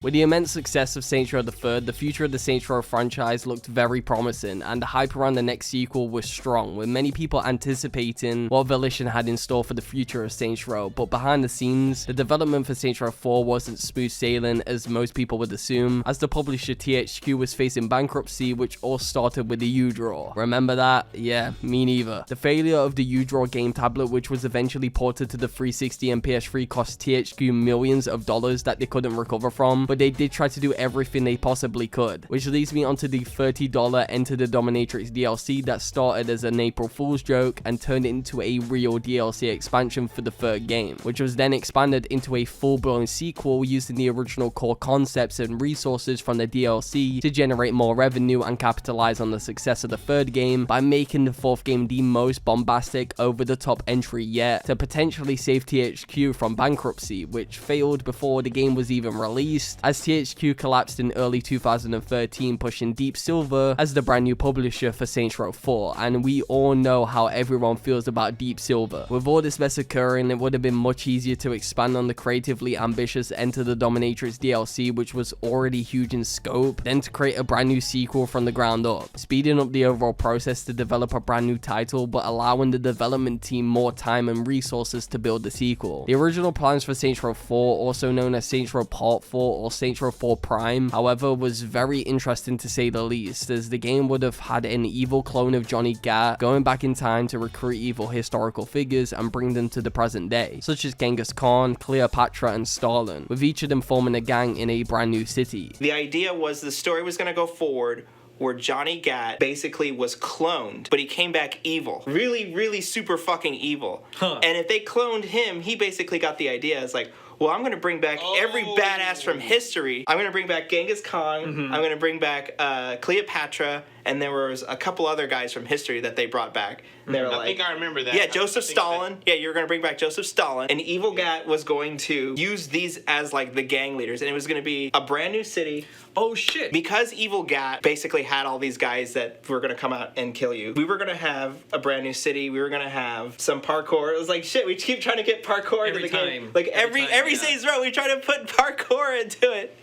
With the immense success of Saints Row III, the future of the Saints Row franchise looked very promising, and the hype around the next sequel was strong, with many people anticipating what Volition had in store for the future of Saints Row. But behind the scenes, the development for Saints Row 4 wasn't smooth sailing as most people would assume, as the publisher THQ was facing bankruptcy, which all started with the U-Draw. Remember that? Yeah, me neither. The failure of the U-Draw game tablet, which was eventually ported to the 360 and PS3, cost THQ millions of dollars that they couldn't recover from, but they did try to do everything they possibly could, which leads me onto the $30 Enter the Dominatrix DLC that started as an April Fool's joke and turned into a real DLC expansion for the third game, which was then expanded into a full-blown sequel using the original core concepts and resources from the DLC to generate more revenue and capitalize on the success of the third game by making the fourth game the most bombastic, over-the-top entry yet to potentially save THQ from bankruptcy, which failed before the game was even released, as THQ collapsed in early 2013, pushing Deep Silver as the brand new publisher for Saints Row 4, and we all know how everyone feels about Deep Silver. With all this mess occurring, it would have been much easier to expand on the creatively ambitious Enter the Dominatrix DLC, which was already huge in scope, than to create a brand new sequel from the ground up, speeding up the overall process to develop a brand new title, but allowing the development team more time and resources to build the sequel. The original plans for Saints Row 4, also known as Saints Row Part 4 or Saints Row 4 Prime, however, was very interesting to say the least, as the game would have had an evil clone of Johnny Gat going back in time to recruit evil historical figures and bring them to the present day, such as Genghis Khan, Cleopatra, and Stalin, with each of them forming a gang in a brand new city. The idea was the story was going to go forward where Johnny Gat basically was cloned, but he came back evil. Really, really super fucking evil. And if they cloned him, he basically got the idea. It's like, well, I'm going to bring back every badass from history. I'm going to bring back Genghis Khan. I'm going to bring back Cleopatra. And there was a couple other guys from history that they brought back. They were I think I remember that. Yeah, Joseph Stalin. Yeah, you were going to bring back Joseph Stalin. And Evil Gat was going to use these as like the gang leaders. And it was going to be a brand new city. Oh, shit. Because Evil Gat basically had all these guys that were going to come out and kill you. We were going to have a brand new city. We were going to have some parkour. It was like, shit, we keep trying to get parkour into the game. Like every Saints Row, we try to put parkour into it.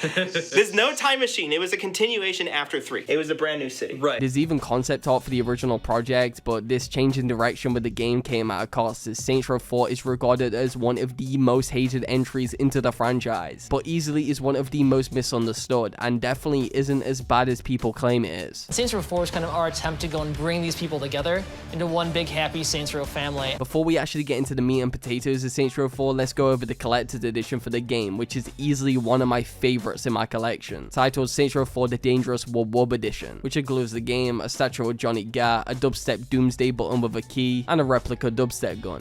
There's no time machine. It was a continuation after 3. It was a brand new city. Right. There's even concept art for the original project, but this change in direction with the game came at a cost, as Saints Row 4 is regarded as one of the most hated entries into the franchise, but easily is one of the most misunderstood, and definitely isn't as bad as people claim it is. Saints Row 4 is kind of our attempt to go and bring these people together into one big happy Saints Row family. Before we actually get into the meat and potatoes of Saints Row 4, let's go over the collector's edition for the game, which is easily one of my favorites in my collection, titled Saints Row 4 The Dangerous Wub Edition, which includes the game, a statue of Johnny Gat, a dubstep doomsday button with a key, and a replica dubstep gun.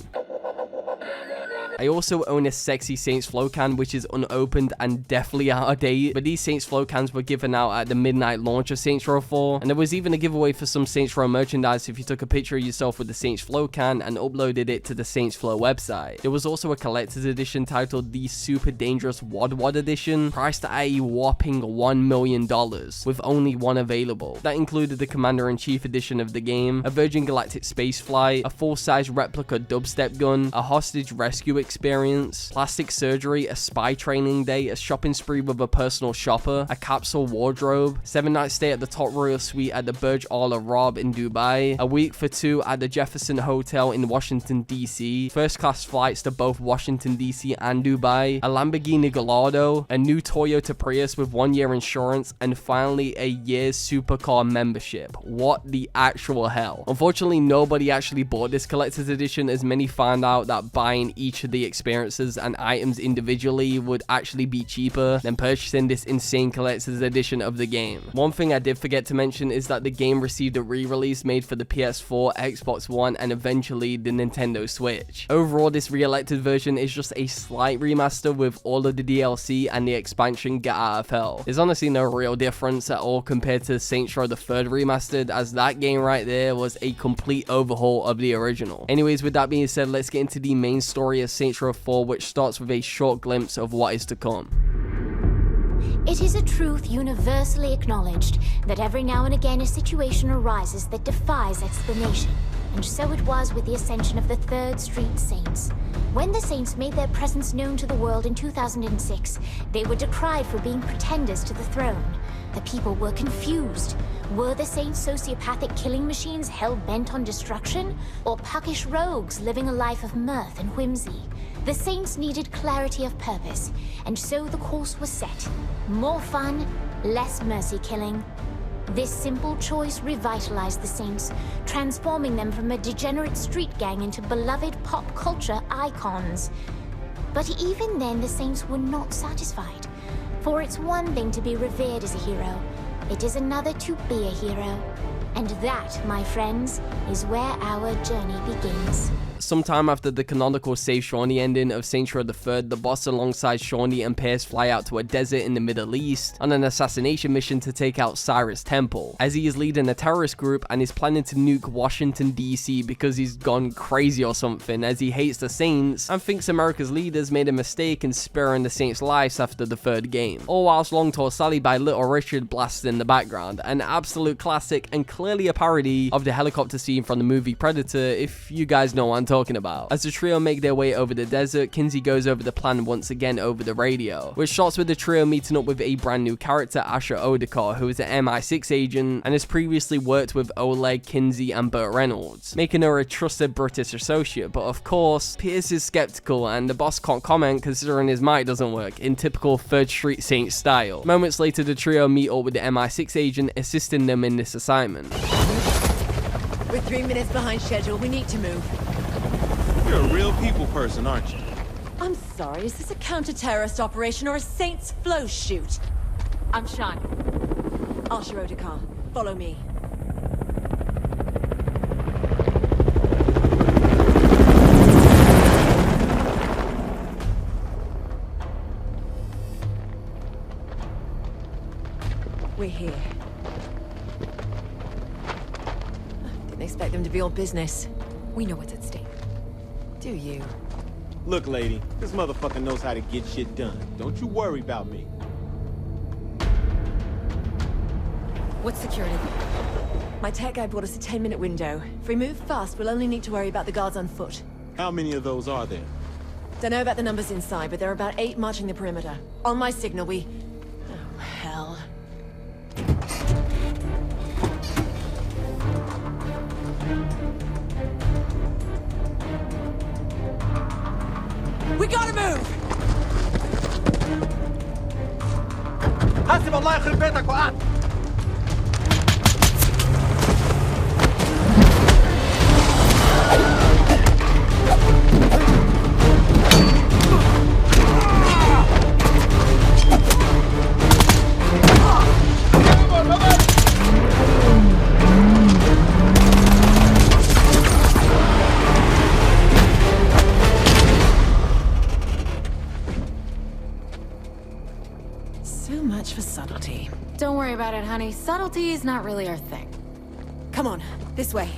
I also own a sexy Saints Flow can, which is unopened and definitely out of date, but these Saints Flow cans were given out at the midnight launch of Saints Row 4, and there was even a giveaway for some Saints Row merchandise if you took a picture of yourself with the Saints Flow can and uploaded it to the Saints Flow website. There was also a collector's edition titled the Super Dangerous Wad Edition, priced at a whopping $1 million, with only one available. That included the Commander-in-Chief edition of the game, a Virgin Galactic space flight, a full-size replica dubstep gun, a hostage rescue experience, plastic surgery, a spy training day, a shopping spree with a personal shopper, a capsule wardrobe, 7-night stay at the top royal suite at the Burj Al Arab in Dubai, a week for 2 at the Jefferson Hotel in Washington DC, first-class flights to both Washington DC and Dubai, a Lamborghini Gallardo, a new Toyota Prius with 1-year insurance, and finally a year's supercar membership. What the actual hell? Unfortunately, nobody actually bought this collector's edition, as many found out that buying each of the experiences and items individually would actually be cheaper than purchasing this insane collector's edition of the game. One thing I did forget to mention is that the game received a re-release made for the PS4, Xbox One, and eventually the Nintendo Switch. Overall, this re-elected version is just a slight remaster with all of the DLC and the expansion Get Out of Hell. There's honestly no real difference at all compared to Saints Row the 3rd Remastered, as that game right there was a complete overhaul of the original. Anyways, with that being said, let's get into the main story of Saints Row 4, which starts with a short glimpse of what is to come. It is a truth universally acknowledged that every now and again a situation arises that defies explanation. And so it was with the ascension of the 3rd Street Saints. When the Saints made their presence known to the world in 2006, they were decried for being pretenders to the throne. The people were confused. Were the Saints sociopathic killing machines hell-bent on destruction? Or puckish rogues living a life of mirth and whimsy? The Saints needed clarity of purpose, and so the course was set. More fun, less mercy killing. This simple choice revitalized the Saints, transforming them from a degenerate street gang into beloved pop culture icons. But even then, the Saints were not satisfied. For it's one thing to be revered as a hero, it is another to be a hero. And that, my friends, is where our journey begins. Sometime after the canonical Save Shawnee ending of Saints Row III, the boss alongside Shawnee and Pierce fly out to a desert in the Middle East on an assassination mission to take out Cyrus Temple, as he is leading a terrorist group and is planning to nuke Washington DC because he's gone crazy or something, as he hates the Saints and thinks America's leaders made a mistake in sparing the Saints' lives after the 3rd game. All whilst Long Tall Sally by Little Richard blasts in the background, an absolute classic and clearly a parody of the helicopter scene from the movie Predator, if you guys know what I'm talking about. As the trio make their way over the desert, Kinsey goes over the plan once again over the radio, which starts with the trio meeting up with a brand new character, Asha Odekar, who is an MI6 agent and has previously worked with Oleg, Kinsey and Burt Reynolds, making her a trusted British associate. But of course, Pierce is skeptical and the boss can't comment considering his mic doesn't work, in typical 3rd Street Saints style. Moments later, the trio meet up with the MI6 agent, assisting them in this assignment. We're 3 minutes behind schedule. We need to move. You're a real people person, aren't you? I'm sorry, is this a counter-terrorist operation or a Saints flow shoot? I'm Sean. Asha Odekar, follow me. We're here. Didn't expect them to be all business. We know what's at stake. Do you? Look, lady, this motherfucker knows how to get shit done. Don't you worry about me. What's security? My tech guy brought us a 10-minute window. If we move fast, we'll only need to worry about the guards on foot. How many of those are there? Don't know about the numbers inside, but there are about 8 marching the perimeter. On my signal, we... Oh, hell. We gotta move! حسب الله يخرب بيتك وقعد. For subtlety. Don't worry about it, honey. Subtlety is not really our thing. Come on, this way.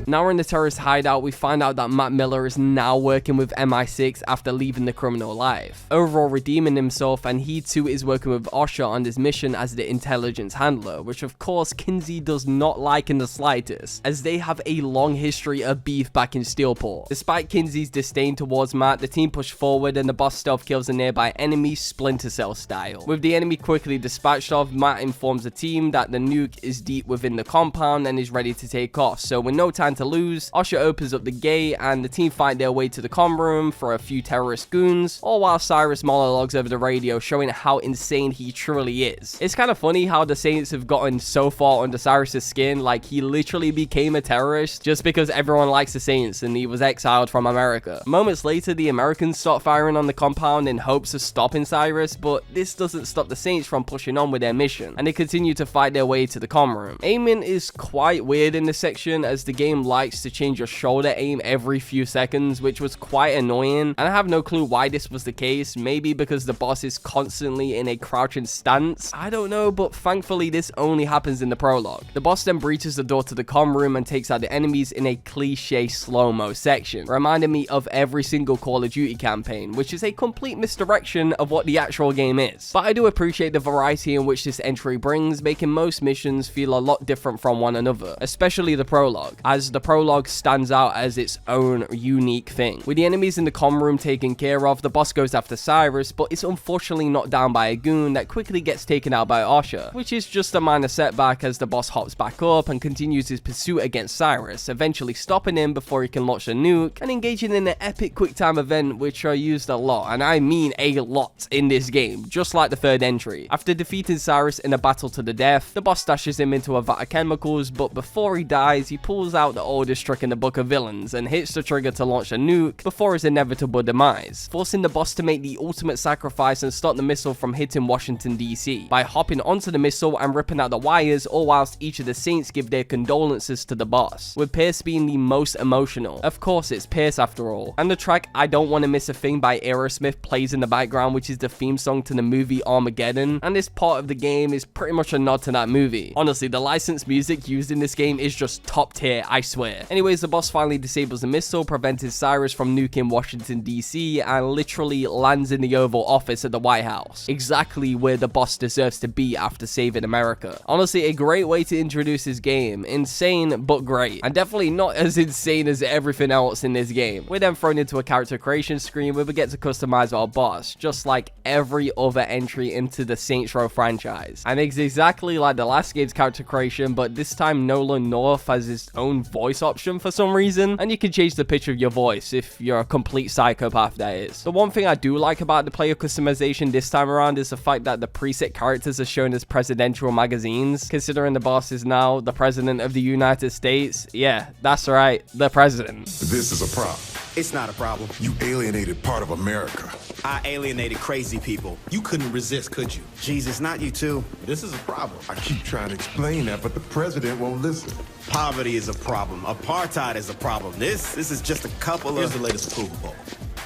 Now we're in the terrorist hideout, we find out that Matt Miller is now working with MI6 after leaving the criminal life, overall redeeming himself, and he too is working with Asha on this mission as the intelligence handler, which of course Kinsey does not like in the slightest, as they have a long history of beef back in Steelport. Despite Kinsey's disdain towards Matt, the team push forward and the boss stealth kills a nearby enemy Splinter Cell style. With the enemy quickly dispatched of, Matt informs the team that the nuke is deep within the compound and is ready to take off, so with no time to lose, Asha opens up the gate and the team find their way to the comm room for a few terrorist goons, all while Cyrus monologues over the radio showing how insane he truly is. It's kind of funny how the Saints have gotten so far under Cyrus's skin, like he literally became a terrorist just because everyone likes the Saints and he was exiled from America. Moments later, the Americans start firing on the compound in hopes of stopping Cyrus, but this doesn't stop the Saints from pushing on with their mission, and they continue to fight their way to the comm room. Aiming is quite weird in this section, as the game game likes to change your shoulder aim every few seconds, which was quite annoying, and I have no clue why this was the case. Maybe because the boss is constantly in a crouching stance, I don't know, but thankfully this only happens in the prologue. The boss then breaches the door to the comm room and takes out the enemies in a cliche slow-mo section, reminding me of every single Call of Duty campaign, which is a complete misdirection of what the actual game is. But I do appreciate the variety in which this entry brings, making most missions feel a lot different from one another, especially the prologue, as the prologue stands out as its own unique thing. With the enemies in the comm room taken care of, the boss goes after Cyrus, but it's unfortunately knocked down by a goon that quickly gets taken out by Osha, which is just a minor setback as the boss hops back up and continues his pursuit against Cyrus, eventually stopping him before he can launch a nuke and engaging in an epic quick time event which are used a lot, and I mean a lot, in this game, just like the third entry. After defeating Cyrus in a battle to the death, the boss dashes him into a vat of chemicals, but before he dies, he pulls out the oldest trick in the book of villains and hits the trigger to launch a nuke before his inevitable demise, forcing the boss to make the ultimate sacrifice and stop the missile from hitting Washington DC by hopping onto the missile and ripping out the wires, all whilst each of the Saints give their condolences to the boss, with Pierce being the most emotional. Of course, it's Pierce after all. And the track I Don't Want to Miss a Thing by Aerosmith plays in the background, which is the theme song to the movie Armageddon, and this part of the game is pretty much a nod to that movie. Honestly, the licensed music used in this game is just top tier, I swear. Anyways, the boss finally disables the missile, preventing Cyrus from nuking Washington DC, and literally lands in the Oval Office at the White House, exactly where the boss deserves to be after saving America. Honestly, a great way to introduce this game. Insane, but great. And definitely not as insane as everything else in this game. We're then thrown into a character creation screen where we get to customize our boss, just like every other entry into the Saints Row franchise. And it's exactly like the last game's character creation, but this time Nolan North has his own voice option for some reason, and you can change the pitch of your voice if you're a complete psychopath, that is. The one thing I do like about the player customization this time around is the fact that the preset characters are shown as presidential magazines, considering the boss is now the president of the United States. Yeah, that's right, the president. This is a problem. It's not a problem. You alienated part of America. I alienated crazy people. You couldn't resist, could you? Jesus, not you too. This is a problem. I keep trying to explain that, but the president won't listen. Poverty is a problem. Apartheid is a problem. This is just a couple Here's of... the latest approval poll.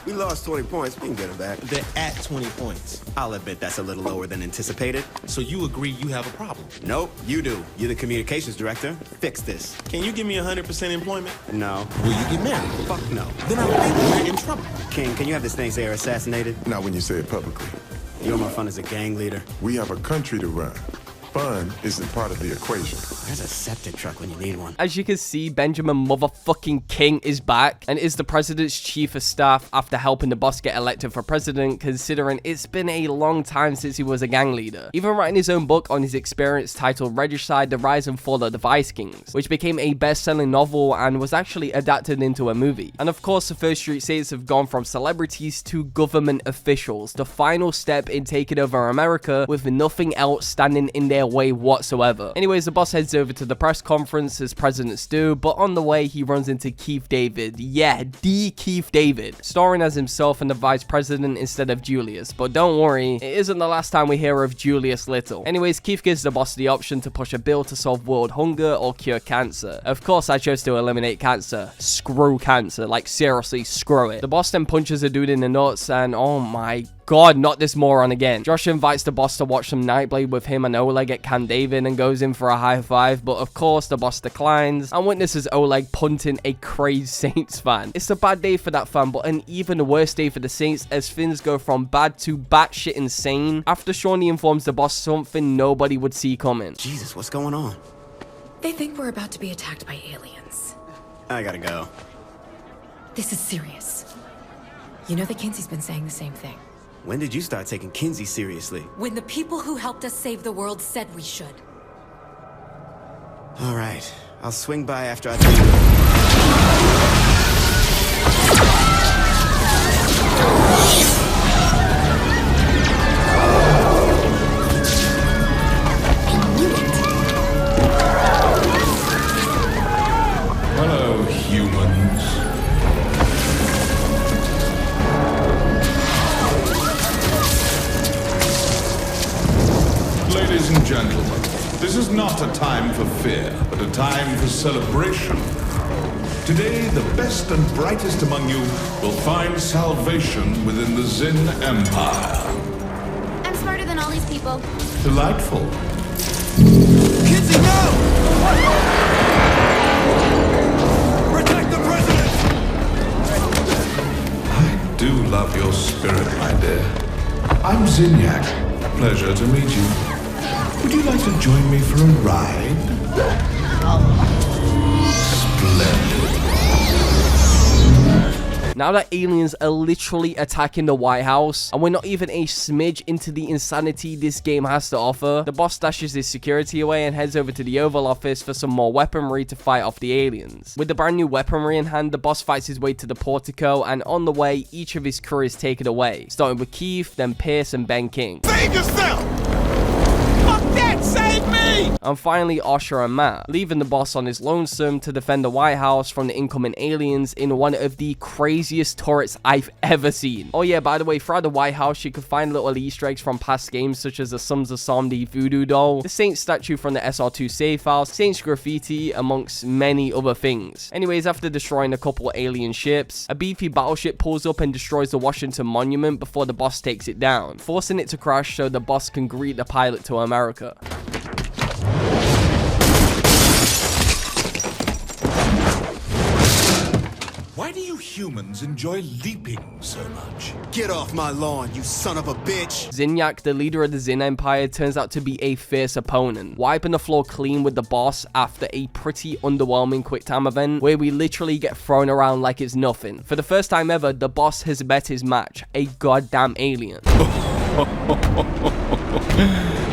We lost 20 points. We can get them back. They're at 20 points. I'll admit that's a little lower than anticipated. So you agree you have a problem? Nope, you do. You're the communications director. Fix this. Can you give me 100% employment? No. Will you get married? Fuck no. Then I think we're in trouble. King, can you have this thing's heir assassinated? Not when you say it publicly. You're more fun as a gang leader. We have a country to run. Fun isn't part of the equation. There's a septic truck when you need one. As you can see, Benjamin motherfucking King is back and is the president's chief of staff after helping the boss get elected for president, considering it's been a long time since he was a gang leader. Even writing his own book on his experience titled Regicide: The Rise and Fall of the Vice Kings, which became a best-selling novel and was actually adapted into a movie. And of course, the First Street Saints have gone from celebrities to government officials, the final step in taking over America with nothing else standing in their way whatsoever. Anyways, the boss heads over to the press conference as presidents do, but on the way he runs into Keith David. Yeah, the Keith David, starring as himself and the vice president instead of Julius. But don't worry, it isn't the last time we hear of Julius Little. Anyways, Keith gives the boss the option to push a bill to solve world hunger or cure cancer. Of course, I chose to eliminate cancer. Screw cancer, like seriously, screw it. The boss then punches a dude in the nuts and oh my God, not this moron again. Josh invites the boss to watch some Nightblade with him and Oleg at Camp David and goes in for a high five, but of course the boss declines and witnesses Oleg punting a crazed Saints fan. It's a bad day for that fan, but an even worse day for the Saints as things go from bad to batshit insane after Shawnee informs the boss something nobody would see coming. Jesus, what's going on? They think we're about to be attacked by aliens. I gotta go. This is serious. You know that Kinsey's been saying the same thing. When did you start taking Kinsey seriously? When the people who helped us save the world said we should. All right, I'll swing by after I... Hello, humans. Ladies and gentlemen, this is not a time for fear, but a time for celebration. Today, the best and brightest among you will find salvation within the Zin Empire. I'm smarter than all these people. Delightful. Kinsey, no! Protect the president! I do love your spirit, my dear. I'm Zinyak. Pleasure to meet you. Would you like to join me for a ride? Splendid. Now that aliens are literally attacking the White House, and we're not even a smidge into the insanity this game has to offer, the boss stashes his security away and heads over to the Oval Office for some more weaponry to fight off the aliens. With the brand new weaponry in hand, the boss fights his way to the portico, and on the way, each of his crew is taken away, starting with Keith, then Pierce, and Ben King. Save yourself! Fuck that! Save me! And finally, Osher and Matt, leaving the boss on his lonesome to defend the White House from the incoming aliens in one of the craziest turrets I've ever seen. Oh yeah, by the way, throughout the White House, you can find little Easter eggs from past games such as the Sums of Somdi voodoo doll, the Saint statue from the SR2 save files, Saint's graffiti, amongst many other things. Anyways, after destroying a couple alien ships, a beefy battleship pulls up and destroys the Washington Monument before the boss takes it down, forcing it to crash so the boss can greet the pilot to America. Why do you humans enjoy leaping so much? Get off my lawn, you son of a bitch! Zinyak, the leader of the Zin Empire, turns out to be a fierce opponent, wiping the floor clean with the boss after a pretty underwhelming quick time event where we literally get thrown around like it's nothing. For the first time ever, the boss has met his match, a goddamn alien.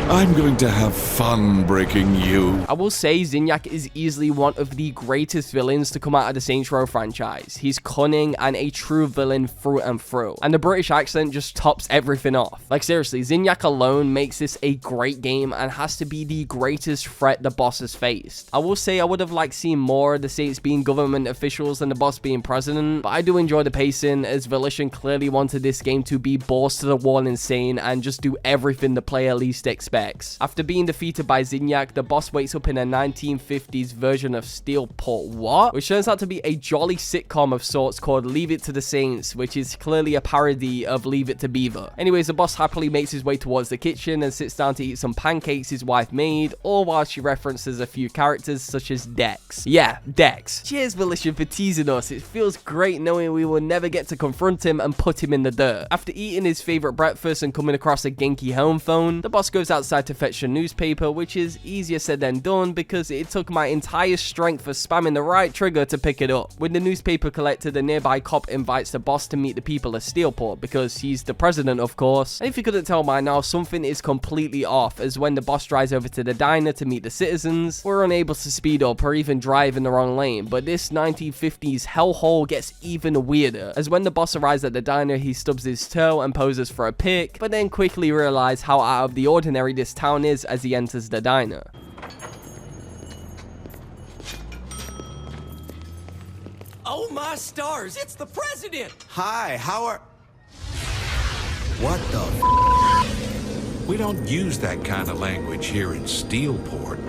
I'm going to have fun breaking you. I will say Zinyak is easily one of the greatest villains to come out of the Saints Row franchise. He's cunning and a true villain through and through, and the British accent just tops everything off. Like seriously, Zinyak alone makes this a great game and has to be the greatest threat the boss has faced. I will say I would have liked seeing more of the Saints being government officials and the boss being president, but I do enjoy the pacing as Volition clearly wanted this game to be balls to the wall insane and just do everything the player least expects. After being defeated by Zinyak, the boss wakes up in a 1950s version of Steelport, which turns out to be a jolly sitcom of sorts called Leave It to the Saints, which is clearly a parody of Leave It to Beaver. Anyways, the boss happily makes his way towards the kitchen and sits down to eat some pancakes his wife made, all while she references a few characters such as Dex. Yeah, Dex. Cheers Volition for teasing us. It feels great knowing we will never get to confront him and put him in the dirt. After eating his favorite breakfast and coming across a Genki home phone, the boss goes outside to fetch a newspaper, which is easier said than done because it took my entire strength for spamming the right trigger to pick it up. With the newspaper collected, a nearby cop invites the boss to meet the people of Steelport because he's the president, of course. And if you couldn't tell by now, something is completely off, as when the boss drives over to the diner to meet the citizens, we're unable to speed up or even drive in the wrong lane. But this 1950s hellhole gets even weirder, as when the boss arrives at the diner, he stubs his toe and poses for a pic, but then quickly realizes how out of the ordinary this town is as he enters the diner. Oh my stars, it's the president! Hi, how are... What the f***? We don't use that kind of language here in Steelport.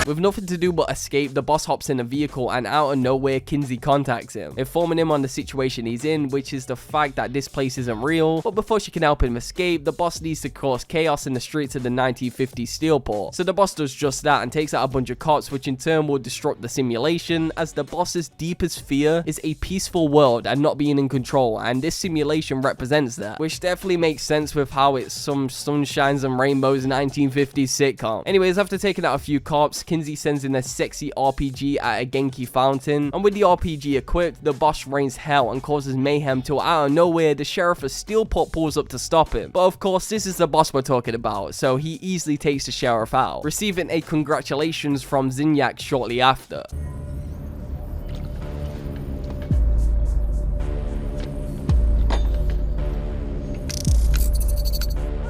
With nothing to do but escape, the boss hops in a vehicle and out of nowhere Kinsey contacts him, informing him on the situation he's in, which is the fact that this place isn't real. But before she can help him escape, the boss needs to cause chaos in the streets of the 1950s Steelport. So the boss does just that and takes out a bunch of cops, which in turn will disrupt the simulation, as the boss's deepest fear is a peaceful world and not being in control, and this simulation represents that, which definitely makes sense with how it's some sunshines and rainbows 1950s sitcom. Anyways, after taking out a few cops, Kinsey sends in a sexy RPG at a Genki fountain, and with the RPG equipped, the boss rains hell and causes mayhem till out of nowhere the sheriff of Steelport pulls up to stop him. But of course, this is the boss we're talking about, so he easily takes the sheriff out, receiving a congratulations from Zinyak shortly after.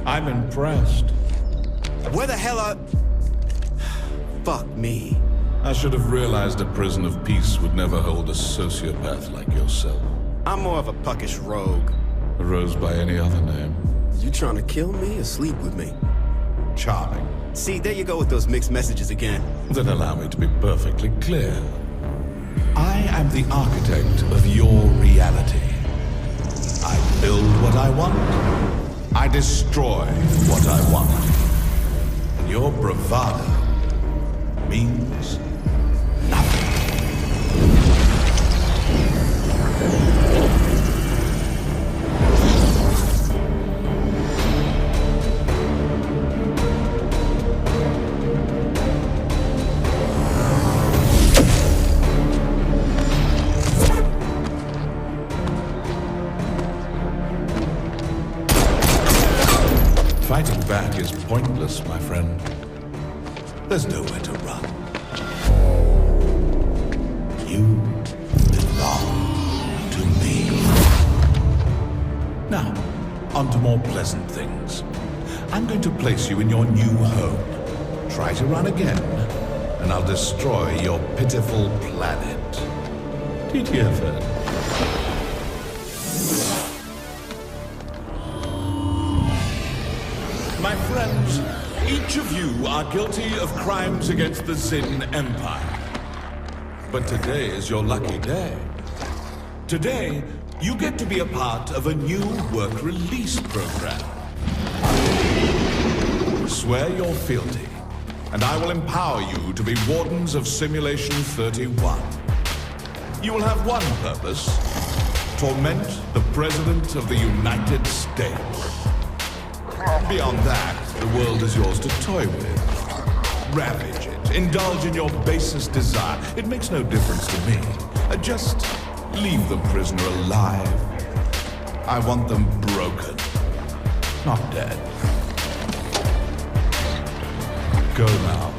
I'm impressed. Where the hell are... Fuck me. I should have realized a prison of peace would never hold a sociopath like yourself. I'm more of a puckish rogue. A rose by any other name. You trying to kill me or sleep with me? Charming. See, there you go with those mixed messages again. Then allow me to be perfectly clear. I am the architect of your reality. I build what I want. I destroy what I want. And your bravado means nothing. Fighting back is pointless, my friend. There's nowhere to run. You belong to me. Now, on to more pleasant things. I'm going to place you in your new home. Try to run again, and I'll destroy your pitiful planet. Did you ever? My friends, each of you are guilty of crimes against the Zin Empire. But today is your lucky day. Today, you get to be a part of a new work release program. Swear your fealty, and I will empower you to be wardens of Simulation 31. You will have one purpose: torment the President of the United States. Beyond that, the world is yours to toy with. Ravage it. Indulge in your basest desire. It makes no difference to me. Just leave the prisoner alive. I want them broken, not dead. Go now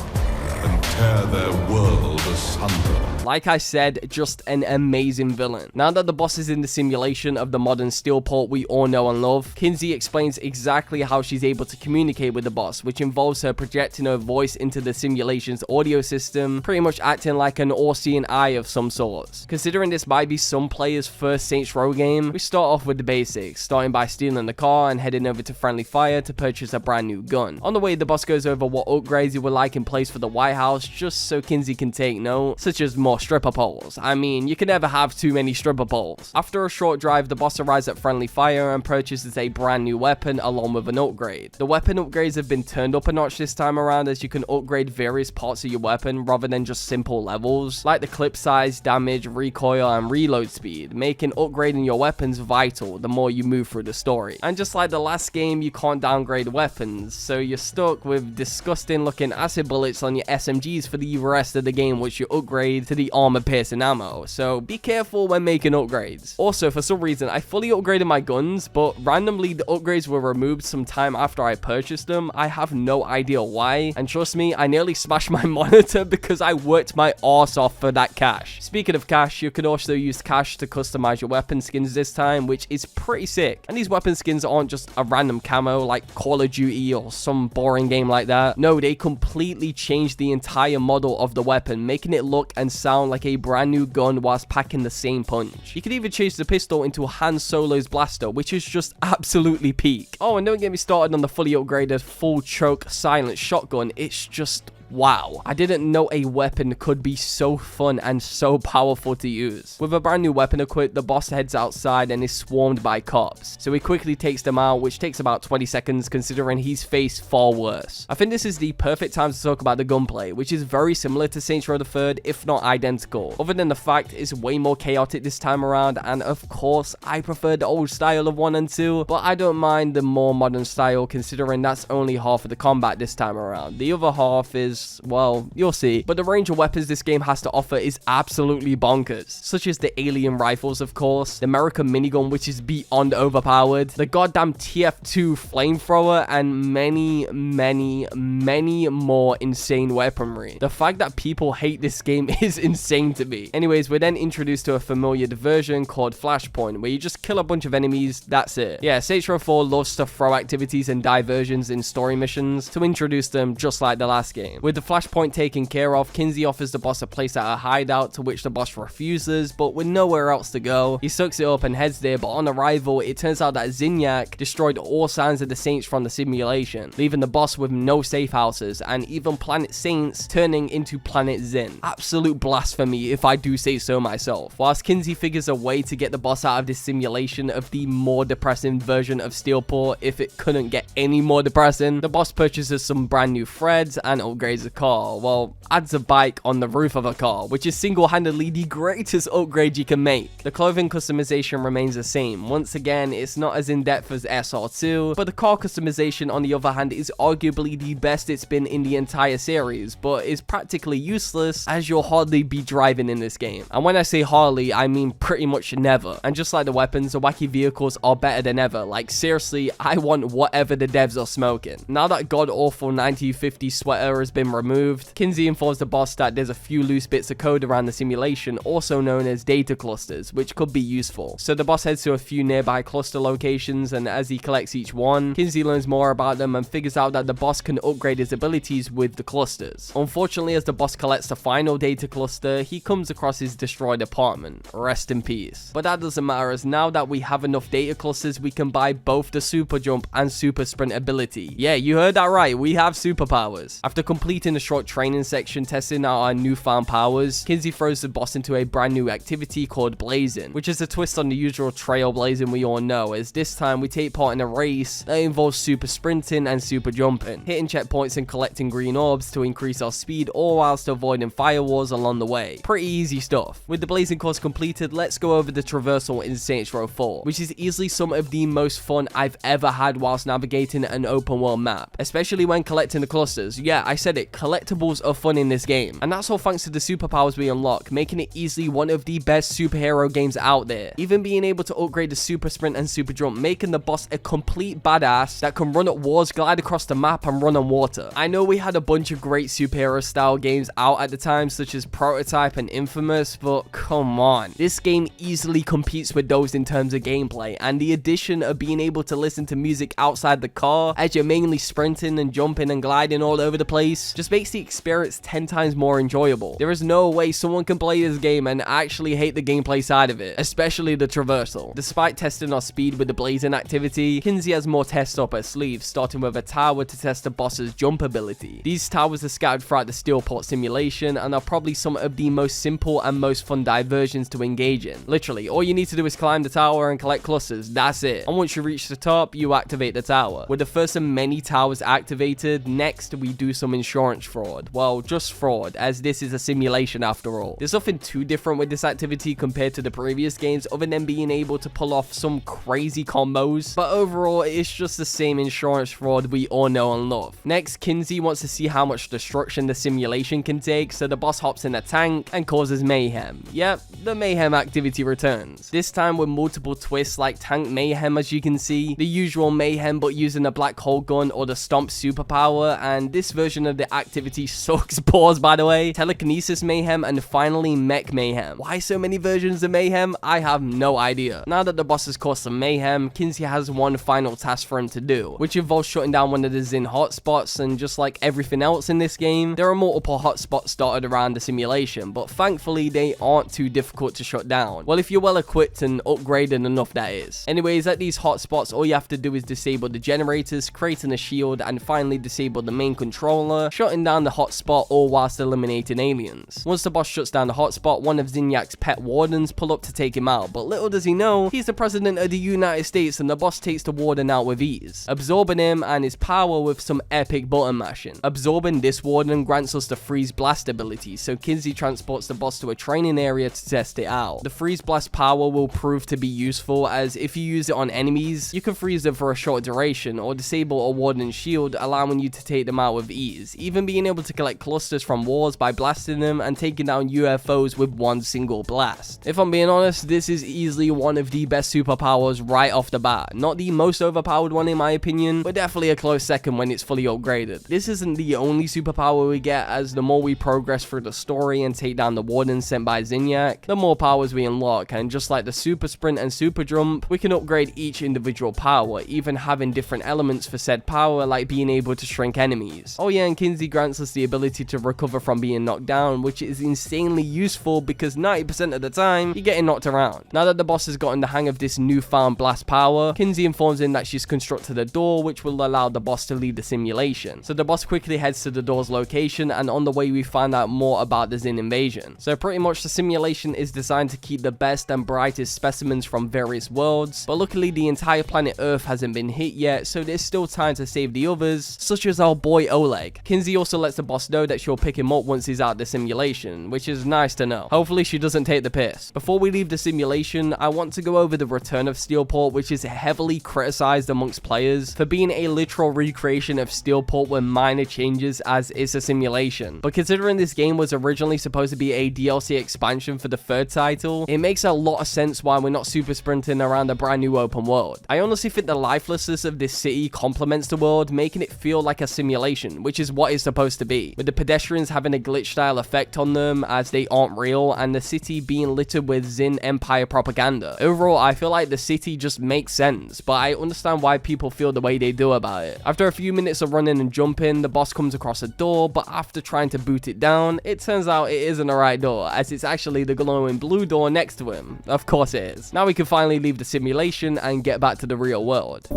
and tear their world asunder. Like I said, just an amazing villain. Now that the boss is in the simulation of the modern Steelport we all know and love, Kinsey explains exactly how she's able to communicate with the boss, which involves her projecting her voice into the simulation's audio system, pretty much acting like an all-seeing eye of some sorts. Considering this might be some players' first Saints Row game, we start off with the basics, starting by stealing the car and heading over to Friendly Fire to purchase a brand new gun. On the way, the boss goes over what upgrades he would like in place for the White House, just so Kinsey can take note, such as more stripper poles. I mean, you can never have too many stripper poles. After a short drive, the boss arrives at Friendly Fire and purchases a brand new weapon along with an upgrade. The weapon upgrades have been turned up a notch this time around, as you can upgrade various parts of your weapon rather than just simple levels, like the clip size, damage, recoil, and reload speed, making upgrading your weapons vital the more you move through the story. And just like the last game, you can't downgrade weapons, so you're stuck with disgusting looking acid bullets on your SMGs for the rest of the game, which you upgrade to the armor-piercing ammo, so be careful when making upgrades. Also, for some reason, I fully upgraded my guns, but randomly the upgrades were removed some time after I purchased them. I have no idea why, and trust me, I nearly smashed my monitor because I worked my arse off for that cash. Speaking of cash, you can also use cash to customize your weapon skins this time, which is pretty sick. And these weapon skins aren't just a random camo like Call of Duty or some boring game like that. No, they completely changed the entire model of the weapon, making it look and sound like a brand new gun whilst packing the same punch. You could even change the pistol into Han Solo's blaster, which is just absolutely peak. Oh, and don't get me started on the fully upgraded full choke silent shotgun. It's just wow. I didn't know a weapon could be so fun and so powerful to use. With a brand new weapon equipped, the boss heads outside and is swarmed by cops. So he quickly takes them out, which takes about 20 seconds considering he's faced far worse. I think this is the perfect time to talk about the gunplay, which is very similar to Saints Row the 3rd, if not identical. Other than the fact it's way more chaotic this time around, and of course, I prefer the old style of 1 and 2, but I don't mind the more modern style considering that's only half of the combat this time around. The other half is, well, you'll see. But the range of weapons this game has to offer is absolutely bonkers, such as the alien rifles, of course, the American minigun, which is beyond overpowered, the goddamn TF2 flamethrower, and many more insane weaponry. The fact that people hate this game is insane to me. Anyways, we're then introduced to a familiar diversion called Flashpoint, where you just kill a bunch of enemies, that's it. Yeah, Saints Row 4 loves to throw activities and diversions in story missions to introduce them just like the last game. With the flashpoint taken care of, Kinsey offers the boss a place at a hideout, to which the boss refuses, but with nowhere else to go, he sucks it up and heads there. But on arrival, it turns out that Zinyak destroyed all signs of the Saints from the simulation, leaving the boss with no safe houses, and even Planet Saints turning into Planet Zin. Absolute blasphemy, if I do say so myself. Whilst Kinsey figures a way to get the boss out of this simulation of the more depressing version of Steelport, if it couldn't get any more depressing, the boss purchases some brand new threads and upgrades a car. Well, adds a bike on the roof of a car, which is single-handedly the greatest upgrade you can make. The clothing customization remains the same. Once again, it's not as in-depth as SR2, but the car customization on the other hand is arguably the best it's been in the entire series, but is practically useless as you'll hardly be driving in this game. And when I say hardly, I mean pretty much never. And just like the weapons, the wacky vehicles are better than ever. Like seriously, I want whatever the devs are smoking. Now that god-awful 1950 sweater has been removed, Kinsey informs the boss that there's a few loose bits of code around the simulation, also known as data clusters, which could be useful. So the boss heads to a few nearby cluster locations, and as he collects each one, Kinsey learns more about them and figures out that the boss can upgrade his abilities with the clusters. Unfortunately, as the boss collects the final data cluster, he comes across his destroyed apartment. Rest in peace. But that doesn't matter, as now that we have enough data clusters, we can buy both the super jump and super sprint ability. Yeah, you heard that right, we have superpowers. After completing a short training section testing out our newfound powers, Kinsey throws the boss into a brand new activity called Blazing, which is a twist on the usual trailblazing we all know, as this time we take part in a race that involves super sprinting and super jumping, hitting checkpoints and collecting green orbs to increase our speed, all whilst avoiding firewalls along the way. Pretty easy stuff. With the Blazing course completed, let's go over the traversal in Saints Row 4, which is easily some of the most fun I've ever had whilst navigating an open world map, especially when collecting the clusters. Yeah, I said it, collectibles are fun in this game, and that's all thanks to the superpowers we unlock, making it easily one of the best superhero games out there. Even being able to upgrade the super sprint and super jump, making the boss a complete badass that can run at walls, glide across the map, and run on water. I know we had a bunch of great superhero style games out at the time, such as Prototype and Infamous, but come on, this game easily competes with those in terms of gameplay, and the addition of being able to listen to music outside the car as you're mainly sprinting and jumping and gliding all over the place just makes the experience 10 times more enjoyable. There is no way someone can play this game and actually hate the gameplay side of it, especially the traversal. Despite testing our speed with the Blazing activity, Kinsey has more tests up her sleeve, starting with a tower to test the boss's jump ability. These towers are scattered throughout the Steelport simulation and are probably some of the most simple and most fun diversions to engage in. Literally, all you need to do is climb the tower and collect clusters, that's it. And once you reach the top, you activate the tower. With the first of many towers activated, next we do some insurance fraud. Well, just fraud, as this is a simulation after all. There's nothing too different with this activity compared to the previous games, other than being able to pull off some crazy combos, but overall it's just the same insurance fraud we all know and love. Next, Kinsey wants to see how much destruction the simulation can take, so the boss hops in a tank and causes mayhem. Yep, the mayhem activity returns. This time with multiple twists like tank mayhem, as you can see, the usual mayhem but using a black hole gun or the stomp superpower, and this version of the activity sucks balls by the way, telekinesis mayhem, and finally mech mayhem. Why so many versions of mayhem? I have no idea. Now that the boss has caused some mayhem, Kinsey has one final task for him to do, which involves shutting down one of the Zin hotspots, and just like everything else in this game, there are multiple hotspots dotted around the simulation, but thankfully they aren't too difficult to shut down. Well, if you're well equipped and upgraded enough, that is. Anyways, at these hotspots, all you have to do is disable the generators, creating a shield, and finally disable the main controller, shutting down the hotspot, all whilst eliminating aliens. Once the boss shuts down the hotspot, one of Zinyak's pet wardens pull up to take him out, but little does he know, he's the president of the United States, and the boss takes the warden out with ease, absorbing him and his power with some epic button mashing. Absorbing this warden grants us the freeze blast ability, so Kinsey transports the boss to a training area to test it out. The freeze blast power will prove to be useful, as if you use it on enemies, you can freeze them for a short duration or disable a warden's shield, allowing you to take them out with ease, even being able to collect clusters from walls by blasting them and taking down UFOs with one single blast. If I'm being honest, this is easily one of the best superpowers right off the bat. Not the most overpowered one in my opinion, but definitely a close second when it's fully upgraded. This isn't the only superpower we get, as the more we progress through the story and take down the wardens sent by Zinyak, the more powers we unlock, and just like the super sprint and super jump, we can upgrade each individual power, even having different elements for said power, like being able to shrink enemies. Oh yeah, and Kinsey Kinsey grants us the ability to recover from being knocked down, which is insanely useful because 90% of the time, you're getting knocked around. Now that the boss has gotten the hang of this newfound blast power, Kinsey informs him that she's constructed a door which will allow the boss to leave the simulation. So the boss quickly heads to the door's location, and on the way we find out more about the Zin invasion. So pretty much the simulation is designed to keep the best and brightest specimens from various worlds, but luckily the entire planet Earth hasn't been hit yet, so there's still time to save the others, such as our boy Oleg. Kinsey also lets the boss know that she'll pick him up once he's out the simulation, which is nice to know. Hopefully she doesn't take the piss. Before we leave the simulation, I want to go over the return of Steelport, which is heavily criticized amongst players for being a literal recreation of Steelport with minor changes as it's a simulation. But considering this game was originally supposed to be a DLC expansion for the third title, it makes a lot of sense why we're not super sprinting around a brand new open world. I honestly think the lifelessness of this city complements the world, making it feel like a simulation, which is what it's supposed to be, with the pedestrians having a glitch style effect on them as they aren't real, and the city being littered with Zin Empire propaganda. Overall, I feel like the city just makes sense, but I understand why people feel the way they do about it. After a few minutes of running and jumping, the boss comes across a door, but after trying to boot it down, it turns out it isn't the right door, as it's actually the glowing blue door next to him. Of course it is. Now we can finally leave the simulation and get back to the real world.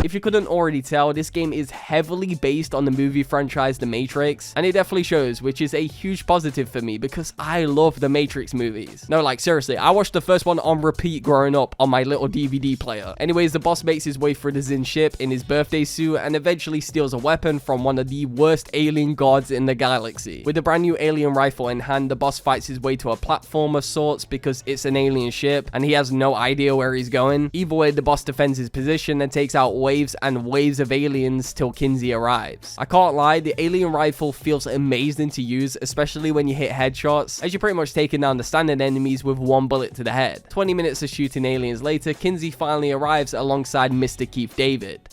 If you couldn't already tell, this game is heavily based on the movie franchise The Matrix, and it definitely shows, which is a huge positive for me because I love the Matrix movies. No, like seriously, I watched the first one on repeat growing up on my little DVD player. Anyways, the boss makes his way through the Zin ship in his birthday suit and eventually steals a weapon from one of the worst alien gods in the galaxy. With a brand new alien rifle in hand, the boss fights his way to a platform of sorts because it's an alien ship and he has no idea where he's going. Either way, the boss defends his position and takes out waves and waves of aliens till Kinsey arrives. I can't lie, the alien rifle feels amazing to use, especially when you hit headshots, as you're pretty much taking down the standard enemies with one bullet to the head. 20 minutes of shooting aliens later, Kinsey finally arrives alongside Mr. Keith David.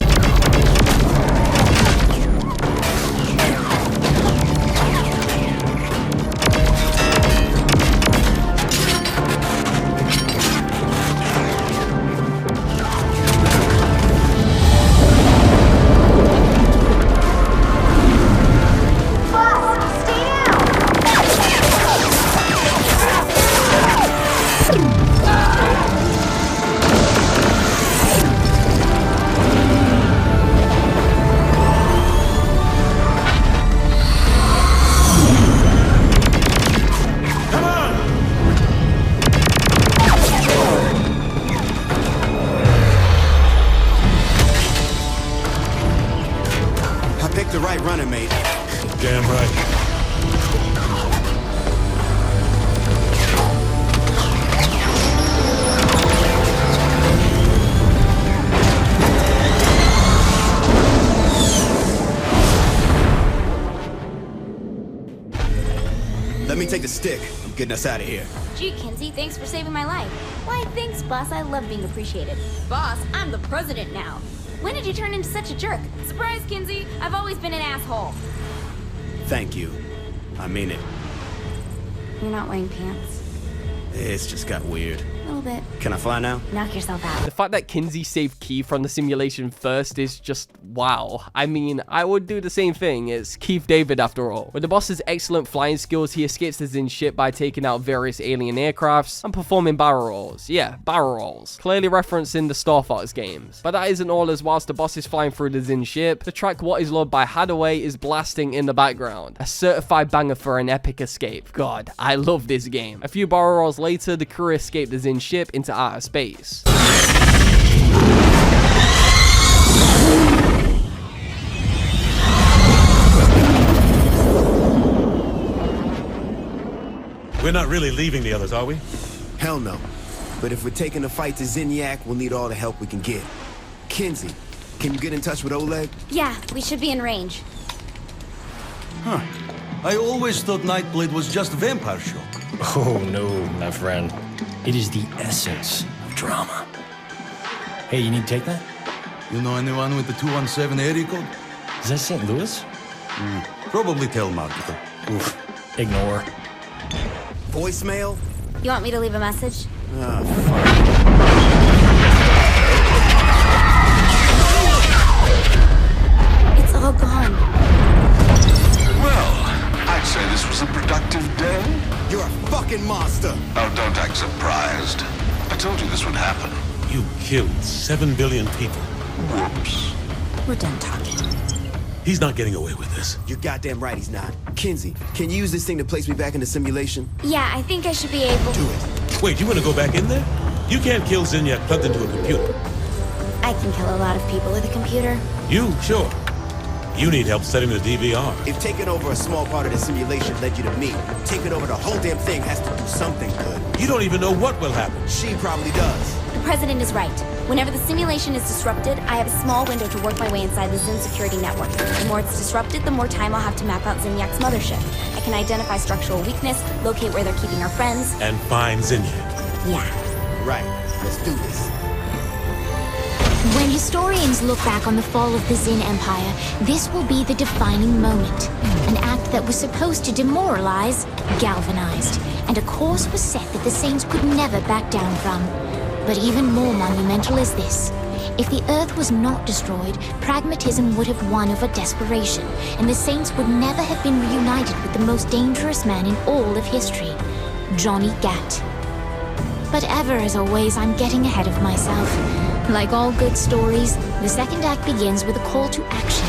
The right runner, mate. Damn right. Let me take the stick. I'm getting us out of here. Gee, Kinsey, thanks for saving my life. Why, thanks, boss. I love being appreciated. Boss, I'm the president now. When did you turn into such a jerk? Surprise, Kinsey. I've always been an asshole. Thank you. I mean it. You're not wearing pants. It's just got weird. A little bit. Can I fly now? Knock yourself out. The fact that Kinsey saved Keith from the simulation first is just wow. I mean, I would do the same thing. It's Keith David after all. With the boss's excellent flying skills, he escapes the Zin ship by taking out various alien aircrafts and performing barrel rolls. Yeah, barrel rolls. Clearly referencing the Star Fox games. But that isn't all, as whilst the boss is flying through the Zin ship, the track What Is Love by Hadaway is blasting in the background. A certified banger for an epic escape. God, I love this game. A few barrel rolls later, the crew escape the Zin ship into outer space. We're not really leaving the others, are we? Hell no. But if we're taking the fight to Zinyak, we'll need all the help we can get. Kinsey, can you get in touch with Oleg? Yeah, we should be in range. Huh. I always thought Nightblade was just vampire show. Oh no, my friend. It is the essence of drama. Hey, you need to take that? You know anyone with the 217 area code? Is that St. Louis? Probably tell Margaret. Oof. Ignore. Voicemail? You want me to leave a message? Ah, fuck. It's all gone. Well, I'd say this was a productive day. You're a fucking monster. Oh, don't act surprised. I told you this would happen. You killed 7 billion people. Whoops. We're done talking. He's not getting away with this. You're goddamn right he's not. Kinsey, can you use this thing to place me back in the simulation? Yeah, I think I should be able. Do it. Wait, you want to go back in there? You can't kill Zinyak plugged into a computer. I can kill a lot of people with a computer. You? Sure. You need help setting the DVR. If taking over a small part of the simulation led you to me, taking over the whole damn thing has to do something good. You don't even know what will happen. She probably does. The president is right. Whenever the simulation is disrupted, I have a small window to work my way inside the Zin security network. The more it's disrupted, the more time I'll have to map out Zinyak's mothership. I can identify structural weakness, locate where they're keeping our friends. And find Zinyak. Yeah. Right. Let's do this. When historians look back on the fall of the Zin Empire, this will be the defining moment. An act that was supposed to demoralize, galvanized, and a course was set that the Saints could never back down from. But even more monumental is this. If the Earth was not destroyed, pragmatism would have won over desperation, and the Saints would never have been reunited with the most dangerous man in all of history, Johnny Gat. But ever as always, I'm getting ahead of myself. Like all good stories, the second act begins with a call to action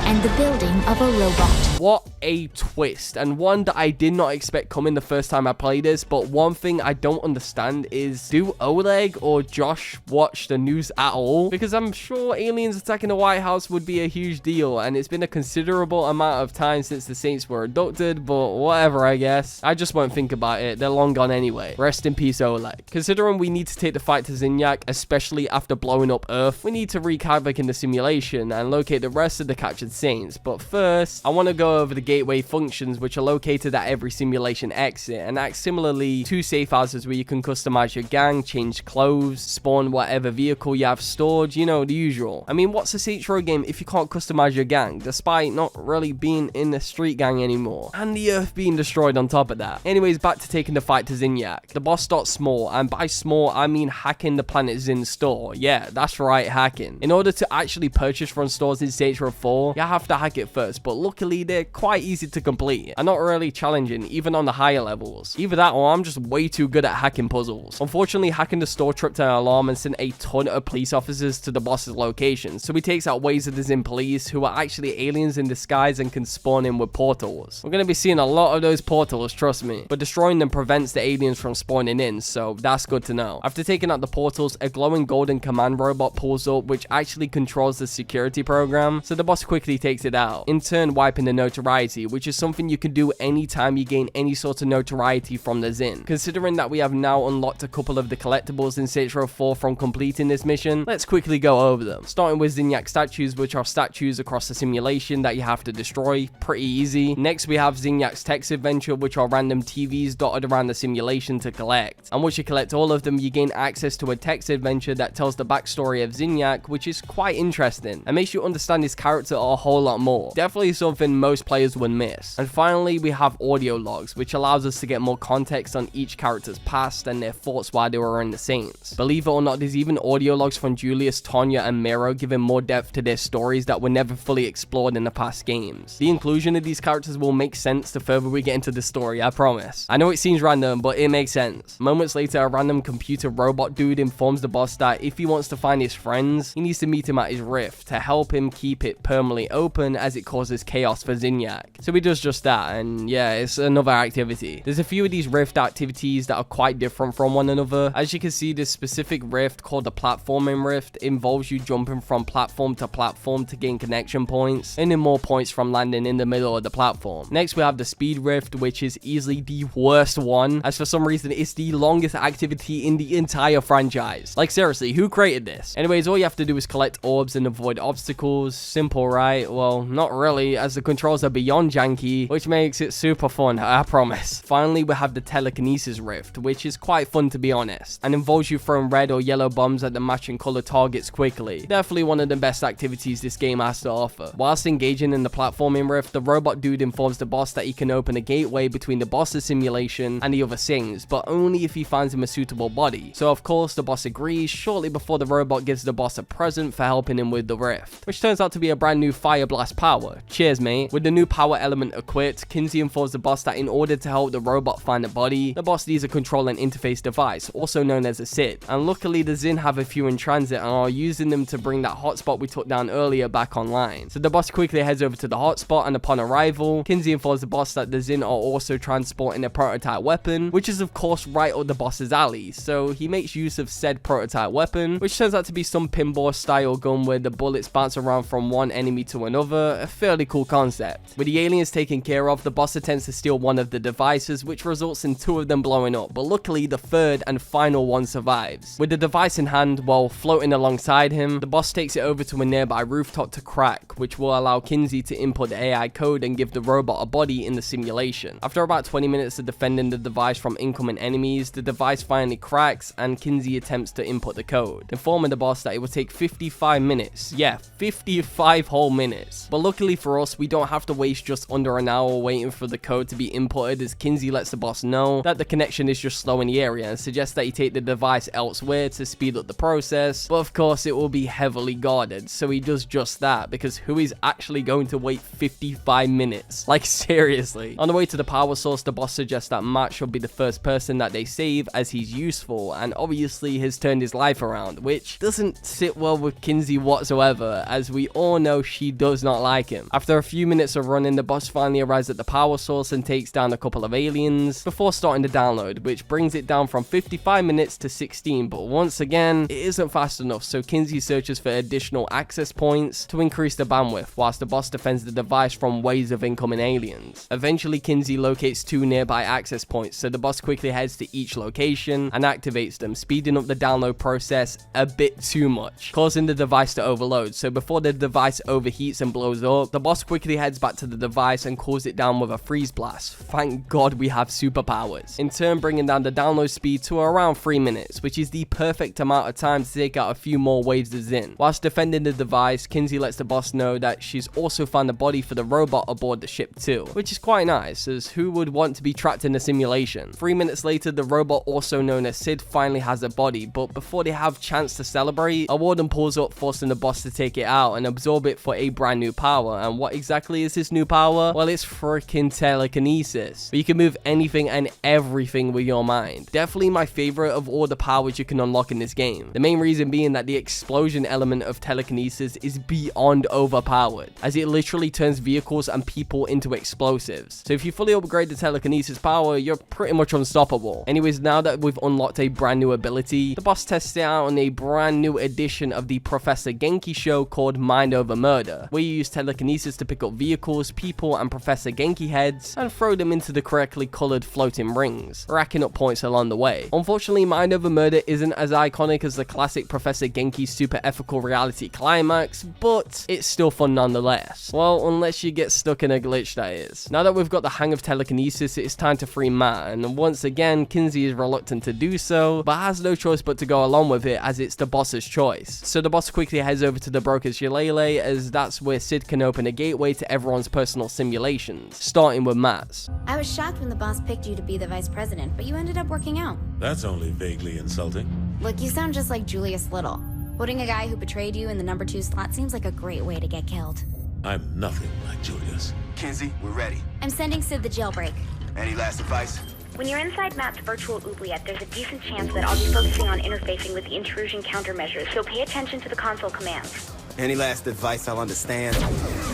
and the building of a robot. What a twist, and one that I did not expect coming the first time I played this. But one thing I don't understand is, do Oleg or Josh watch the news at all? Because I'm sure aliens attacking the White House would be a huge deal, and it's been a considerable amount of time since the Saints were abducted, but whatever, I guess. I just won't think about it. They're long gone anyway. Rest in peace, Oleg. Considering we need to take the fight to Zinyak, especially after blowing up Earth, we need to wreak havoc in the simulation and locate the rest of the captured Saints. But first, I want to go over the gateway functions, which are located at every simulation exit and act similarly to safe houses where you can customize your gang, change clothes, spawn whatever vehicle you have stored, you know, the usual. I mean, what's a Saints Row game if you can't customize your gang, despite not really being in the street gang anymore, and the Earth being destroyed on top of that? Anyways, back to taking the fight to Zinyak. The boss starts small, and by small I mean hacking the Planet Zin store. Yeah, that's right, hacking. In order to actually purchase from stores in Saints Row 4, you have to hack it first, but luckily they're quite easy to complete and not really challenging even on the higher levels. Either that or I'm just way too good at hacking puzzles. Unfortunately, hacking the store tripped an alarm and sent a ton of police officers to the boss's location, so he takes out ways of the Zin police, who are actually aliens in disguise and can spawn in with portals. We're going to be seeing a lot of those portals, trust me, but destroying them prevents the aliens from spawning in, so that's good to know. After taking out the portals, a glowing golden command robot pulls up, which actually controls the security program, so the boss quickly takes it out, in turn wiping the notoriety, which is something you can do anytime you gain any sort of notoriety from the Zin. Considering that we have now unlocked a couple of the collectibles in Saints Row 4 from completing this mission, let's quickly go over them. Starting with Zinyak statues, which are statues across the simulation that you have to destroy. Pretty easy. Next we have Zinyak's text adventure, which are random TVs dotted around the simulation to collect. And once you collect all of them, you gain access to a text adventure that tells the backstory of Zinyak, which is quite interesting and makes you understand his character a whole lot more. Definitely something most players would miss. And finally, we have audio logs, which allows us to get more context on each character's past and their thoughts while they were in the Saints. Believe it or not, there's even audio logs from Julius, Tonya, and Miro, giving more depth to their stories that were never fully explored in the past games. The inclusion of these characters will make sense the further we get into the story, I promise. I know it seems random, but it makes sense. Moments later, a random computer robot dude informs the boss that if he wants to find his friends, he needs to meet him at his rift to help him keep it permanently open, as it causes chaos for Zinyak. So he does just that, and yeah, it's another activity. There's a few of these rift activities that are quite different from one another. As you can see, this specific rift, called the platforming rift, involves you jumping from platform to platform to gain connection points, earning more points from landing in the middle of the platform. Next we have the speed rift, which is easily the worst one, as for some reason it's the longest activity in the entire franchise. Like seriously, who created this? Anyways, all you have to do is collect orbs and avoid obstacles. Simple, right? fight? Well, not really, as the controls are beyond janky, which makes it super fun, I promise. Finally, we have the telekinesis rift, which is quite fun to be honest, and involves you throwing red or yellow bombs at the matching color targets quickly. Definitely one of the best activities this game has to offer. Whilst engaging in the platforming rift, the robot dude informs the boss that he can open a gateway between the boss's simulation and the other Saints, but only if he finds him a suitable body. So of course the boss agrees shortly before the robot gives the boss a present for helping him with the rift, which turns out to be a brand new fire blast power. Cheers mate. With the new power element equipped, Kinsey informs the boss that in order to help the robot find a body, the boss needs a control and interface device, also known as a SID. And luckily the Zin have a few in transit and are using them to bring that hotspot we took down earlier back online. So the boss quickly heads over to the hotspot, and upon arrival, Kinsey informs the boss that the Zin are also transporting a prototype weapon, which is of course right up the boss's alley. So he makes use of said prototype weapon, which turns out to be some pinball style gun where the bullets bounce around from one enemy to another, a fairly cool concept. With the aliens taken care of, the boss attempts to steal one of the devices, which results in two of them blowing up, but luckily the third and final one survives. With the device in hand while floating alongside him, the boss takes it over to a nearby rooftop to crack, which will allow Kinsey to input the AI code and give the robot a body in the simulation. After about 20 minutes of defending the device from incoming enemies, the device finally cracks and Kinsey attempts to input the code, informing the boss that it will take 55 minutes. Yeah, 55 whole minutes. But luckily for us, we don't have to waste just under an hour waiting for the code to be inputted, as Kinsey lets the boss know that the connection is just slow in the area and suggests that he take the device elsewhere to speed up the process. But of course it will be heavily guarded, so he does just that, because who is actually going to wait 55 minutes? Like seriously. On the way to the power source, the boss suggests that Matt should be the first person that they save, as he's useful and obviously has turned his life around, which doesn't sit well with Kinsey whatsoever, as we all know she does not like him. After a few minutes of running, the boss finally arrives at the power source and takes down a couple of aliens before starting the download, which brings it down from 55 minutes to 16, but once again it isn't fast enough, so Kinsey searches for additional access points to increase the bandwidth, whilst the boss defends the device from waves of incoming aliens. Eventually Kinsey locates two nearby access points, so the boss quickly heads to each location and activates them, speeding up the download process a bit too much, causing the device to overload. So before the device overheats and blows up, the boss quickly heads back to the device and cools it down with a freeze blast. Thank God we have superpowers, in turn bringing down the download speed to around 3 minutes, which is the perfect amount of time to take out a few more waves of Zin. Whilst defending the device, Kinsey lets the boss know that she's also found a body for the robot aboard the ship too, which is quite nice, as who would want to be trapped in a simulation? 3 minutes later, the robot, also known as Sid, finally has a body, but before they have chance to celebrate, a warden pulls up, forcing the boss to take it out and absorb it for a brand new power. And what exactly is this new power? Well, it's freaking telekinesis, where you can move anything and everything with your mind. Definitely my favorite of all the powers you can unlock in this game. The main reason being that the explosion element of telekinesis is beyond overpowered, as it literally turns vehicles and people into explosives. So if you fully upgrade the telekinesis power, you're pretty much unstoppable. Anyways, now that we've unlocked a brand new ability, the boss tests it out on a brand new edition of the Professor Genki show called Mind Over Murder, where you use telekinesis to pick up vehicles, people, and Professor Genki heads and throw them into the correctly colored floating rings, racking up points along the way. Unfortunately, Mind Over Murder isn't as iconic as the classic Professor Genki super ethical reality climax, but it's still fun nonetheless. Well, unless you get stuck in a glitch, that is. Now that we've got the hang of telekinesis, it's time to free Matt, and once again, Kinsey is reluctant to do so, but has no choice but to go along with it, as it's the boss's choice. So the boss quickly heads over to the broker's shillelagh, as that's where Sid can open a gateway to everyone's personal simulations, starting with Matt's. I was shocked when the boss picked you to be the vice president, but you ended up working out. That's only vaguely insulting. Look, you sound just like Julius Little. Putting a guy who betrayed you in the number 2 slot seems like a great way to get killed. I'm nothing like Julius. Kinsey, we're ready. I'm sending Sid the jailbreak. Any last advice? When you're inside Matt's virtual oubliette, there's a decent chance that I'll be focusing on interfacing with the intrusion countermeasures, so pay attention to the console commands. Any last advice I'll understand?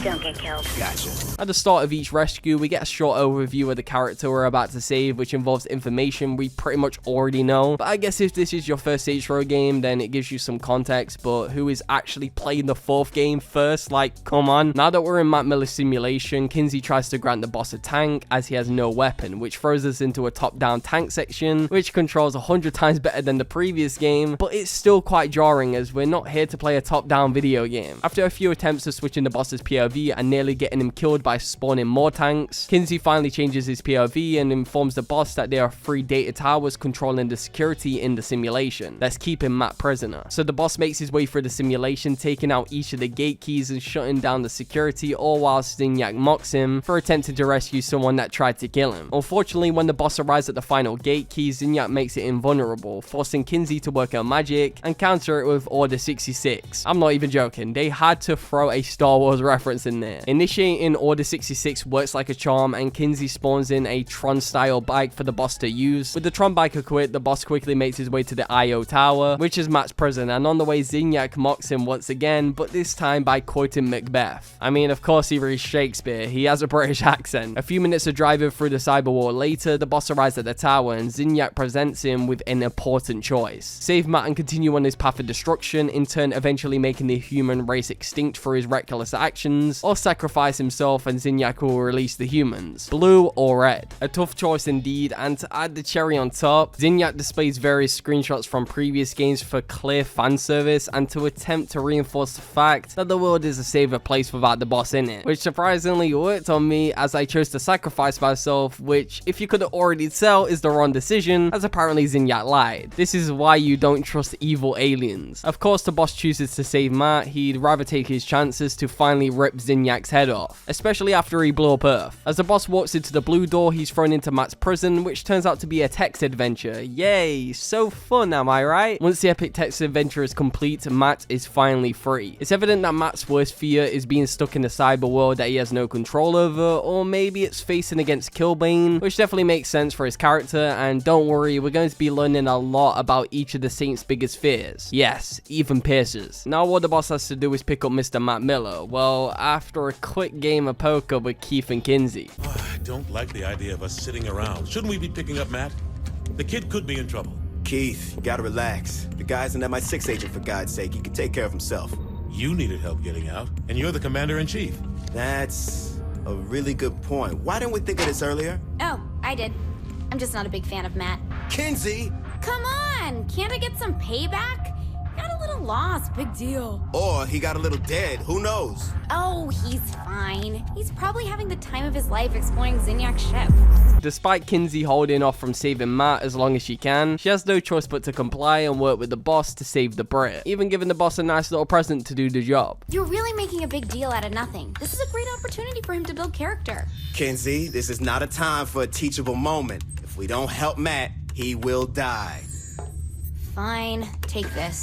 Don't get killed. Gotcha. At the start of each rescue, we get a short overview of the character we're about to save, which involves information we pretty much already know. But I guess if this is your first Saints Row game, then it gives you some context, but who is actually playing the 4th game first? Like, come on. Now that we're in Matt Miller's simulation, Kinsey tries to grant the boss a tank, as he has no weapon, which throws us into a top-down tank section, which controls 100 times better than the previous game, but it's still quite jarring, as we're not here to play a top-down video game. After a few attempts of switching the boss's POV and nearly getting him killed by spawning more tanks, Kinsey finally changes his POV and informs the boss that there are 3 data towers controlling the security in the simulation that's keeping Matt prisoner. So the boss makes his way through the simulation, taking out each of the gate keys and shutting down the security, all while Zinyak mocks him for attempting to rescue someone that tried to kill him. Unfortunately, when the boss arrives at the final gate key, Zinyak makes it invulnerable, forcing Kinsey to work her magic and counter it with Order 66. I'm not even joking, they had to throw a Star Wars reference in there. Initiating Order 66 works like a charm, and Kinsey spawns in a Tron style bike for the boss to use. With the Tron bike equipped, the boss quickly makes his way to the IO tower, which is Matt's prison, and on the way Zinyak mocks him once again, but this time by quoting Macbeth. I mean, of course he reads Shakespeare, he has a British accent. A few minutes of driving through the cyber war later, the boss arrives at the tower and Zinyak presents him with an important choice. Save Matt and continue on his path of destruction, in turn eventually making the human race extinct for his reckless actions, or sacrifice himself and Zinyak will release the humans. Blue or red? A tough choice indeed, and to add the cherry on top, Zinyak displays various screenshots from previous games for clear fan service and to attempt to reinforce the fact that the world is a safer place without the boss in it, which surprisingly worked on me as I chose to sacrifice myself, which, if you could already tell, is the wrong decision, as apparently Zinyak lied. This is why you don't trust evil aliens. Of course, the boss chooses to save Matt. He'd rather take his chances to finally rip Zinyak's head off, especially after he blew up Earth. As the boss walks into the blue door, he's thrown into Matt's prison, which turns out to be a text adventure. Yay, so fun, am I right? Once the epic text adventure is complete, Matt is finally free. It's evident that Matt's worst fear is being stuck in a cyber world that he has no control over, or maybe it's facing against Killbane, which definitely makes sense for his character, and don't worry, we're going to be learning a lot about each of the Saints' biggest fears. Yes, even Pierce's. Now what the boss has to do is pick up Mr. Matt Miller, well, after a quick game of poker with Keith and Kinsey. I don't like the idea of us sitting around. Shouldn't we be picking up Matt? The kid could be in trouble. Keith, you gotta relax. The guy's an MI6 agent, for God's sake. He can take care of himself. You needed help getting out, and you're the commander-in-chief. That's a really good point. Why didn't we think of this earlier? Oh, I did. I'm just not a big fan of Matt. Kinsey! Come on! Can't I get some payback? Got a little lost, big deal. Or he got a little dead, who knows? Oh, he's fine. He's probably having the time of his life exploring Zinyak's ship. Despite Kinsey holding off from saving Matt as long as she can, she has no choice but to comply and work with the boss to save the Brit, even giving the boss a nice little present to do the job. You're really making a big deal out of nothing. This is a great opportunity for him to build character. Kinsey, this is not a time for a teachable moment. If we don't help Matt, he will die. Fine, take this.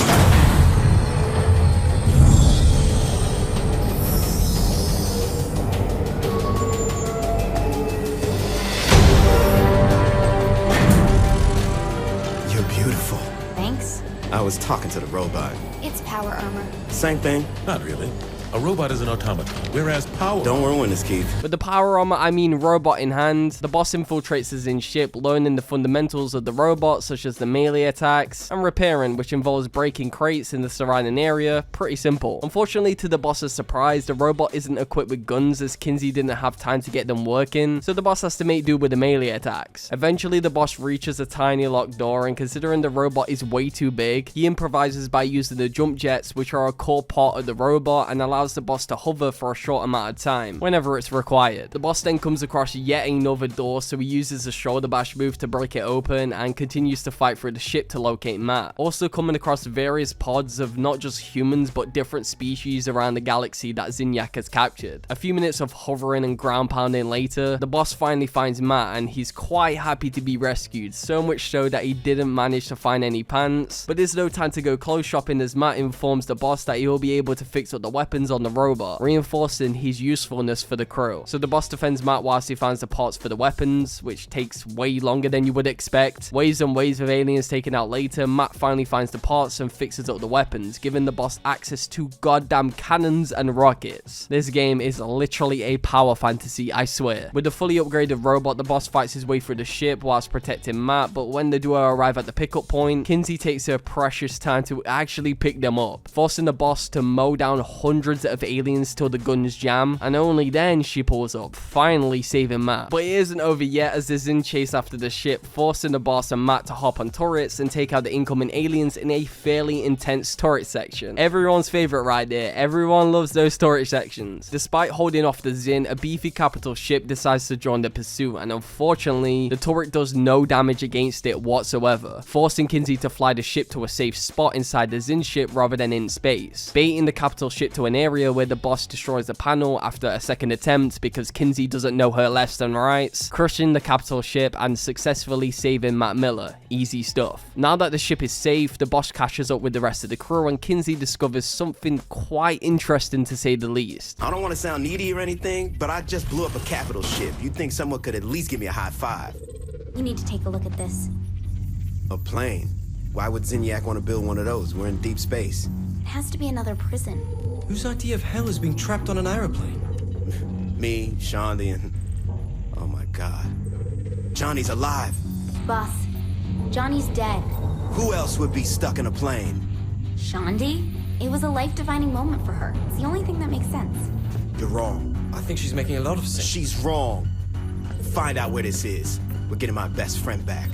You're beautiful. Thanks. I was talking to the robot. It's power armor. Same thing. Not really. A robot is an automaton, whereas power... Don't ruin this, Keith. With the power armor, I mean robot in hand. The boss infiltrates the Zin ship, learning the fundamentals of the robot, such as the melee attacks, and repairing, which involves breaking crates in the surrounding area. Pretty simple. Unfortunately, to the boss's surprise, the robot isn't equipped with guns, as Kinsey didn't have time to get them working, so the boss has to make do with the melee attacks. Eventually, the boss reaches a tiny locked door, and considering the robot is way too big, he improvises by using the jump jets, which are a core part of the robot, and allows the boss to hover for a short amount of time, whenever it's required. The boss then comes across yet another door, so he uses a shoulder bash move to break it open, and continues to fight through the ship to locate Matt. Also coming across various pods of not just humans, but different species around the galaxy that Zinyak has captured. A few minutes of hovering and ground pounding later, the boss finally finds Matt, and he's quite happy to be rescued, so much so that he didn't manage to find any pants. But there's no time to go clothes shopping, as Matt informs the boss that he'll be able to fix up the weapons on the robot, reinforcing his usefulness for the crew. So the boss defends Matt whilst he finds the parts for the weapons, which takes way longer than you would expect. Waves and waves of aliens taken out later, Matt finally finds the parts and fixes up the weapons, giving the boss access to goddamn cannons and rockets. This game is literally a power fantasy, I swear. With the fully upgraded robot, the boss fights his way through the ship whilst protecting Matt, but when the duo arrive at the pickup point, Kinsey takes her precious time to actually pick them up, forcing the boss to mow down hundreds hundreds of aliens till the guns jam, and only then she pulls up, finally saving Matt. But it isn't over yet, as the Zin chase after the ship, forcing the boss and Matt to hop on turrets and take out the incoming aliens in a fairly intense turret section. Everyone's favorite right there. Everyone loves those turret sections. Despite holding off the Zin, a beefy capital ship decides to join the pursuit, and unfortunately, the turret does no damage against it whatsoever, forcing Kinsey to fly the ship to a safe spot inside the Zin ship rather than in space, baiting the capital ship to an area where the boss destroys the panel after a second attempt because Kinsey doesn't know her lefts and rights, crushing the capital ship and successfully saving Matt Miller. Easy stuff. Now that the ship is safe, the boss catches up with the rest of the crew, and Kinsey discovers something quite interesting, to say the least. I don't want to sound needy or anything, but I just blew up a capital ship. You'd think someone could at least give me a high five. You need to take a look at this. A plane? Why would Zinyak want to build one of those? We're in deep space. It has to be another prison. Whose idea of hell is being trapped on an aeroplane? Me, Shaundi, and... oh my god. Johnny's alive. Boss, Johnny's dead. Who else would be stuck in a plane? Shaundi? It was a life-defining moment for her. It's the only thing that makes sense. You're wrong. I think she's making a lot of sense. She's wrong. Find out where this is. We're getting my best friend back.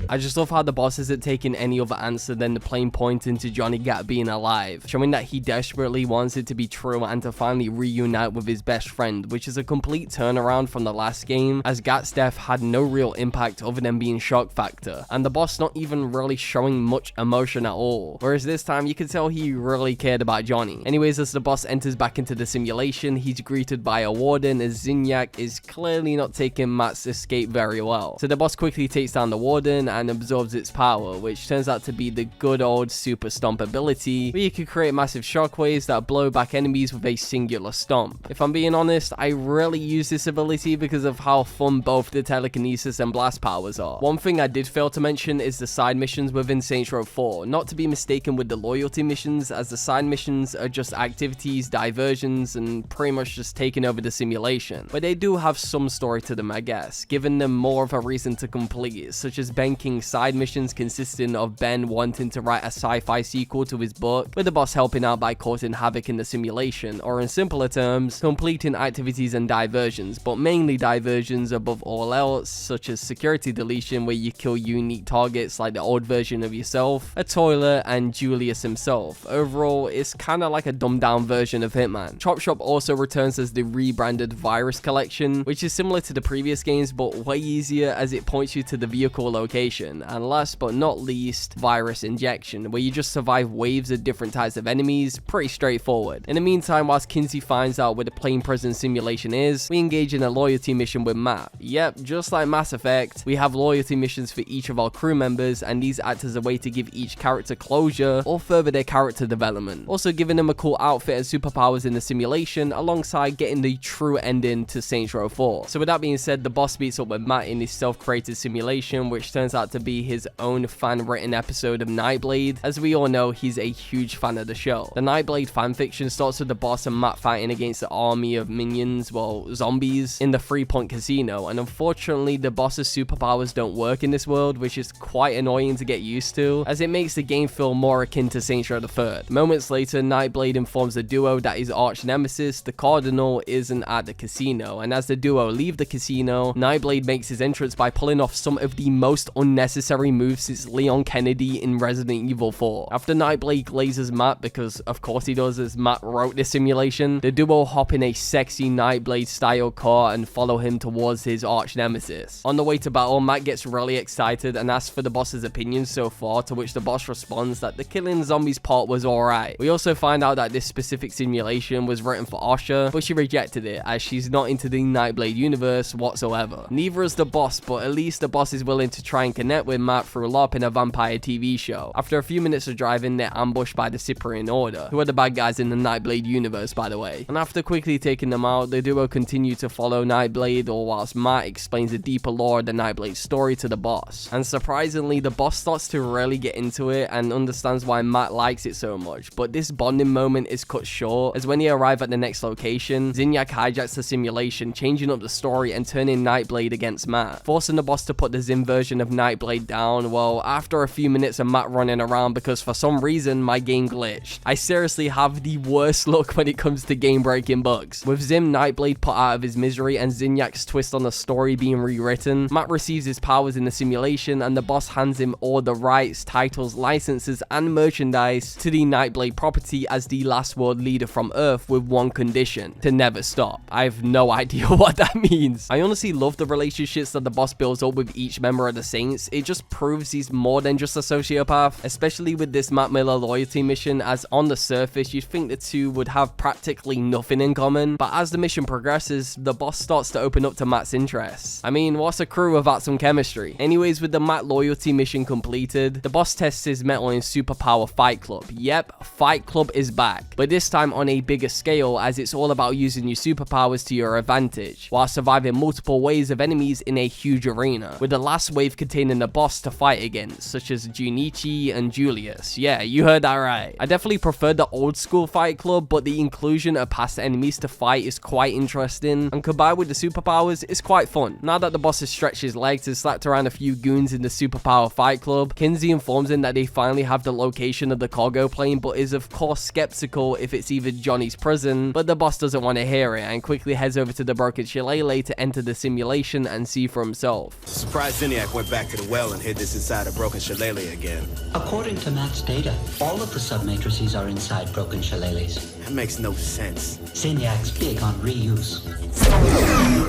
I just love how the boss isn't taking any other answer than the plain pointing to Johnny Gat being alive, showing that he desperately wants it to be true and to finally reunite with his best friend, which is a complete turnaround from the last game, as Gat's death had no real impact other than being shock factor, and the boss not even really showing much emotion at all, whereas this time you could tell he really cared about Johnny. Anyways, as the boss enters back into the simulation, he's greeted by a warden, as Zinyak is clearly not taking Matt's escape very well. So the boss quickly takes down the warden and absorbs its power, which turns out to be the good old super stomp ability, where you can create massive shockwaves that blow back enemies with a singular stomp. If I'm being honest, I rarely use this ability because of how fun both the telekinesis and blast powers are. One thing I did fail to mention is the side missions within Saints Row 4, not to be mistaken with the loyalty missions, as the side missions are just activities, diversions, and pretty much just taking over the simulation, but they do have some story to them, I guess, giving them more of a reason to complete, such as banking side missions consisting of Ben wanting to write a sci-fi sequel to his book, with the boss helping out by causing havoc in the simulation, or in simpler terms, completing activities and diversions, but mainly diversions above all else, such as security deletion, where you kill unique targets like the old version of yourself, a toilet, and Julius himself. Overall, it's kinda like a dumbed down version of Hitman. Chop Shop also returns as the rebranded Virus Collection, which is similar to the previous games but way easier, as it points you to the vehicle location. And last but not least, Virus Injection, where you just survive waves of different types of enemies. Pretty straightforward. In the meantime, whilst Kinsey finds out where the plane prison simulation is, we engage in a loyalty mission with Matt. Yep, just like Mass Effect, we have loyalty missions for each of our crew members, and these act as a way to give each character closure or further their character development, also giving them a cool outfit and superpowers in the simulation, alongside getting the true ending to Saints Row 4. So with that being said, the boss meets up with Matt in his self-created simulation, which turns out to be his own fan-written episode of Nightblade. As we all know, he's a huge fan of the show. The Nightblade fanfiction starts with the boss and Matt fighting against an army of minions, well, zombies, in the 3-point casino, and unfortunately the boss's superpowers don't work in this world, which is quite annoying to get used to, as it makes the game feel more akin to Saints Row 3. Moments later, Nightblade informs the duo that his arch nemesis, the Cardinal, isn't at the casino, and as the duo leave the casino, Nightblade makes his entrance by pulling off some of the most unnecessary moves since Leon Kennedy in Resident Evil 4. After Nightblade glazes Matt, because of course he does, as Matt wrote this simulation, the duo hop in a sexy Nightblade style car and follow him towards his arch nemesis. On the way to battle, Matt gets really excited and asks for the boss's opinion so far, to which the boss responds that the killing zombies part was alright. We also find out that this specific simulation was written for Asha, but she rejected it as she's not into the Nightblade universe whatsoever. Neither is the boss, but at least the boss is willing to try and connect with Matt through LARPing a vampire TV show. After a few minutes of driving, they're ambushed by the Cyprian Order, who are the bad guys in the Nightblade universe, by the way. And after quickly taking them out, the duo continue to follow Nightblade, all whilst Matt explains the deeper lore of the Nightblade story to the boss. And surprisingly, the boss starts to really get into it and understands why Matt likes it so much, but this bonding moment is cut short, as when they arrive at the next location, Zinyak hijacks the simulation, changing up the story and turning Nightblade against Matt, forcing the boss to put the Zin version of Nightblade Nightblade down, well, after a few minutes of Matt running around because for some reason my game glitched. I seriously have the worst luck when it comes to game breaking bugs. With Zim Nightblade put out of his misery and Zinniac's twist on the story being rewritten, Matt receives his powers in the simulation and the boss hands him all the rights, titles, licenses, and merchandise to the Nightblade property as the last world leader from Earth with one condition: to never stop. I have no idea what that means. I honestly love the relationships that the boss builds up with each member of the Saints. It just proves he's more than just a sociopath, especially with this Matt Miller loyalty mission, as on the surface you'd think the two would have practically nothing in common, but as the mission progresses, the boss starts to open up to Matt's interests. I mean, what's a crew without some chemistry? Anyways, with the Matt loyalty mission completed, the boss tests his mettle in Superpower Fight Club. Yep, Fight Club is back, but this time on a bigger scale, as it's all about using your superpowers to your advantage, while surviving multiple waves of enemies in a huge arena, with the last wave containing the boss to fight against, such as Junichi and Julius. Yeah, you heard that right. I definitely prefer the old school Fight Club, but the inclusion of past enemies to fight is quite interesting, and combined with the superpowers, it's quite fun. Now that the boss has stretched his legs and slapped around a few goons in the Superpower Fight Club, Kinsey informs him that they finally have the location of the cargo plane, but is of course skeptical if it's even Johnny's prison, but the boss doesn't want to hear it and quickly heads over to the broken shillelagh to enter the simulation and see for himself. Surprised Zinniac went back to the well and hid this inside a broken shillelagh again. According to Matt's data, all of the submatrices are inside broken shillelaghs. That makes no sense. Zinniac's big on reuse.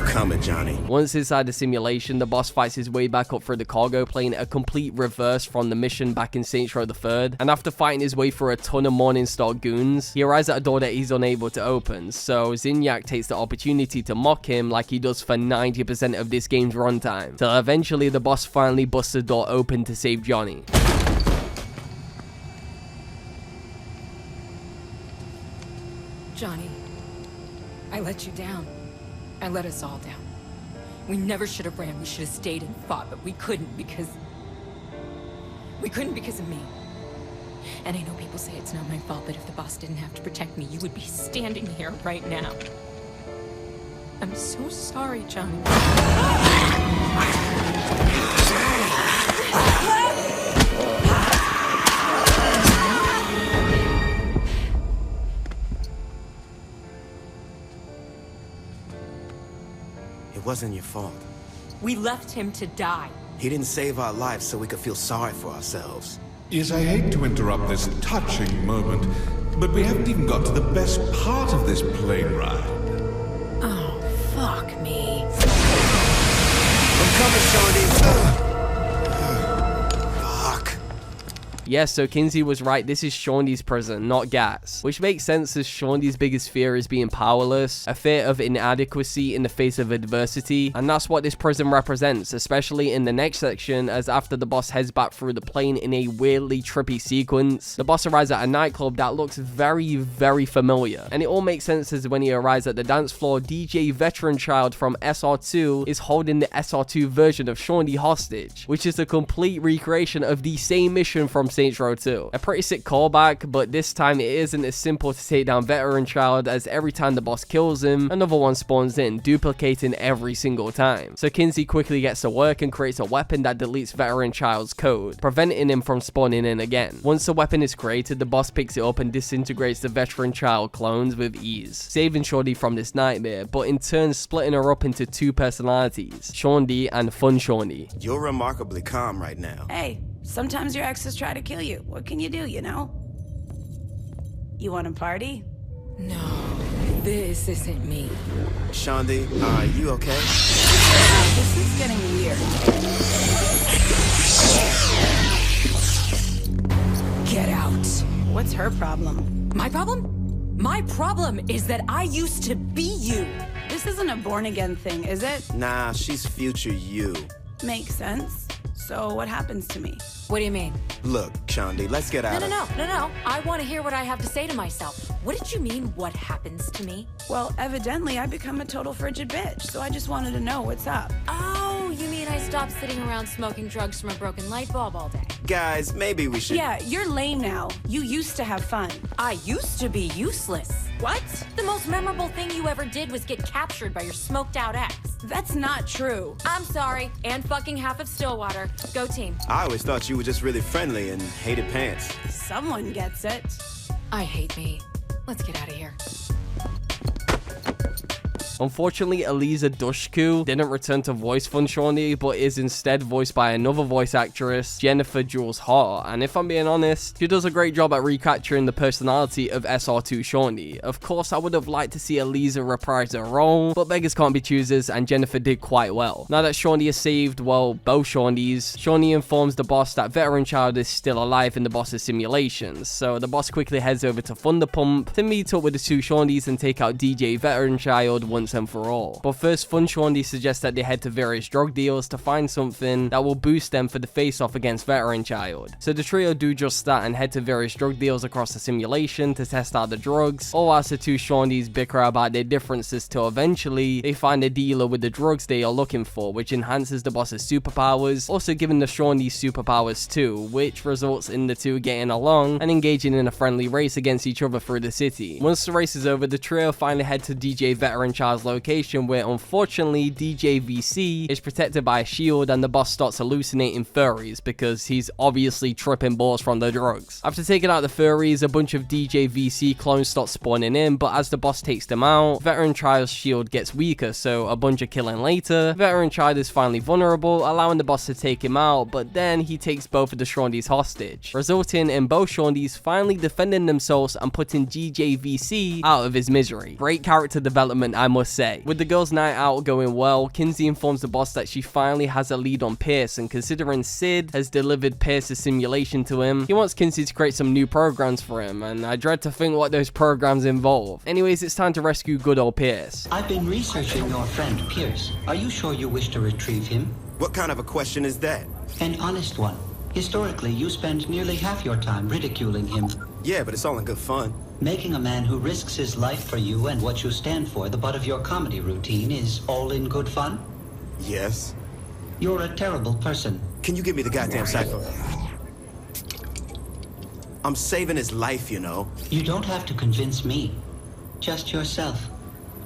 Coming, Johnny. Once inside the simulation, the boss fights his way back up through the cargo plane, a complete reverse from the mission back in Saints Row III, and after fighting his way through a ton of Morningstar goons, he arrives at a door that he's unable to open, so Zinniac takes the opportunity to mock him like he does for 90% of this game's runtime, till eventually the boss finally busts the door open to save Johnny. Johnny, I let you down. I let us all down. We never should have ran. We should have stayed and fought, but we couldn't because of me. And I know people say it's not my fault, but if the boss didn't have to protect me, you would be standing here right now. I'm so sorry, Johnny. It wasn't your fault. We left him to die. He didn't save our lives so we could feel sorry for ourselves. Yes, I hate to interrupt this touching moment, but we haven't even got to the best part of this plane ride. Oh, fuck me. I'm coming, Shawnee. Yes, so Kinsey was right, this is Shawndee's prison, not Gat's. Which makes sense as Shawndee's biggest fear is being powerless, a fear of inadequacy in the face of adversity, and that's what this prison represents, especially in the next section, as after the boss heads back through the plane in a weirdly trippy sequence, the boss arrives at a nightclub that looks very, very familiar. And it all makes sense as when he arrives at the dance floor, DJ Veteran Child from SR2 is holding the SR2 version of Shawnee hostage, which is a complete recreation of the same mission from Saints Row 2. A pretty sick callback, but this time it isn't as simple to take down Veteran Child, as every time the boss kills him, another one spawns in, duplicating every single time. So Kinsey quickly gets to work and creates a weapon that deletes Veteran Child's code, preventing him from spawning in again. Once the weapon is created, the boss picks it up and disintegrates the Veteran Child clones with ease, saving Shawnee from this nightmare, but in turn splitting her up into two personalities, Shawnee and Fun Shawnee. You're remarkably calm right now. Hey, sometimes your exes try to kill you. What can you do, you know? You want to party? No, this isn't me. Shawnee, are you okay? This is getting weird. Get out. What's her problem? My problem? My problem is that I used to be you. This isn't a born-again thing, is it? Nah, she's future you. Makes sense. So what happens to me? What do you mean? Look, Shawnee, let's get out of... No. I want to hear what I have to say to myself. What did you mean, what happens to me? Well, evidently I become a total frigid bitch, so I just wanted to know what's up. Oh, you mean I stop sitting around smoking drugs from a broken light bulb all day. Guys, maybe we should... Yeah, you're lame now. You used to have fun. I used to be useless. What? The most memorable thing you ever did was get captured by your smoked out ex. That's not true. I'm sorry, and fucking half of Stillwater. Go team. I always thought you were just really friendly and hated pants. Someone gets it. I hate me. Let's get out of here. Unfortunately, Eliza Dushku didn't return to voice Fun Shawnee, but is instead voiced by another voice actress, Jennifer Jules Hart, and if I'm being honest, she does a great job at recapturing the personality of SR2 Shawnee. Of course, I would have liked to see Eliza reprise her role, but beggars can't be choosers, and Jennifer did quite well. Now that Shawnee is saved, well, both Shawnees, Shawnee informs the boss that Veteran Child is still alive in the boss's simulations, so the boss quickly heads over to Thunderpump to meet up with the two Shawnees and take out DJ Veteran Child once and for all. But first, Fun Shawnee suggests that they head to various drug deals to find something that will boost them for the face-off against Veteran Child. So the trio do just that and head to various drug deals across the simulation to test out the drugs, all whilst the two Shawnees bicker about their differences till eventually they find a dealer with the drugs they are looking for, which enhances the boss's superpowers, also giving the Shawnees superpowers too, which results in the two getting along and engaging in a friendly race against each other through the city. Once the race is over, the trio finally head to DJ Veteran Child's location, where unfortunately DJ VC is protected by a shield and the boss starts hallucinating furries because he's obviously tripping balls from the drugs. After taking out the furries, a bunch of DJ VC clones start spawning in, but as the boss takes them out, Veteran Child's shield gets weaker, so a bunch of killing later, Veteran Child is finally vulnerable, allowing the boss to take him out, but then he takes both of the Shawnees hostage, resulting in both Shawnees finally defending themselves and putting DJ VC out of his misery. Great character development, I must say. With the girls' night out going well, Kinsey informs the boss that she finally has a lead on Pierce, and considering Sid has delivered Pierce's simulation to him, he wants Kinsey to create some new programs for him, and I dread to think what those programs involve. Anyways, it's time to rescue good old Pierce. I've been researching your friend Pierce. Are you sure you wish to retrieve him? What kind of a question is that? An honest one. Historically, you spend nearly half your time ridiculing him. Yeah, but it's all in good fun. Making a man who risks his life for you and what you stand for the butt of your comedy routine is all in good fun? Yes. You're a terrible person. Can you give me the goddamn cipher? I'm saving his life, you know. You don't have to convince me. Just yourself.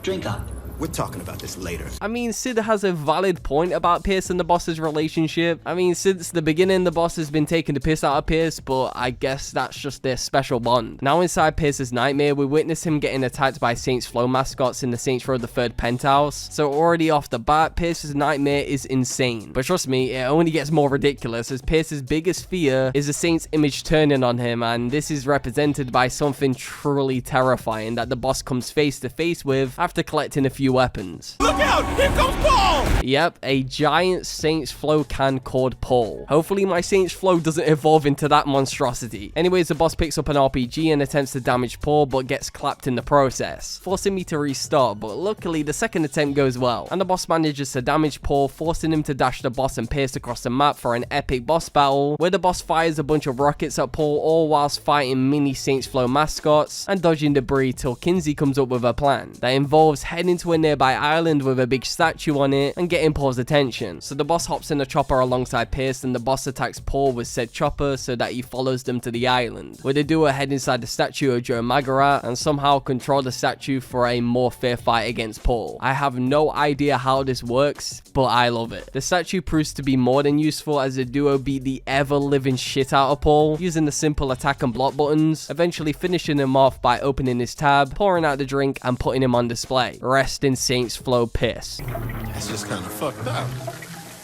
Drink up. We're talking about this later. I mean, Sid has a valid point about Pierce and the boss's relationship. I mean, since the beginning, the boss has been taking the piss out of Pierce, but I guess that's just their special bond. Now inside Pierce's nightmare, we witness him getting attacked by Saints Flow mascots in the Saints Row the Third penthouse. So already off the bat, Pierce's nightmare is insane. But trust me, it only gets more ridiculous as Pierce's biggest fear is the Saints image turning on him, and this is represented by something truly terrifying that the boss comes face to face with after collecting a few weapons. Look out! Here comes Paul! Yep, a giant Saints Flow can called Paul. Hopefully my Saints Flow doesn't evolve into that monstrosity. Anyways, the boss picks up an RPG and attempts to damage Paul, but gets clapped in the process, forcing me to restart, but luckily the second attempt goes well, and the boss manages to damage Paul, forcing him to dash the boss and Pierce across the map for an epic boss battle, where the boss fires a bunch of rockets at Paul, all whilst fighting mini Saints Flow mascots and dodging debris till Kinsey comes up with a plan that involves heading to a nearby island with a big statue on it and getting Paul's attention. So the boss hops in a chopper alongside Pierce and the boss attacks Paul with said chopper so that he follows them to the island, where they do a head inside the statue of Joe Magarat and somehow control the statue for a more fair fight against Paul. I have no idea how this works, but I love it. The statue proves to be more than useful as the duo beat the ever-living shit out of Paul using the simple attack and block buttons, eventually finishing him off by opening his tab, pouring out the drink and putting him on display. Rest in Saints Flow piss. That's just kind of fucked up.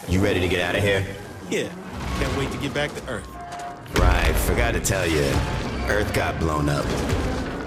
You ready to get out of here? Yeah. Can't wait to get back to Earth. Right, forgot to tell you. Earth got blown up.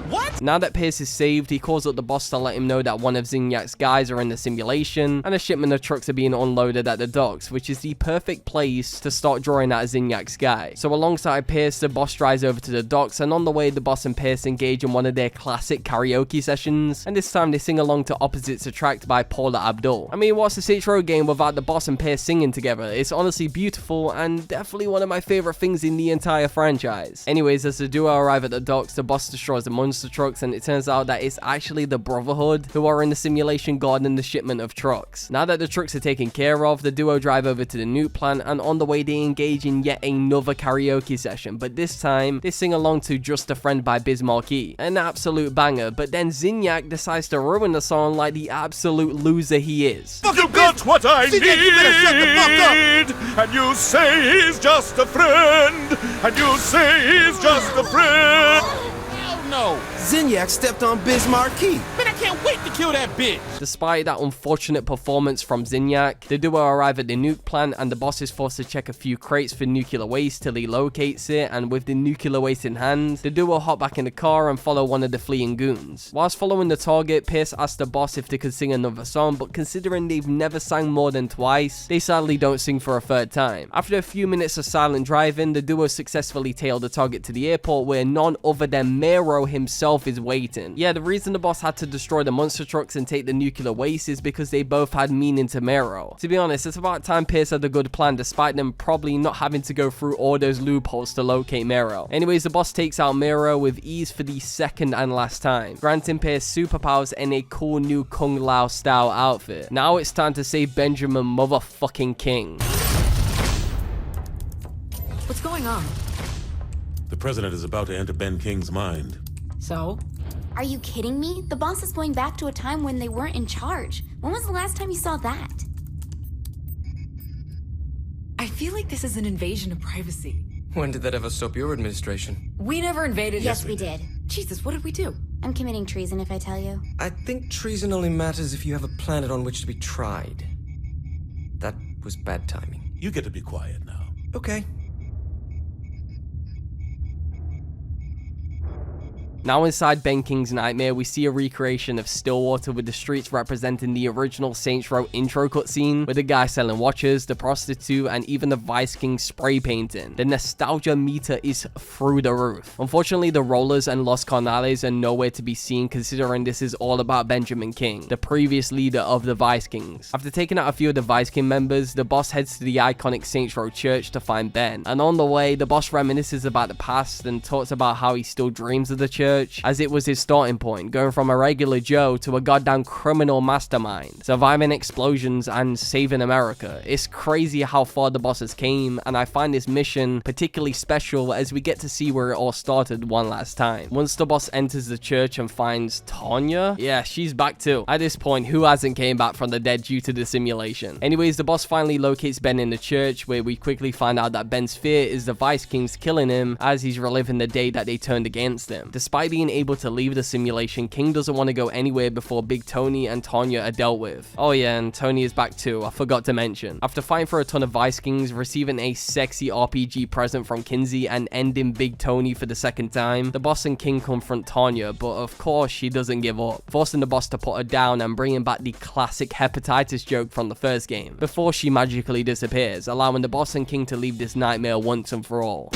What? Now that Pierce is saved, he calls up the boss to let him know that one of Zinniac's guys are in the simulation and a shipment of trucks are being unloaded at the docks, which is the perfect place to start drawing out Zinniac's guy. So alongside Pierce, the boss drives over to the docks, and on the way the boss and Pierce engage in one of their classic karaoke sessions, and this time they sing along to Opposites Attract by Paula Abdul. I mean, what's a Saints Row game without the boss and Pierce singing together? It's honestly beautiful and definitely one of my favorite things in the entire franchise. Anyways, as the duo arrive at the docks, the boss destroys the monster truck trucks, and it turns out that it's actually the Brotherhood who are in the simulation guarding the shipment of trucks. Now that the trucks are taken care of, the duo drive over to the nuke plant, and on the way they engage in yet another karaoke session, but this time they sing along to Just a Friend by Biz Markie. An absolute banger, but then Zinyak decides to ruin the song like the absolute loser he is. You got what I need, and you say he's just a friend, and you say he's just a friend. No. Zinyak stepped on Biz Markie. Man, I can't wait to kill that bitch. Despite that unfortunate performance from Zinyak, the duo arrive at the nuke plant, and the boss is forced to check a few crates for nuclear waste till he locates it, and with the nuclear waste in hand, the duo hop back in the car and follow one of the fleeing goons. Whilst following the target, Pierce asks the boss if they could sing another song, but considering they've never sang more than twice, they sadly don't sing for a third time. After a few minutes of silent driving, the duo successfully tail the target to the airport, where none other than Mero himself is waiting. Yeah, the reason the boss had to destroy the monster trucks and take the nuclear waste is because they both had meaning to Mero. To be honest, it's about time Pierce had a good plan, despite them probably not having to go through all those loopholes to locate Mero. Anyways, the boss takes out Mero with ease for the second and last time, granting Pierce superpowers and a cool new Kung Lao style outfit. Now it's time to save Benjamin motherfucking King. What's going on? The president is about to enter Ben King's mind. So? Are you kidding me? The boss is going back to a time when they weren't in charge. When was the last time you saw that? I feel like this is an invasion of privacy. When did that ever stop your administration? We never invaded. Yes, we did. Jesus, what did we do? I'm committing treason if I tell you. I think treason only matters if you have a planet on which to be tried. That was bad timing. You get to be quiet now. Okay. Now inside Ben King's nightmare, we see a recreation of Stillwater with the streets representing the original Saints Row intro cutscene, with the guy selling watches, the prostitute, and even the Vice King spray painting. The nostalgia meter is through the roof. Unfortunately, the Rollers and Los Carnales are nowhere to be seen, considering this is all about Benjamin King, the previous leader of the Vice Kings. After taking out a few of the Vice King members, the boss heads to the iconic Saints Row church to find Ben. And on the way, the boss reminisces about the past and talks about how he still dreams of the church, as it was his starting point, going from a regular Joe to a goddamn criminal mastermind, surviving explosions and saving America. It's crazy how far the bosses came, and I find this mission particularly special as we get to see where it all started one last time. Once the boss enters the church and finds Tanya, yeah, she's back too. At this point, who hasn't came back from the dead due to the simulation? Anyways, the boss finally locates Ben in the church, where we quickly find out that Ben's fear is the Vice Kings killing him as he's reliving the day that they turned against him. Despite being able to leave the simulation, King doesn't want to go anywhere before Big Tony and Tanya are dealt with. Oh yeah, and Tony is back too, I forgot to mention. After fighting for a ton of Vice Kings, receiving a sexy RPG present from Kinsey, and ending Big Tony for the second time, the boss and King confront Tanya, but of course she doesn't give up, forcing the boss to put her down and bringing back the classic hepatitis joke from the first game, before she magically disappears, allowing the boss and King to leave this nightmare once and for all.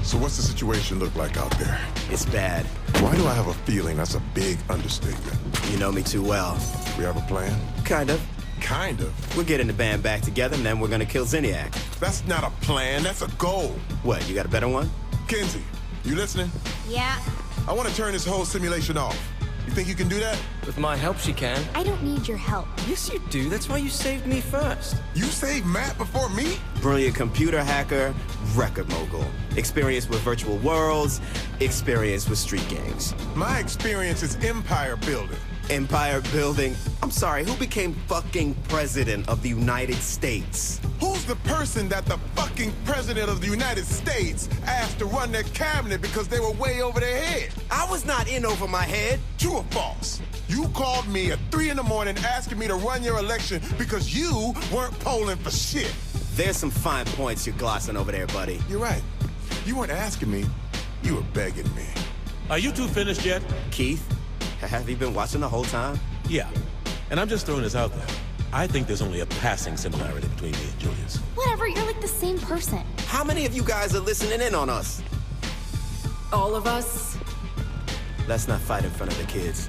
So what's the situation look like out there? It's bad. Why do I have a feeling that's a big understatement? You know me too well. We have a plan? Kind of. Kind of? We're getting the band back together, and then we're gonna kill Zinyak. That's not a plan, that's a goal. What, you got a better one? Kinsey, you listening? Yeah. I want to turn this whole simulation off. You think you can do that? With my help, she can. I don't need your help. Yes, you do. That's why you saved me first. You saved Matt before me? Brilliant computer hacker, record mogul. Experience with virtual worlds, experience with street gangs. My experience is empire building. Empire building? I'm sorry, who became fucking president of the United States? Who's the person that the fucking president of the United States asked to run their cabinet because they were way over their head? I was not in over my head. True or false? You called me at 3 in the morning asking me to run your election because you weren't polling for shit. There's some fine points you're glossing over there, buddy. You're right. You weren't asking me, you were begging me. Are you two finished yet? Keith, have you been watching the whole time? Yeah. And I'm just throwing this out there. I think there's only a passing similarity between me and Julius. Whatever, you're like the same person. How many of you guys are listening in on us? All of us? Let's not fight in front of the kids.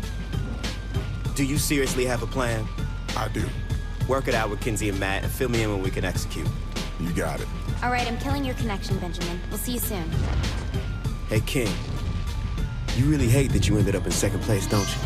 Do you seriously have a plan? I do. Work it out with Kinsey and Matt and fill me in when we can execute. You got it. All right, I'm killing your connection, Benjamin. We'll see you soon. Hey, King. You really hate that you ended up in second place, don't you?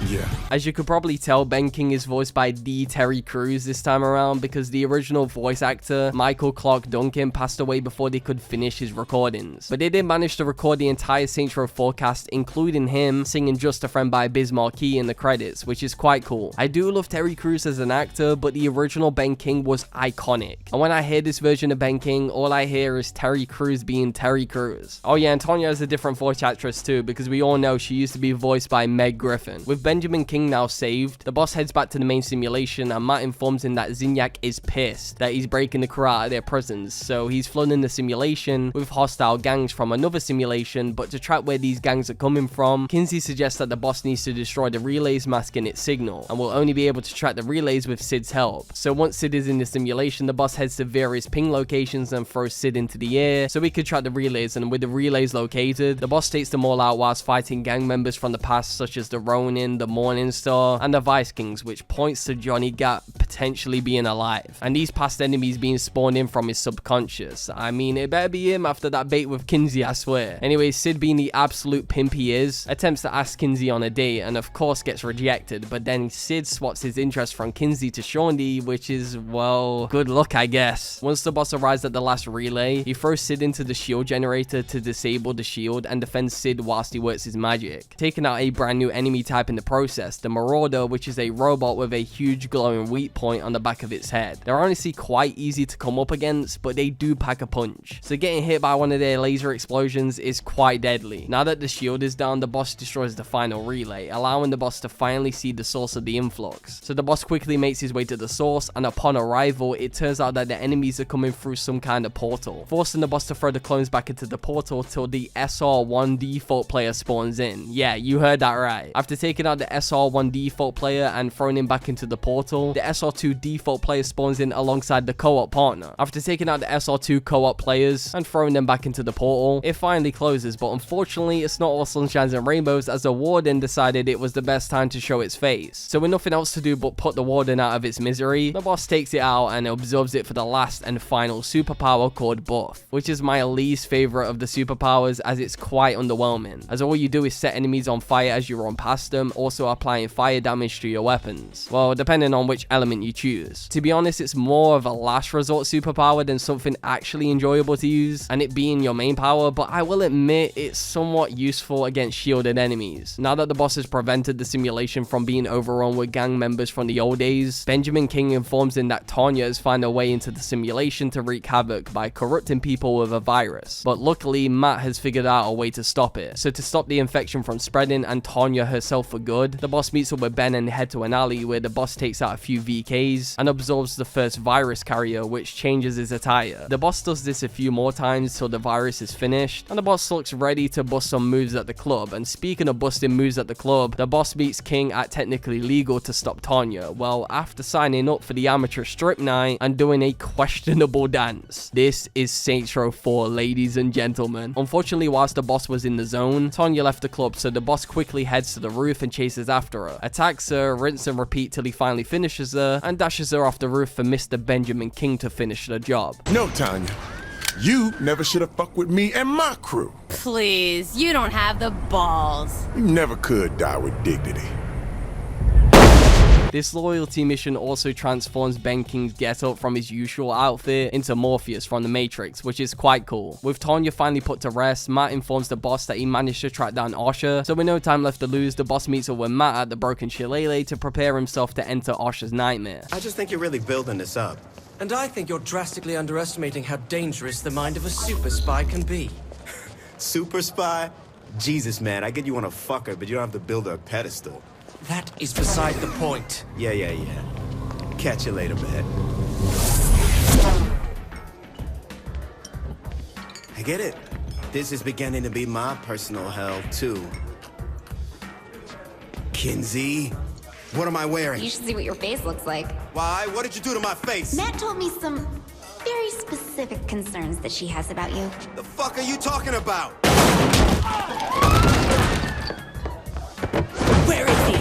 Yeah. As you could probably tell, Ben King is voiced by the Terry Crews this time around because the original voice actor, Michael Clark Duncan, passed away before they could finish his recordings. But they did manage to record the entire Saints Row 4 cast, including him singing Just a Friend by Biz Markie in the credits, which is quite cool. I do love Terry Crews as an actor, but the original Ben King was iconic. And when I hear this version of Ben King, all I hear is Terry Crews being Terry Crews. Oh yeah, and Tonya is a different voice actress too, because we all know she used to be voiced by Meg Griffin. With Benjamin King now saved, the boss heads back to the main simulation and Matt informs him that Zinyak is pissed that he's breaking the crew out of their prisons, so he's flooding the simulation with hostile gangs from another simulation. But to track where these gangs are coming from, Kinsey suggests that the boss needs to destroy the relays masking its signal, and will only be able to track the relays with Sid's help. So once Sid is in the simulation, the boss heads to various ping locations and throws Sid into the air so he could track the relays, and with the relays located, the boss takes them all out whilst fighting gang members from the past such as the Ronin, the Morning Star, and the Vice Kings, which points to Johnny Gat potentially being alive, and these past enemies being spawned in from his subconscious. I mean, it better be him after that bait with Kinsey, I swear. Anyway, Sid, being the absolute pimp he is, attempts to ask Kinsey on a date and of course gets rejected, but then Sid swats his interest from Kinsey to Shawnee, which is, well, good luck I guess. Once the boss arrives at the last relay, he throws Sid into the shield generator to disable the shield and defends Sid whilst he works his magic, taking out a brand new enemy type in the process, the Marauder, which is a robot with a huge glowing weak point on the back of its head. They're honestly quite easy to come up against, but they do pack a punch, so getting hit by one of their laser explosions is quite deadly. Now that the shield is down, the boss destroys the final relay, allowing the boss to finally see the source of the influx. So the boss quickly makes his way to the source, and upon arrival, it turns out that the enemies are coming through some kind of portal, forcing the boss to throw the clones back into the portal till the SR1 default player spawns in. Yeah, you heard that right. After taking out the SR1 default player and throwing him back into the portal, the SR2 default player spawns in alongside the co-op partner. After taking out the SR2 co-op players and throwing them back into the portal, it finally closes, but unfortunately it's not all sunshines and rainbows, as the warden decided it was the best time to show its face. So with nothing else to do but put the warden out of its misery, the boss takes it out and absorbs it for the last and final superpower called Buff, which is my least favorite of the superpowers as it's quite underwhelming, as all you do is set enemies on fire as you run past them, also applying fire damage to your weapons. Well, depending on which element you choose. To be honest, it's more of a last resort superpower than something actually enjoyable to use, and it being your main power, but I will admit it's somewhat useful against shielded enemies. Now that the boss has prevented the simulation from being overrun with gang members from the old days, Benjamin King informs him that Tonya has found a way into the simulation to wreak havoc by corrupting people with a virus. But luckily, Matt has figured out a way to stop it. So to stop the infection from spreading and Tonya herself for good, the boss meets up with Ben and head to an alley where the boss takes out a few VKs and absorbs the first virus carrier, which changes his attire. The boss does this a few more times till the virus is finished, and the boss looks ready to bust some moves at the club. And speaking of busting moves at the club, the boss meets King at Technically Legal to stop Tonya. Well, after signing up for the amateur strip night and doing a questionable dance. This is Saints Row 4, ladies and gentlemen. Unfortunately, whilst the boss was in the zone, Tonya left the club, so the boss quickly heads to the roof and chases after her, attacks her, rinse and repeat till he finally finishes her, and dashes her off the roof for Mr. Benjamin King to finish the job. No, Tonya. You never should have fucked with me and my crew. Please, you don't have the balls. You never could die with dignity. This loyalty mission also transforms Ben King's getup from his usual outfit into Morpheus from the Matrix, which is quite cool. With Tonya finally put to rest, Matt informs the boss that he managed to track down Osha, so with no time left to lose, the boss meets up with Matt at the Broken Shillelagh to prepare himself to enter Osha's nightmare. I just think you're really building this up. And I think you're drastically underestimating how dangerous the mind of a super spy can be. Super spy? Jesus, man, I get you want to fuck her, but you don't have to build her a pedestal. That is beside the point. Yeah. Catch you later, man. I get it. This is beginning to be my personal hell, too. Kinsey, what am I wearing? You should see what your face looks like. Why? What did you do to my face? Matt told me some very specific concerns that she has about you. The fuck are you talking about? Where is he?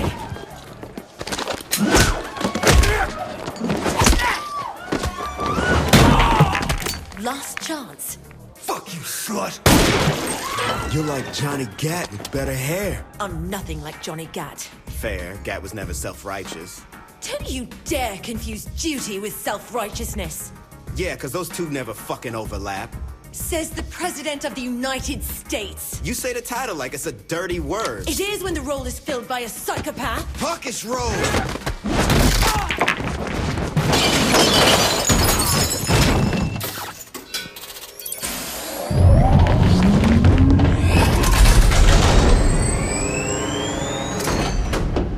You're like Johnny Gat with better hair. I'm nothing like Johnny Gat. Fair, Gat was never self-righteous. Don't you dare confuse duty with self-righteousness. Yeah, because those two never fucking overlap. Says the President of the United States. You say the title like it's a dirty word. It is when the role is filled by a psychopath. Hawkish roll!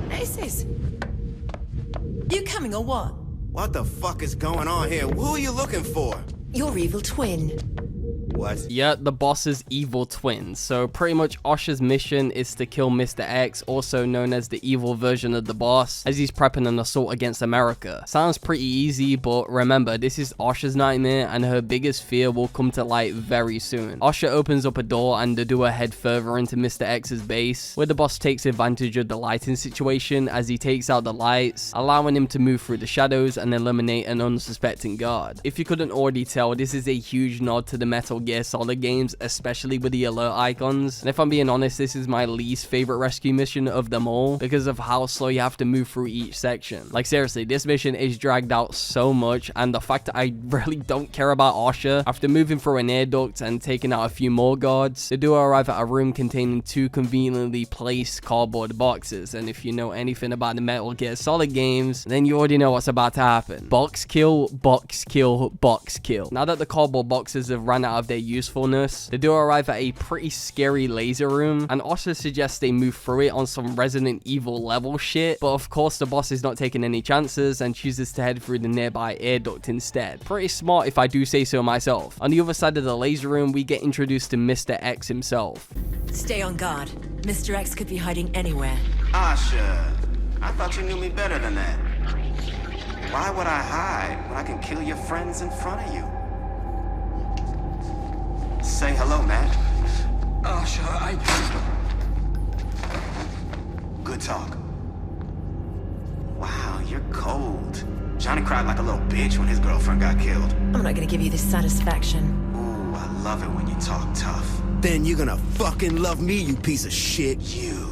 Hey, sis. You coming or what? What the fuck is going on here? Who are you looking for? Your evil twin. What? Yeah, the boss's evil twin. So pretty much Osha's mission is to kill Mr. X, also known as the evil version of the boss, as he's prepping an assault against America. Sounds pretty easy, but remember, this is Osha's nightmare and her biggest fear will come to light very soon. Osha opens up a door and the duo head further into Mr. X's base, where the boss takes advantage of the lighting situation as he takes out the lights, allowing him to move through the shadows and eliminate an unsuspecting guard. If you couldn't already tell, this is a huge nod to the Metal Gear Solid games, especially with the alert icons. And if I'm being honest, this is my least favorite rescue mission of them all because of how slow you have to move through each section. Like seriously, this mission is dragged out so much, and the fact that I really don't care about Osha, after moving through an air duct and taking out a few more guards, the duo arrive at a room containing two conveniently placed cardboard boxes. And if you know anything about the Metal Gear Solid games, then you already know what's about to happen. Box kill, box kill, box kill. Now that the cardboard boxes have run out of their usefulness, the duo arrive at a pretty scary laser room, and Osha suggests they move through it on some Resident Evil level shit, but of course the boss is not taking any chances and chooses to head through the nearby air duct instead. Pretty smart if I do say so myself. On the other side of the laser room, we get introduced to Mr. X himself. Stay on guard. Mr. X could be hiding anywhere. Asha, I thought you knew me better than that. Why would I hide when I can kill your friends in front of you? Say hello, Matt. Asha, Good talk. Wow, you're cold. Johnny cried like a little bitch when his girlfriend got killed. I'm not gonna give you this satisfaction. Ooh, I love it when you talk tough. Then you're gonna fucking love me, you piece of shit. You.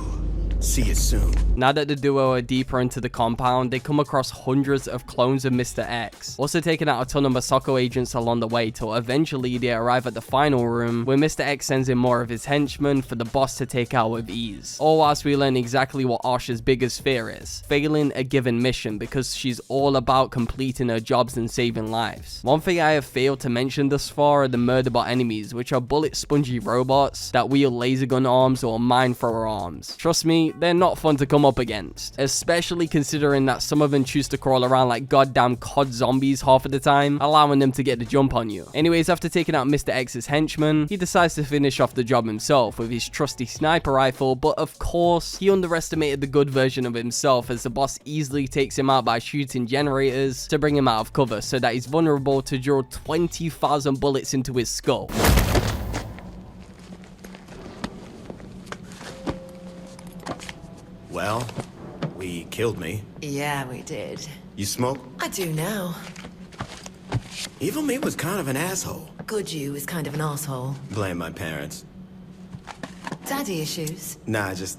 See you soon. Now that the duo are deeper into the compound, they come across hundreds of clones of Mr. X, also taking out a ton of Masako agents along the way till eventually they arrive at the final room where Mr. X sends in more of his henchmen for the boss to take out with ease. All whilst we learn exactly what Asha's biggest fear is, failing a given mission, because she's all about completing her jobs and saving lives. One thing I have failed to mention thus far are the murderbot enemies, which are bullet spongy robots that wield laser gun arms or mine thrower arms. Trust me, they're not fun to come up against, especially considering that some of them choose to crawl around like goddamn COD zombies half of the time, allowing them to get the jump on you. Anyways, after taking out Mr. X's henchman, he decides to finish off the job himself with his trusty sniper rifle, but of course, he underestimated the good version of himself as the boss easily takes him out by shooting generators to bring him out of cover so that he's vulnerable to draw 20,000 bullets into his skull. Well, we killed me. Yeah, we did. You smoke? I do now. Evil me was kind of an asshole. Good you is kind of an asshole. Blame my parents. Daddy issues? Nah, just...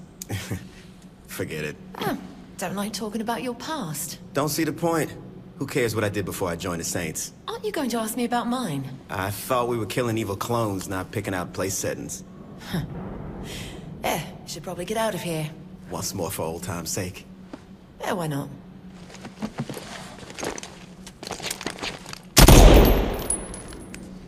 forget it. Oh, don't like talking about your past. Don't see the point. Who cares what I did before I joined the Saints? Aren't you going to ask me about mine? I thought we were killing evil clones, not picking out place settings. Should probably get out of here. Once more for old time's sake. Yeah, why not?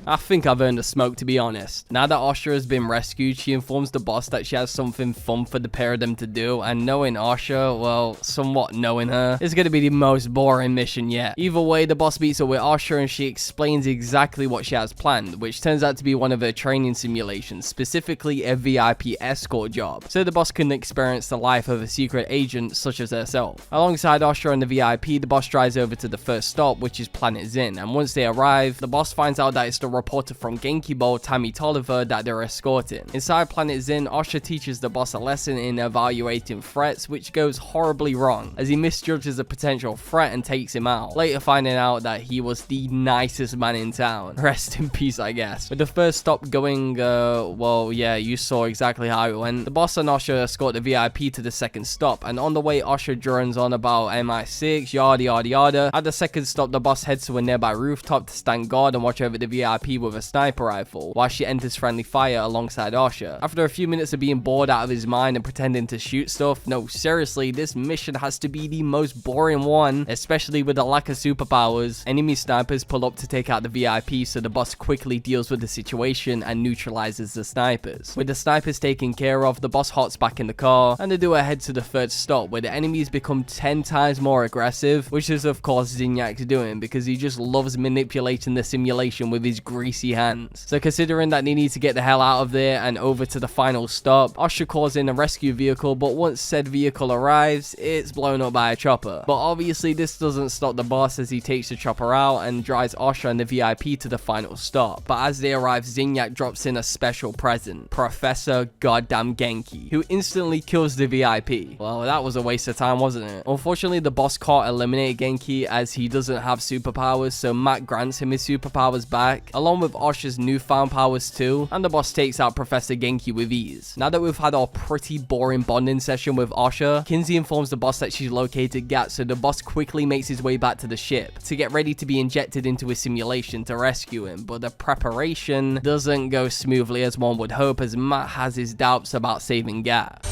I think I've earned a smoke, to be honest. Now that Asha has been rescued, she informs the boss that she has something fun for the pair of them to do, and knowing Asha, well, somewhat knowing her, is going to be the most boring mission yet. Either way, the boss beats her with Asha and she explains exactly what she has planned, which turns out to be one of her training simulations, specifically a VIP escort job, so the boss can experience the life of a secret agent such as herself. Alongside Asha and the VIP, the boss drives over to the first stop, which is Planet Zin, and once they arrive, the boss finds out that it's the reporter from Genki Bowl, Tammy Tolliver, that they're escorting. Inside Planet Zin, Osha teaches the boss a lesson in evaluating threats, which goes horribly wrong, as he misjudges a potential threat and takes him out, later finding out that he was the nicest man in town. Rest in peace, I guess. With the first stop going, well, yeah, you saw exactly how it went. The boss and Osha escort the VIP to the second stop, and on the way, Osha drones on about MI6, yada yada yada. At the second stop, the boss heads to a nearby rooftop to stand guard and watch over the VIP with a sniper rifle, while she enters friendly fire alongside Osha. After a few minutes of being bored out of his mind and pretending to shoot stuff, no, seriously, this mission has to be the most boring one, especially with the lack of superpowers. Enemy snipers pull up to take out the VIP, so the boss quickly deals with the situation and neutralizes the snipers. With the snipers taken care of, the boss hops back in the car, and they do head to the third stop, where the enemies become 10 times more aggressive, which is of course Zinyak doing, because he just loves manipulating the simulation with his greasy hands. So considering that they need to get the hell out of there and over to the final stop, Osha calls in a rescue vehicle, but once said vehicle arrives, it's blown up by a chopper. But obviously this doesn't stop the boss, as he takes the chopper out and drives Osha and the VIP to the final stop. But as they arrive, Zinyak drops in a special present, Professor Goddamn Genki, who instantly kills the VIP. Well, that was a waste of time, wasn't it? Unfortunately, the boss can't eliminate Genki as he doesn't have superpowers, so Matt grants him his superpowers back, along with Osha's newfound powers too, and the boss takes out Professor Genki with ease. Now that we've had our pretty boring bonding session with Osha, Kinsey informs the boss that she's located Gat, so the boss quickly makes his way back to the ship to get ready to be injected into a simulation to rescue him, but the preparation doesn't go smoothly as one would hope, as Matt has his doubts about saving Gat.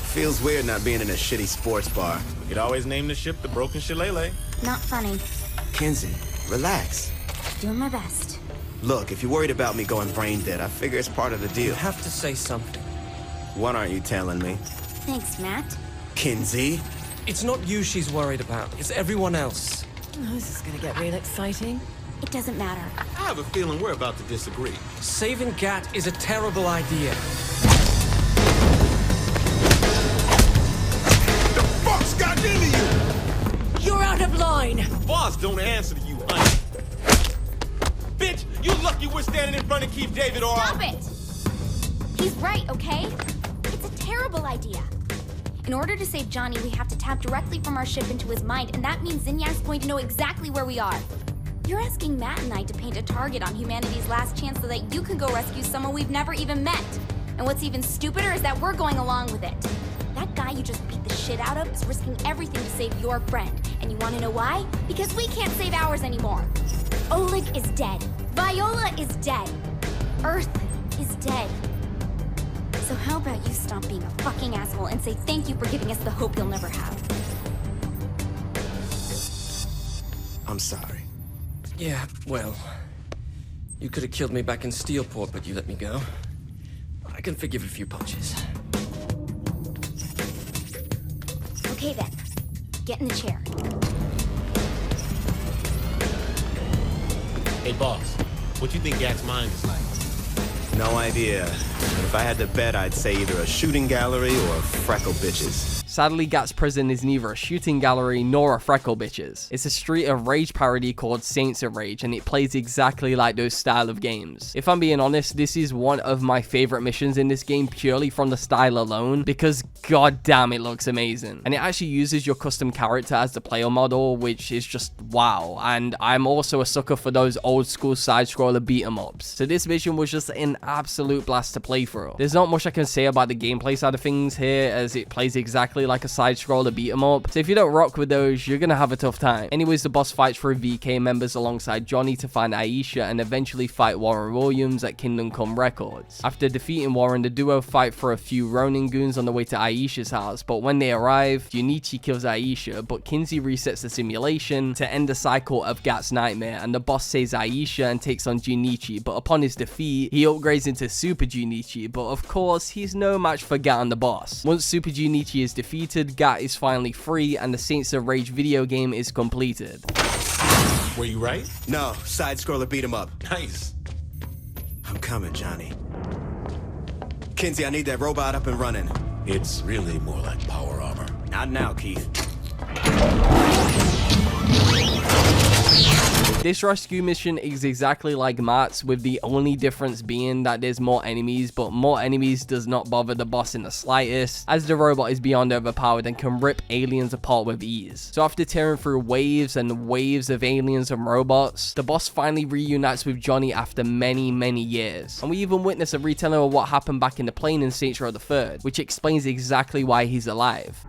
Feels weird not being in a shitty sports bar. We could always name the ship the Broken Shillelagh. Not funny. Kinsey, relax. Doing my best. Look, if you're worried about me going brain dead, I figure it's part of the deal. You have to say something. What aren't you telling me? Thanks, Matt. Kinsey? It's not you she's worried about. It's everyone else. Oh, this is gonna get real exciting. It doesn't matter. I have a feeling we're about to disagree. Saving Gat is a terrible idea. The fuck's got into you? You're out of line! Boss don't answer to you, honey. Bitch, you lucky we're standing in front of Keith David or... Stop it! He's right, okay? It's a terrible idea. In order to save Johnny, we have to tap directly from our ship into his mind, and that means Zinyak's going to know exactly where we are. You're asking Matt and I to paint a target on humanity's last chance so that you can go rescue someone we've never even met. And what's even stupider is that we're going along with it. That guy you just beat the shit out of is risking everything to save your friend. And you want to know why? Because we can't save ours anymore. Oleg is dead. Viola is dead. Earth is dead. So how about you stop being a fucking asshole and say thank you for giving us the hope you'll never have. I'm sorry. Yeah, well, you could have killed me back in Steelport, but you let me go. I can forgive a few punches. Okay then, get in the chair. Hey, boss, what you think Gat's mind is like? No idea. But if I had to bet, I'd say either a shooting gallery or freckle bitches. Sadly, Gat's prison is neither a shooting gallery nor a freckle bitches. It's a Street of Rage parody called Saints of Rage, and it plays exactly like those style of games. If I'm being honest, this is one of my favorite missions in this game purely from the style alone, because goddamn it looks amazing. And it actually uses your custom character as the player model, which is just wow. And I'm also a sucker for those old school side-scroller beat-em-ups. So this mission was just an absolute blast to play through. There's not much I can say about the gameplay side of things here, as it plays exactly like a side-scroller beat-em-up, so if you don't rock with those, you're gonna have a tough time. Anyways, the boss fights through VK members alongside Johnny to find Aisha and eventually fight Warren Williams at Kingdom Come Records. After defeating Warren, the duo fight for a few Ronin goons on the way to Aisha's house, but when they arrive, Junichi kills Aisha, but Kinsey resets the simulation to end the cycle of Gat's nightmare, and the boss saves Aisha and takes on Junichi, but upon his defeat, he upgrades into Super Junichi, but of course, he's no match for Gat and the boss. Once Super Junichi is defeated, Gat is finally free, and the Saints of Rage video game is completed. Were you right? No, side-scroller beat him up. Nice. I'm coming, Johnny. Kinsey, I need that robot up and running. It's really more like power armor. Not now, Keith. This rescue mission is exactly like Matt's, with the only difference being that there's more enemies, but more enemies does not bother the boss in the slightest, as the robot is beyond overpowered and can rip aliens apart with ease. So after tearing through waves and waves of aliens and robots, the boss finally reunites with Johnny after many years. And we even witness a retelling of what happened back in the plane in Saints Row the Third, which explains exactly why he's alive.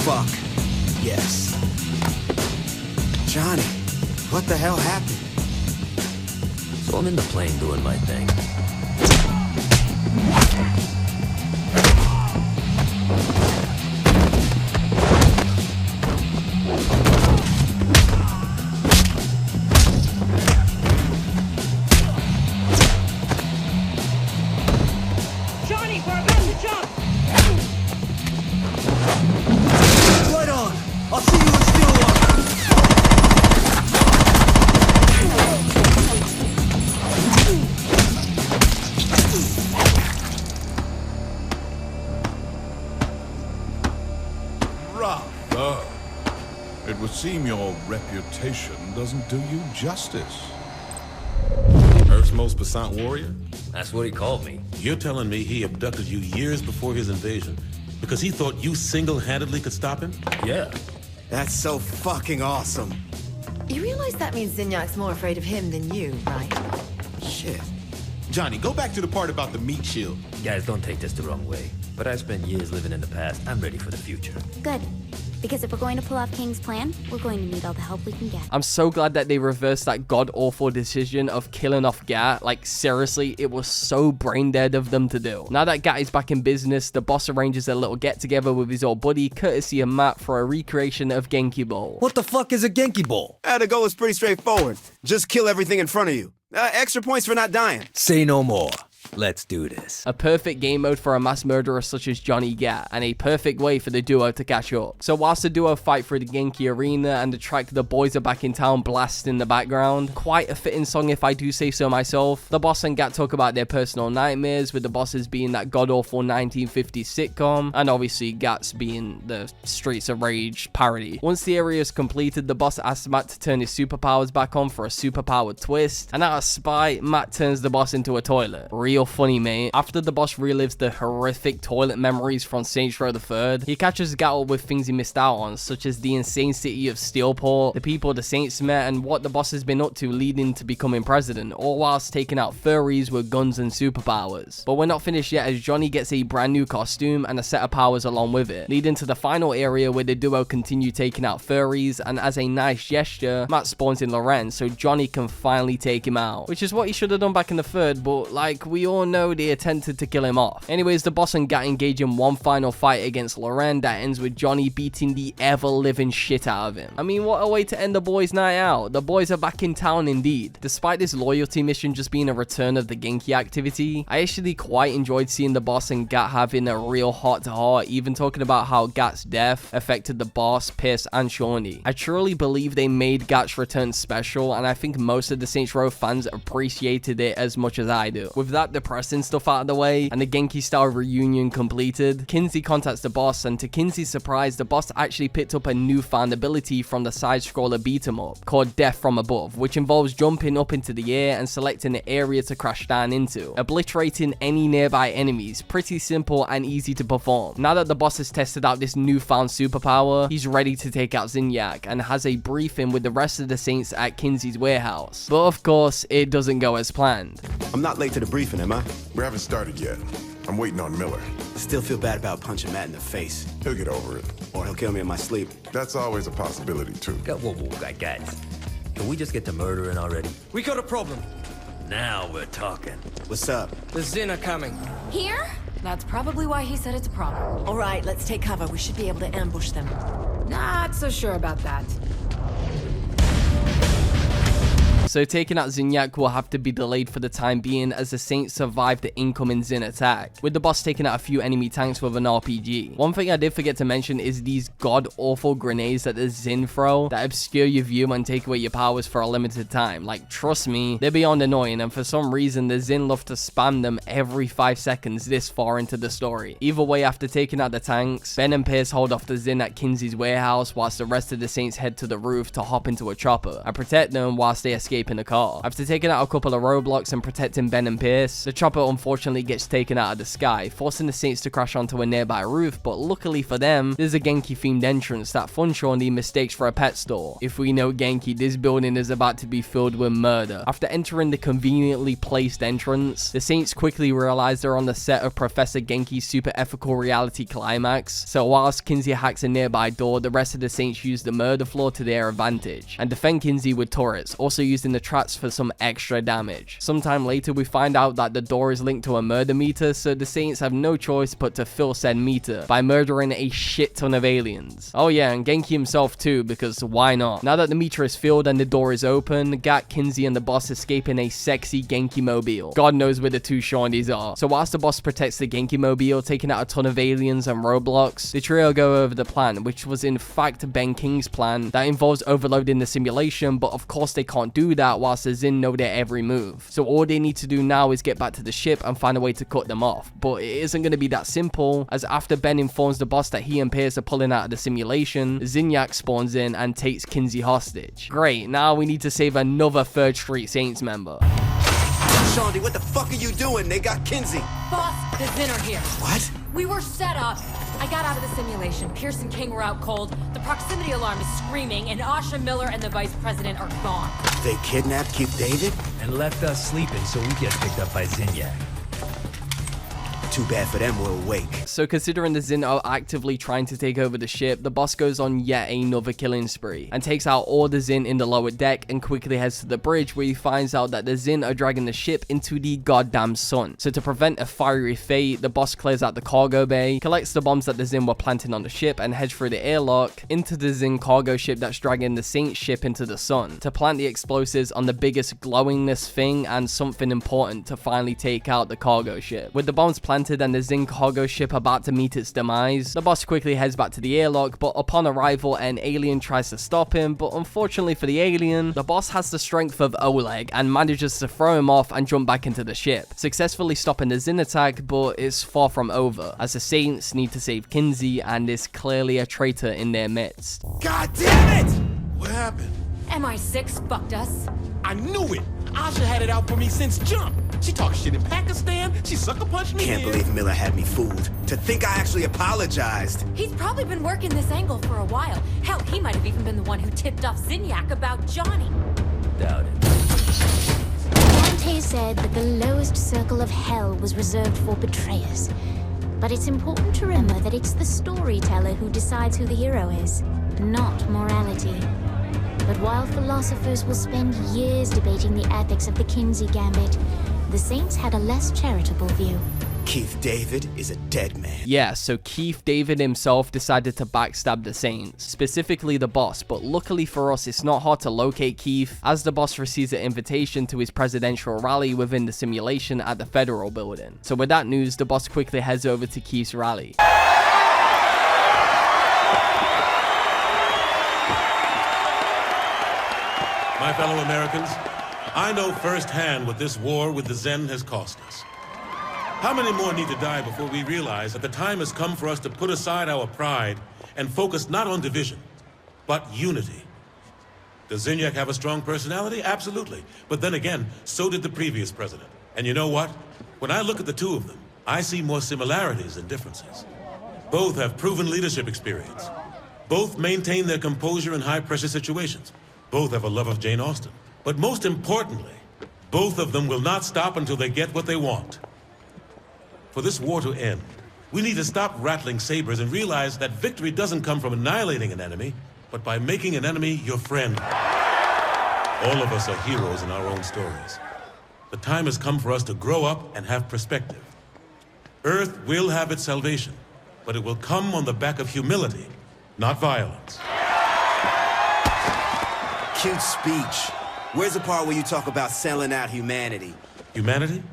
Fuck. Yes. Johnny, what the hell happened? So I'm in the plane doing my thing. Johnny, we're about to jump! Right on! I'll see you in Stillwater! Rather. It would seem your reputation doesn't do you justice. Earth's most passant warrior? That's what he called me. You're telling me he abducted you years before his invasion because he thought you single-handedly could stop him? Yeah. That's so fucking awesome. You realize that means Zinyak's more afraid of him than you, right? Shit. Johnny, go back to the part about the meat shield. Guys, don't take this the wrong way, but I spent years living in the past. I'm ready for the future. Good. Because if we're going to pull off King's plan, we're going to need all the help we can get. I'm so glad that they reversed that god-awful decision of killing off Gat. Like, seriously, it was so brain-dead of them to do. Now that Gat is back in business, the boss arranges a little get-together with his old buddy, courtesy of Matt, for a recreation of Genki Bowl. What the fuck is a Genki Bowl? The goal is pretty straightforward. Just kill everything in front of you. Extra points for not dying. Say no more. Let's do this. A perfect game mode for a mass murderer such as Johnny Gat, and a perfect way for the duo to catch up. So whilst the duo fight through the Genki arena and the track The Boys Are Back in Town blasts in the background, quite a fitting song if I do say so myself, the boss and Gat talk about their personal nightmares, with the bosses being that god-awful 1950s sitcom, and obviously Gat's being the Streets of Rage parody. Once the area is completed, the boss asks Matt to turn his superpowers back on for a superpowered twist, and out of spite, Matt turns the boss into a toilet. Real funny, mate. After the boss relives the horrific toilet memories from Saints Row the Third, he catches Gat up with things he missed out on, such as the insane city of Steelport, the people the Saints met, and what the boss has been up to leading to becoming president, all whilst taking out furries with guns and superpowers. But we're not finished yet, as Johnny gets a brand new costume and a set of powers along with it, leading to the final area where the duo continue taking out furries, and as a nice gesture, Matt spawns in Loren so Johnny can finally take him out, which is what he should have done back in the third, but like we all know, they attempted to kill him off. Anyways, the boss and Gat engage in one final fight against Loren that ends with Johnny beating the ever-living shit out of him. I mean, what a way to end the boys' night out. The boys are back in town indeed. Despite this loyalty mission just being a return of the Genki activity, I actually quite enjoyed seeing the boss and Gat having a real heart-to-heart, even talking about how Gat's death affected the boss, Pierce, and Shawnee. I truly believe they made Gat's return special, and I think most of the Saints Row fans appreciated it as much as I do. With that depressing stuff out of the way and the Genki style reunion completed, Kinsey contacts the boss, and to Kinsey's surprise, the boss actually picked up a newfound ability from the side-scroller beat-em-up called Death from Above, which involves jumping up into the air and selecting an area to crash down into, obliterating any nearby enemies. Pretty simple and easy to perform. Now that the boss has tested out this newfound superpower, he's ready to take out Zinyak and has a briefing with the rest of the Saints at Kinsey's warehouse. But of course, it doesn't go as planned. I'm not late to the briefing, am I? We haven't started yet. I'm waiting on Miller. Still feel bad about punching Matt in the face. He'll get over it. Or he'll kill me in my sleep. That's always a possibility, too. Whoa, guys. Can we just get to murdering already? We got a problem. Now we're talking. What's up? The Zin are coming. Here? That's probably why he said it's a problem. All right, let's take cover. We should be able to ambush them. Not so sure about that. So taking out Zinyak will have to be delayed for the time being as the Saints survive the incoming Zin attack, with the boss taking out a few enemy tanks with an RPG. One thing I did forget to mention is these god-awful grenades that the Zin throw that obscure your view and take away your powers for a limited time. Like, trust me, they're beyond annoying, and for some reason the Zin love to spam them every 5 seconds this far into the story. Either way, after taking out the tanks, Ben and Pierce hold off the Zin at Kinsey's warehouse whilst the rest of the Saints head to the roof to hop into a chopper and protect them whilst they escape in the car. After taking out a couple of roadblocks and protecting Ben and Pierce, the chopper unfortunately gets taken out of the sky, forcing the Saints to crash onto a nearby roof, but luckily for them, there's a Genki themed entrance that Funshawnee mistakes for a pet store. If we know Genki, this building is about to be filled with murder. After entering the conveniently placed entrance, the Saints quickly realize they're on the set of Professor Genki's super ethical reality climax, so whilst Kinsey hacks a nearby door, the rest of the Saints use the murder floor to their advantage, and defend Kinsey with turrets, also using the traps for some extra damage. Sometime later, we find out that the door is linked to a murder meter, so the Saints have no choice but to fill said meter by murdering a shit ton of aliens. Oh yeah, and Genki himself too, because why not? Now that the meter is filled and the door is open, Gat, Kinsey, and the boss escape in a sexy Genki mobile. God knows where the two Shawnees are. So whilst the boss protects the Genki mobile, taking out a ton of aliens and roadblocks, the trio go over the plan, which was in fact Ben King's plan that involves overloading the simulation, but of course they can't do that whilst the Zin know their every move. So all they need to do now is get back to the ship and find a way to cut them off. But it isn't going to be that simple, as after Ben informs the boss that he and Pierce are pulling out of the simulation, Zinyak spawns in and takes Kinsey hostage. Great, now we need to save another 3rd Street Saints member. Shawnee, what the fuck are you doing? They got Kinsey. Boss, the Zin are here. What? We were set up. I got out of the simulation. Pierce and King were out cold. The proximity alarm is screaming, and Asha Miller and the Vice President are gone. They kidnapped Keith David? And left us sleeping so we get picked up by Zinyak. Too bad for them, we're awake. So considering the Zin are actively trying to take over the ship, the boss goes on yet another killing spree and takes out all the Zin in the lower deck and quickly heads to the bridge, where he finds out that the Zin are dragging the ship into the goddamn sun. So to prevent a fiery fate, the boss clears out the cargo bay, collects the bombs that the Zin were planting on the ship, and heads through the airlock into the Zin cargo ship that's dragging the Saint ship into the sun to plant the explosives on the biggest glowingness thing and something important to finally take out the cargo ship. With the bombs planted and the Zin cargo ship about to meet its demise, the boss quickly heads back to the airlock, but upon arrival an alien tries to stop him, but unfortunately for the alien, the boss has the strength of Oleg and manages to throw him off and jump back into the ship, successfully stopping the Zin attack, but it's far from over, as the Saints need to save Kinsey and is clearly a traitor in their midst. God damn it! What happened? MI6 fucked us. I knew it! Asha had it out for me since jump. She talked shit in Pakistan. She sucker punched me. Can't believe Miller had me fooled. To think I actually apologized. He's probably been working this angle for a while. Hell, he might have even been the one who tipped off Zinyak about Johnny. Doubt it. Dante said that the lowest circle of hell was reserved for betrayers. But it's important to remember that it's the storyteller who decides who the hero is, not morality. But while philosophers will spend years debating the ethics of the Kinsey Gambit, the Saints had a less charitable view. Keith David is a dead man. Yeah, so Keith David himself decided to backstab the Saints, specifically the boss, but luckily for us, it's not hard to locate Keith, as the boss receives an invitation to his presidential rally within the simulation at the Federal Building. So with that news, the boss quickly heads over to Keith's rally. My fellow Americans, I know firsthand what this war with the Zen has cost us. How many more need to die before we realize that the time has come for us to put aside our pride and focus not on division, but unity? Does Zinyak have a strong personality? Absolutely. But then again, so did the previous president. And you know what? When I look at the two of them, I see more similarities than differences. Both have proven leadership experience. Both maintain their composure in high-pressure situations. Both have a love of Jane Austen. But most importantly, both of them will not stop until they get what they want. For this war to end, we need to stop rattling sabers and realize that victory doesn't come from annihilating an enemy, but by making an enemy your friend. All of us are heroes in our own stories. The time has come for us to grow up and have perspective. Earth will have its salvation, but it will come on the back of humility not violence. Cute speech. Where's the part where you talk about selling out humanity? Humanity?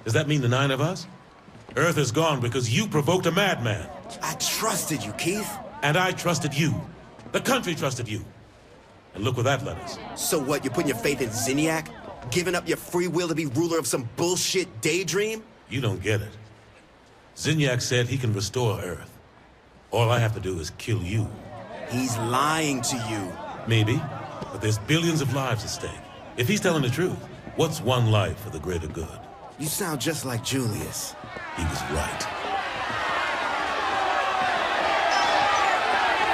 Does that mean the 9 of us? Earth is gone because you provoked a madman. I trusted you, Keith. And I trusted you. The country trusted you. And look where that led us. So what, you're putting your faith in Zinyak? Giving up your free will to be ruler of some bullshit daydream? You don't get it. Zinyak said he can restore Earth. All I have to do is kill you. He's lying to you. Maybe, but there's billions of lives at stake. If he's telling the truth, what's one life for the greater good? You sound just like Julius. He was right.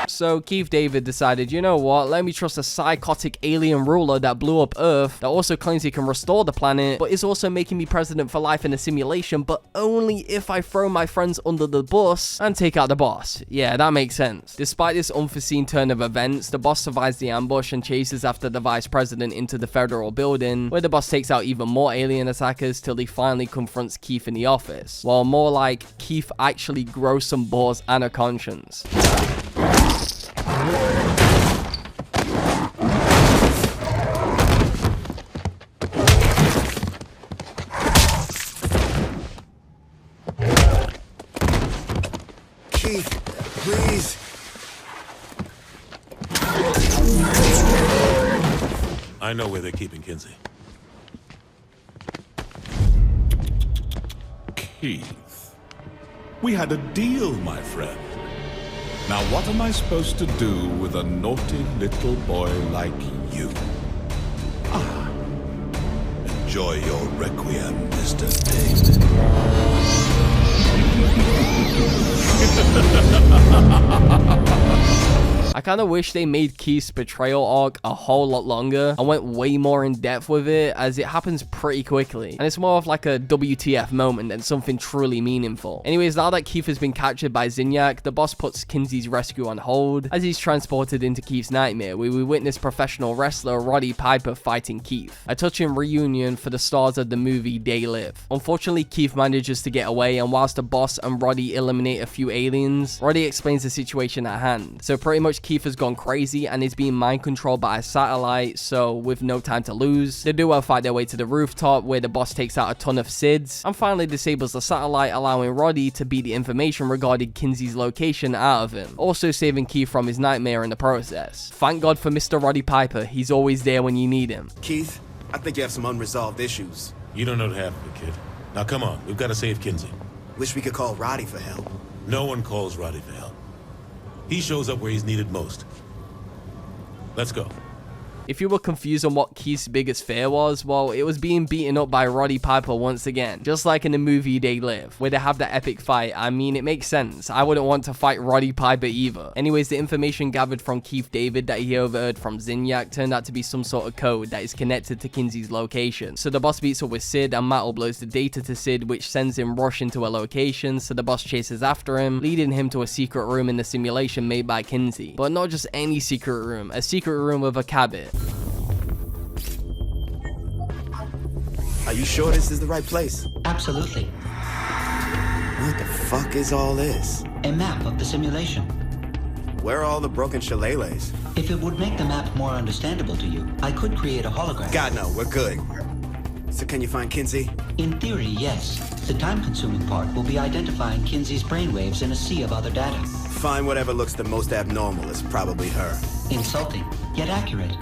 So Keith David decided, you know what, let me trust a psychotic alien ruler that blew up Earth, that also claims he can restore the planet, but is also making me president for life in a simulation, but only if I throw my friends under the bus and take out the boss. Yeah, that makes sense. Despite this unforeseen turn of events, the boss survives the ambush and chases after the vice president into the federal building, where the boss takes out even more alien attackers till he finally confronts Keith in the office. Well, more like Keith actually grows some balls and a conscience. Keith, please. I know where they're keeping Kinsey. Keith, we had a deal, my friend. Now what am I supposed to do with a naughty little boy like you? Ah, enjoy your requiem, Mr. David. I kind of wish they made Keith's betrayal arc a whole lot longer and went way more in depth with it, as it happens pretty quickly, and it's more of like a WTF moment than something truly meaningful. Anyways, now that Keith has been captured by Zinyak, the boss puts Kinsey's rescue on hold as he's transported into Keith's nightmare, where we witness professional wrestler Roddy Piper fighting Keith. A touching reunion for the stars of the movie They Live. Unfortunately, Keith manages to get away, and whilst the boss and Roddy eliminate a few aliens, Roddy explains the situation at hand. So pretty much Keith has gone crazy and is being mind controlled by a satellite, so with no time to lose, the duo fight their way to the rooftop, where the boss takes out a ton of SIDS and finally disables the satellite, allowing Roddy to beat the information regarding Kinsey's location out of him, also saving Keith from his nightmare in the process. Thank God for Mr. Roddy Piper, he's always there when you need him. Keith, I think you have some unresolved issues. You don't know half of it, kid. Now come on, we've got to save Kinsey. Wish we could call Roddy for help. No one calls Roddy for help. He shows up where he's needed most. Let's go. If you were confused on what Keith's biggest fear was, well, it was being beaten up by Roddy Piper once again, just like in the movie They Live, where they have that epic fight. I mean, it makes sense. I wouldn't want to fight Roddy Piper either. Anyways, the information gathered from Keith David that he overheard from Zinyak turned out to be some sort of code that is connected to Kinsey's location. So the boss beats up with Sid, and Matt uploads the data to Sid, which sends him rushing to a location, so the boss chases after him, leading him to a secret room in the simulation made by Kinsey. But not just any secret room, a secret room with a cabinet. Are you sure this is the right place? Absolutely. What the fuck is all this? A map of the simulation. Where are all the broken shillelaghs? If it would make the map more understandable to you, I could create a hologram. God, no, we're good. So can you find Kinsey? In theory, yes. The time-consuming part will be identifying Kinsey's brainwaves in a sea of other data. Find whatever looks the most abnormal. It's probably her. Insulting, yet accurate.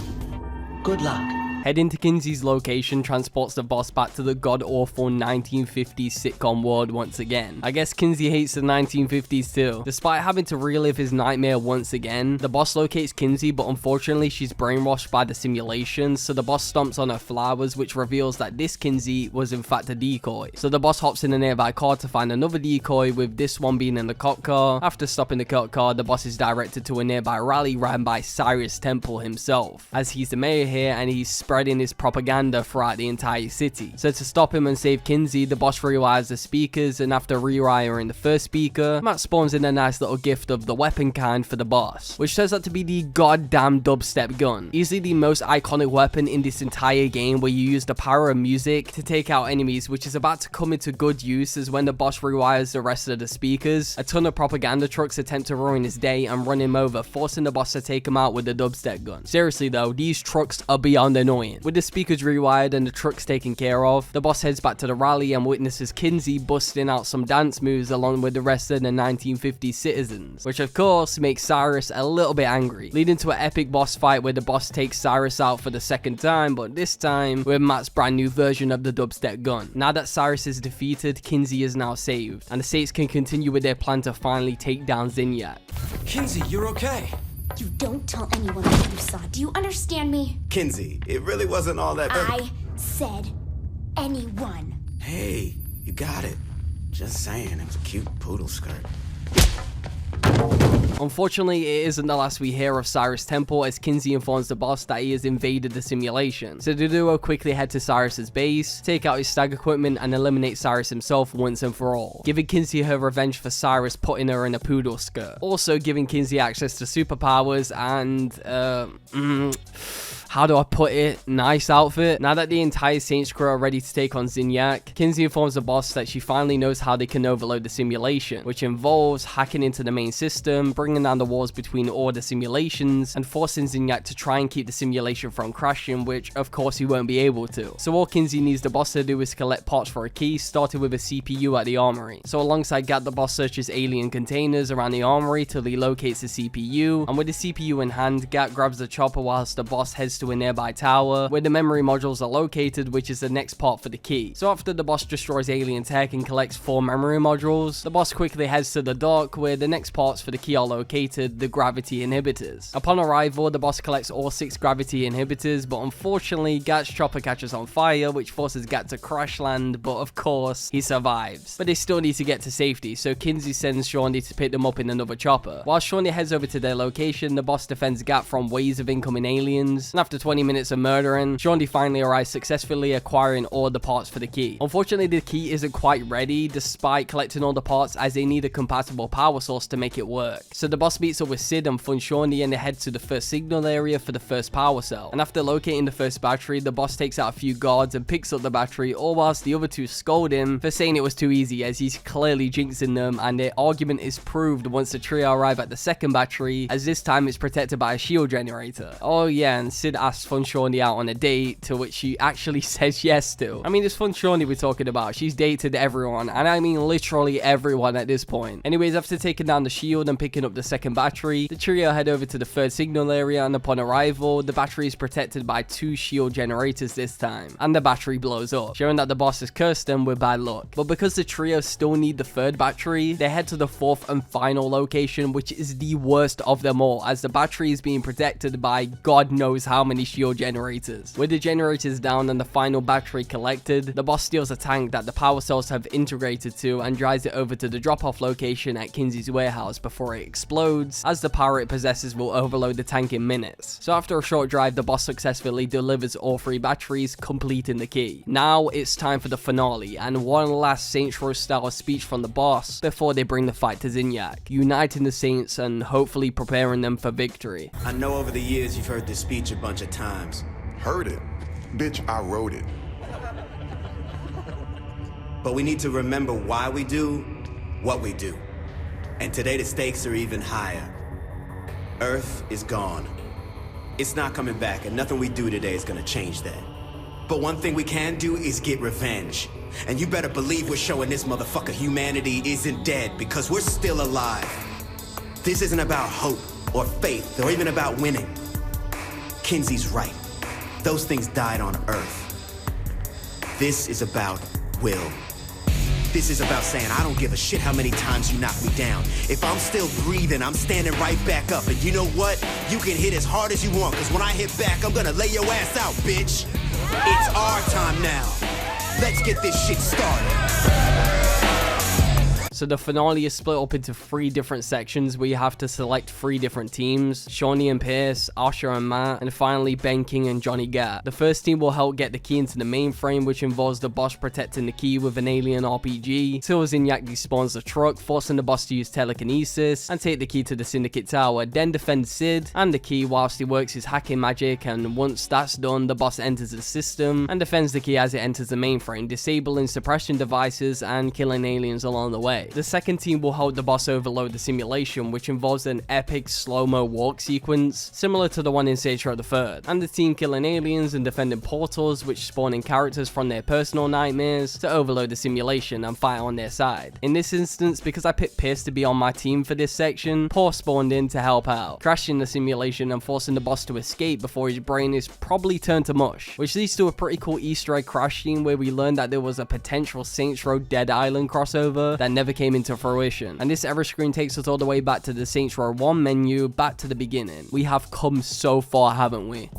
Good luck. Heading to Kinsey's location transports the boss back to the god-awful 1950s sitcom world once again. I guess Kinsey hates the 1950s too. Despite having to relive his nightmare once again, the boss locates Kinsey, but unfortunately she's brainwashed by the simulation, so the boss stomps on her flowers, which reveals that this Kinsey was in fact a decoy. So the boss hops in a nearby car to find another decoy, with this one being in the cop car. After stopping the cop car, the boss is directed to a nearby rally ran by Cyrus Temple himself, as he's the mayor here and he's spreading his propaganda throughout the entire city. So to stop him and save Kinsey, the boss rewires the speakers, and after rewiring the first speaker, Matt spawns in a nice little gift of the weapon kind for the boss, which turns out to be the goddamn dubstep gun. Easily the most iconic weapon in this entire game, where you use the power of music to take out enemies, which is about to come into good use as when the boss rewires the rest of the speakers, a ton of propaganda trucks attempt to ruin his day and run him over, forcing the boss to take him out with the dubstep gun. Seriously though, these trucks are beyond annoying. With the speakers rewired and the trucks taken care of, the boss heads back to the rally and witnesses Kinsey busting out some dance moves along with the rest of the 1950s citizens, which of course makes Cyrus a little bit angry, leading to an epic boss fight where the boss takes Cyrus out for the second time, but this time with Matt's brand new version of the dubstep gun. Now that Cyrus is defeated, Kinsey is now saved, and the Saints can continue with their plan to finally take down Zinyak. Kinsey, you're okay. You don't tell anyone what you saw. Do you understand me? Kinsey, it really wasn't all that. I said anyone. Hey, you got it. Just saying, it was a cute poodle skirt. Unfortunately, it isn't the last we hear of Cyrus Temple, as Kinsey informs the boss that he has invaded the simulation. So the duo quickly head to Cyrus's base, take out his stag equipment, and eliminate Cyrus himself once and for all, giving Kinsey her revenge for Cyrus putting her in a poodle skirt. Also giving Kinsey access to superpowers and, how do I put it? Nice outfit. Now that the entire Saints crew are ready to take on Zinyak, Kinsey informs the boss that she finally knows how they can overload the simulation, which involves hacking into the main system, bringing down the walls between all the simulations, and forcing Zinyak to try and keep the simulation from crashing, which of course he won't be able to. So all Kinsey needs the boss to do is collect parts for a key, starting with a CPU at the armory. So alongside Gat, the boss searches alien containers around the armory till he locates the CPU, and with the CPU in hand, Gat grabs the chopper whilst the boss heads to a nearby tower where the memory modules are located, which is the next part for the key. So after the boss destroys alien tech and collects 4 memory modules, the boss quickly heads to the dock where the next parts for the key are located, the gravity inhibitors. Upon arrival, the boss collects all 6 gravity inhibitors, but unfortunately Gat's chopper catches on fire, which forces Gat to crash land, but of course he survives. But they still need to get to safety, so Kinsey sends Shawnee to pick them up in another chopper. While Shawnee heads over to their location, the boss defends Gat from waves of incoming aliens, and after 20 minutes of murdering, Shawnee finally arrives, successfully acquiring all the parts for the key. Unfortunately, the key isn't quite ready despite collecting all the parts, as they need a compatible power source to make it work. So the boss meets up with Sid and funds Shawnee, and they head to the first signal area for the first power cell. And after locating the first battery, the boss takes out a few guards and picks up the battery, all whilst the other two scold him for saying it was too easy, as he's clearly jinxing them, and their argument is proved once the trio arrive at the second battery, as this time it's protected by a shield generator. Oh yeah, and Sid asks Fun Shawnee out on a date, to which she actually says yes to. I mean, this Fun Shawnee we're talking about, she's dated everyone, and I mean literally everyone at this point. Anyways, after taking down the shield and picking up the second battery, the trio head over to the third signal area, and upon arrival, the battery is protected by 2 shield generators this time, and the battery blows up, showing that the boss has cursed them with bad luck. But because the trio still need the third battery, they head to the fourth and final location, which is the worst of them all, as the battery is being protected by God knows how many shield generators. With the generators down and the final battery collected, the boss steals a tank that the power cells have integrated to and drives it over to the drop-off location at Kinsey's warehouse before it explodes, as the power it possesses will overload the tank in minutes. So after a short drive, the boss successfully delivers all 3 batteries, completing the key. Now it's time for the finale, and one last Saints Row style speech from the boss before they bring the fight to Zinyak, uniting the Saints and hopefully preparing them for victory. I know over the years you've heard this speech a bunch of times. Heard it? Bitch, I wrote it. But we need to remember why we do what we do. And today the stakes are even higher. Earth is gone. It's not coming back, and nothing we do today is gonna change that. But one thing we can do is get revenge. And you better believe we're showing this motherfucker humanity isn't dead, because we're still alive. This isn't about hope or faith or even about winning. Kinsey's right. Those things died on Earth. This is about will. This is about saying, I don't give a shit how many times you knock me down. If I'm still breathing, I'm standing right back up. And you know what? You can hit as hard as you want, because when I hit back, I'm gonna lay your ass out, bitch. It's our time now. Let's get this shit started. So the finale is split up into 3 different sections where you have to select 3 different teams: Shawnee and Pierce, Asha and Matt, and finally Ben King and Johnny Gat. The first team will help get the key into the mainframe, which involves the boss protecting the key with an alien RPG, till Zinyak despawns the truck, forcing the boss to use telekinesis and take the key to the Syndicate Tower, then defend Sid and the key whilst he works his hacking magic, and once that's done, the boss enters the system and defends the key as it enters the mainframe, disabling suppression devices and killing aliens along the way. The second team will help the boss overload the simulation, which involves an epic slow-mo walk sequence similar to the one in SR4 Development, and the team killing aliens and defending portals which spawn in characters from their personal nightmares to overload the simulation and fight on their side. In this instance, because I picked Pierce to be on my team for this section, Paul spawned in to help out, crashing the simulation and forcing the boss to escape before his brain is probably turned to mush, which leads to a pretty cool Easter egg crash scene where we learned that there was a potential Saints Row Dead Island crossover that never came into fruition. And this error screen takes us all the way back to the Saints Row 1 menu, back to the beginning. We have come so far, haven't we?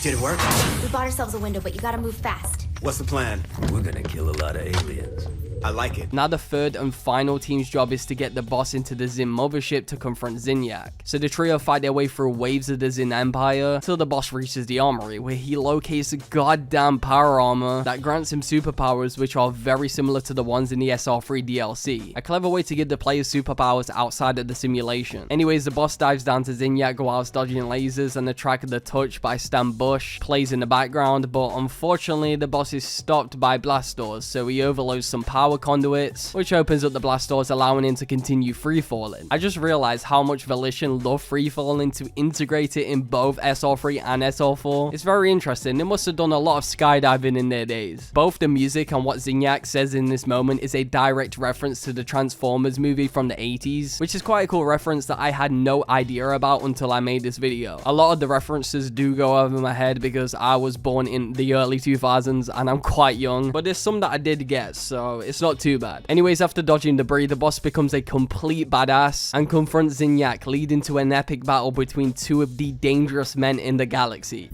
Did it work? We bought ourselves a window, but you gotta move fast. What's the plan? We're gonna kill a lot of aliens. I like it. Now the third and final team's job is to get the boss into the Zin mothership to confront Zinyak. So the trio fight their way through waves of the Zin Empire till the boss reaches the armory, where he locates a goddamn power armor that grants him superpowers which are very similar to the ones in the SR3 DLC. A clever way to give the players superpowers outside of the simulation. Anyways, the boss dives down to Zinyak whilst dodging lasers, and the track The Touch by Stan Bush plays in the background, but unfortunately the boss is stopped by blast doors, so he overloads some power conduits, which opens up the blast doors, allowing him to continue free-falling. I just realized how much Volition love free-falling to integrate it in both SR3 and SR4. It's very interesting. They must have done a lot of skydiving in their days. Both the music and what Zinyak says in this moment is a direct reference to the Transformers movie from the 80s, which is quite a cool reference that I had no idea about until I made this video. A lot of the references do go over my head because I was born in the early 2000s and I'm quite young, but there's some that I did get, so it's not too bad. Anyways, after dodging debris, the boss becomes a complete badass and confronts Zinyak, leading to an epic battle between 2 of the dangerous men in the galaxy.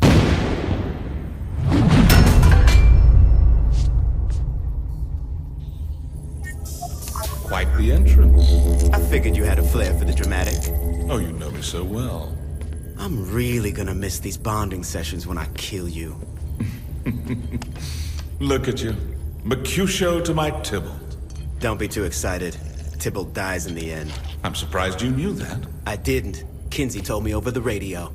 Quite the entrance. I figured you had a flair for the dramatic. Oh, you know me so well. I'm really gonna miss these bonding sessions when I kill you. Look at you. Mercutio to my Tybalt. Don't be too excited. Tybalt dies in the end. I'm surprised you knew that. I didn't. Kinsey told me over the radio.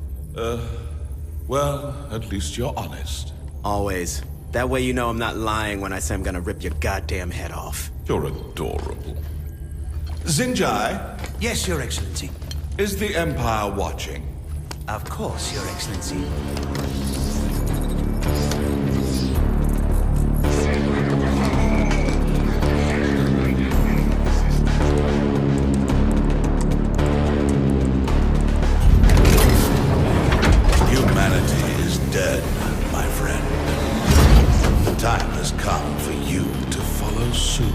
Well, at least you're honest. Always. That way you know I'm not lying when I say I'm gonna rip your goddamn head off. You're adorable. Zinjai? Yes, Your Excellency. Is the Empire watching? Of course, Your Excellency. Humanity is dead, my friend. The time has come for you to follow suit.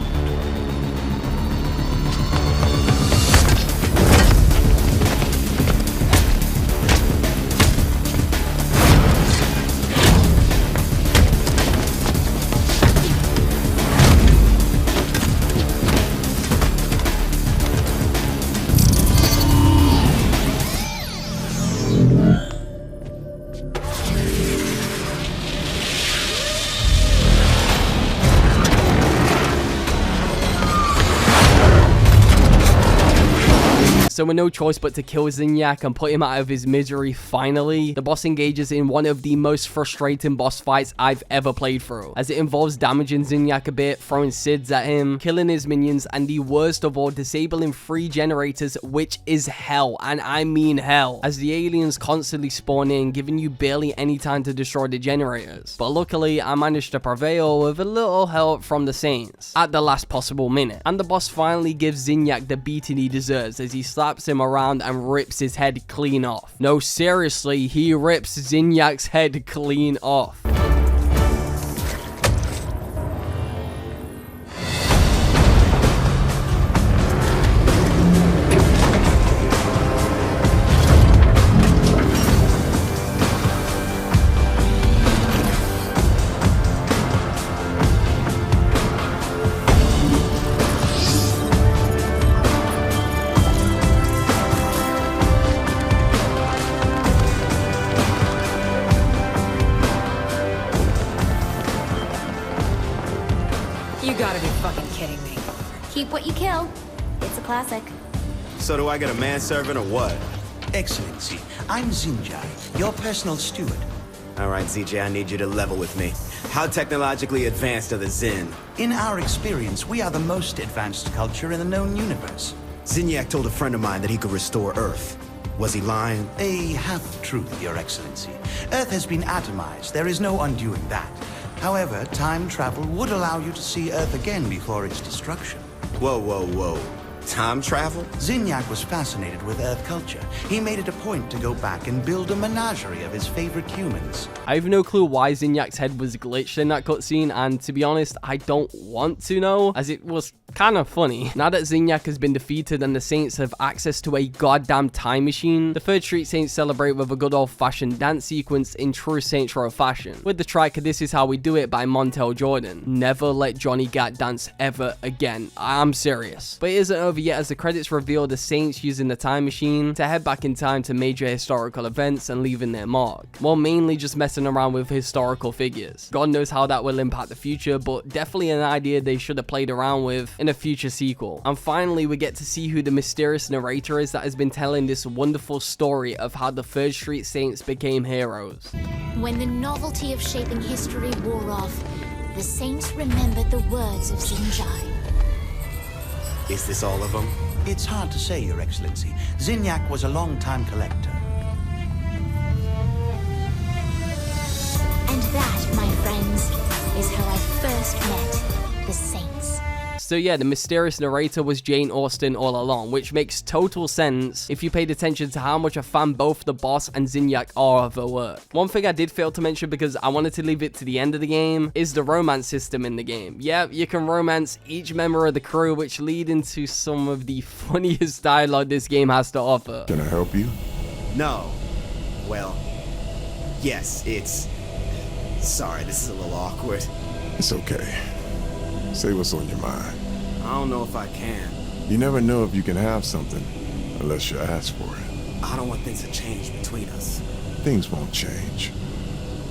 So with no choice but to kill Zinyak and put him out of his misery finally, the boss engages in one of the most frustrating boss fights I've ever played through, as it involves damaging Zinyak a bit, throwing SIDS at him, killing his minions, and the worst of all, disabling 3 generators, which is hell, and I mean hell, as the aliens constantly spawn in, giving you barely any time to destroy the generators. But luckily, I managed to prevail with a little help from the Saints at the last possible minute, and the boss finally gives Zinyak the beating he deserves as he slaps him around and rips his head clean off. No, seriously, he rips Zinyak's head clean off. Keep what you kill. It's a classic. So do I get a manservant or what? Excellency, I'm Zinjai, your personal steward. All right, ZJ, I need you to level with me. How technologically advanced are the Zin? In our experience, we are the most advanced culture in the known universe. Zinyak told a friend of mine that he could restore Earth. Was he lying? A half-truth, Your Excellency. Earth has been atomized. There is no undoing that. However, time travel would allow you to see Earth again before its destruction. Whoa, whoa, whoa. Time travel? Zinyak was fascinated with Earth culture. He made it a point to go back and build a menagerie of his favorite humans. I have no clue why Zinyak's head was glitched in that cutscene, and to be honest, I don't want to know, as it was kind of funny. Now that Zinyak has been defeated and the Saints have access to a goddamn time machine, the 3rd Street Saints celebrate with a good old-fashioned dance sequence in true Saints Row fashion, with the track This Is How We Do It by Montel Jordan. Never let Johnny Gat dance ever again. I'm serious. But it isn't over yet, as the credits reveal the Saints using the time machine to head back in time to major historical events and leaving their mark, while mainly just messing around with historical figures. God knows how that will impact the future, but definitely an idea they should have played around with in a future sequel. And finally, we get to see who the mysterious narrator is that has been telling this wonderful story of how the 3rd Street Saints became heroes. When the novelty of shaping history wore off, the Saints remembered the words of Zinjai. Is this all of them? It's hard to say, Your Excellency. Zinyak was a long-time collector. And that, my friends, is how I first met the Saints. So yeah, the mysterious narrator was Jane Austen all along, which makes total sense if you paid attention to how much a fan both the boss and Zinyak are of her work. One thing I did fail to mention, because I wanted to leave it to the end of the game, is the romance system in the game. Yeah, you can romance each member of the crew, which lead into some of the funniest dialogue this game has to offer. Can I help you? No. Well, yes, it's... Sorry, this is a little awkward. It's okay. Say what's on your mind. I don't know if I can. You never know if you can have something unless you ask for it. I don't want things to change between us. Things won't change.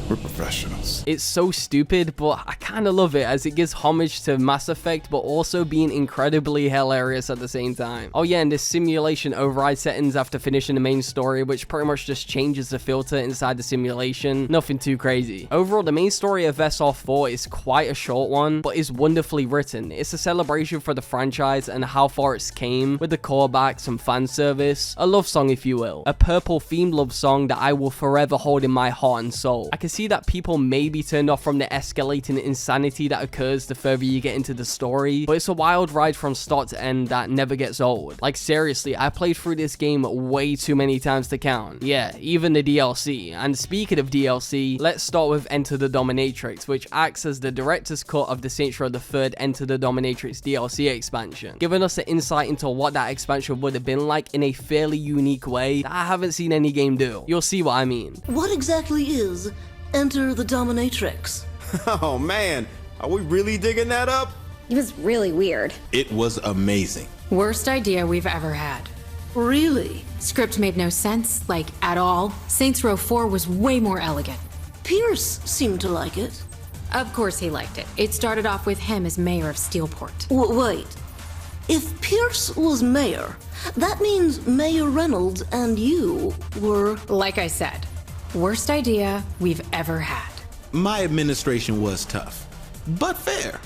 We're professionals. It's so stupid, but I kind of love it, as it gives homage to Mass Effect, but also being incredibly hilarious at the same time. Oh yeah, and this simulation override settings after finishing the main story, which pretty much just changes the filter inside the simulation. Nothing too crazy. Overall, the main story of SR4 is quite a short one, but is wonderfully written. It's a celebration for the franchise and how far it's came, with the callbacks, some fan service, a love song if you will. A purple themed love song that I will forever hold in my heart and soul. I can see that people may be turned off from the escalating insanity that occurs the further you get into the story, but it's a wild ride from start to end that never gets old. Like seriously, I played through this game way too many times to count. Yeah, even the DLC. And speaking of DLC, let's start with Enter the Dominatrix, which acts as the director's cut of the Saints Row the 3rd Enter the Dominatrix DLC expansion, giving us an insight into what that expansion would have been like in a fairly unique way that I haven't seen any game do. You'll see what I mean. What exactly is Enter the Dominatrix? Oh man, are we really digging that up? It was really weird. It was amazing. Worst idea we've ever had. Really? Script made no sense, like, at all. Saints Row 4 was way more elegant. Pierce seemed to like it. Of course he liked it. It started off with him as mayor of Steelport. Wait. If Pierce was mayor, that means Mayor Reynolds and you were... Like I said, worst idea we've ever had. My administration was tough, but fair.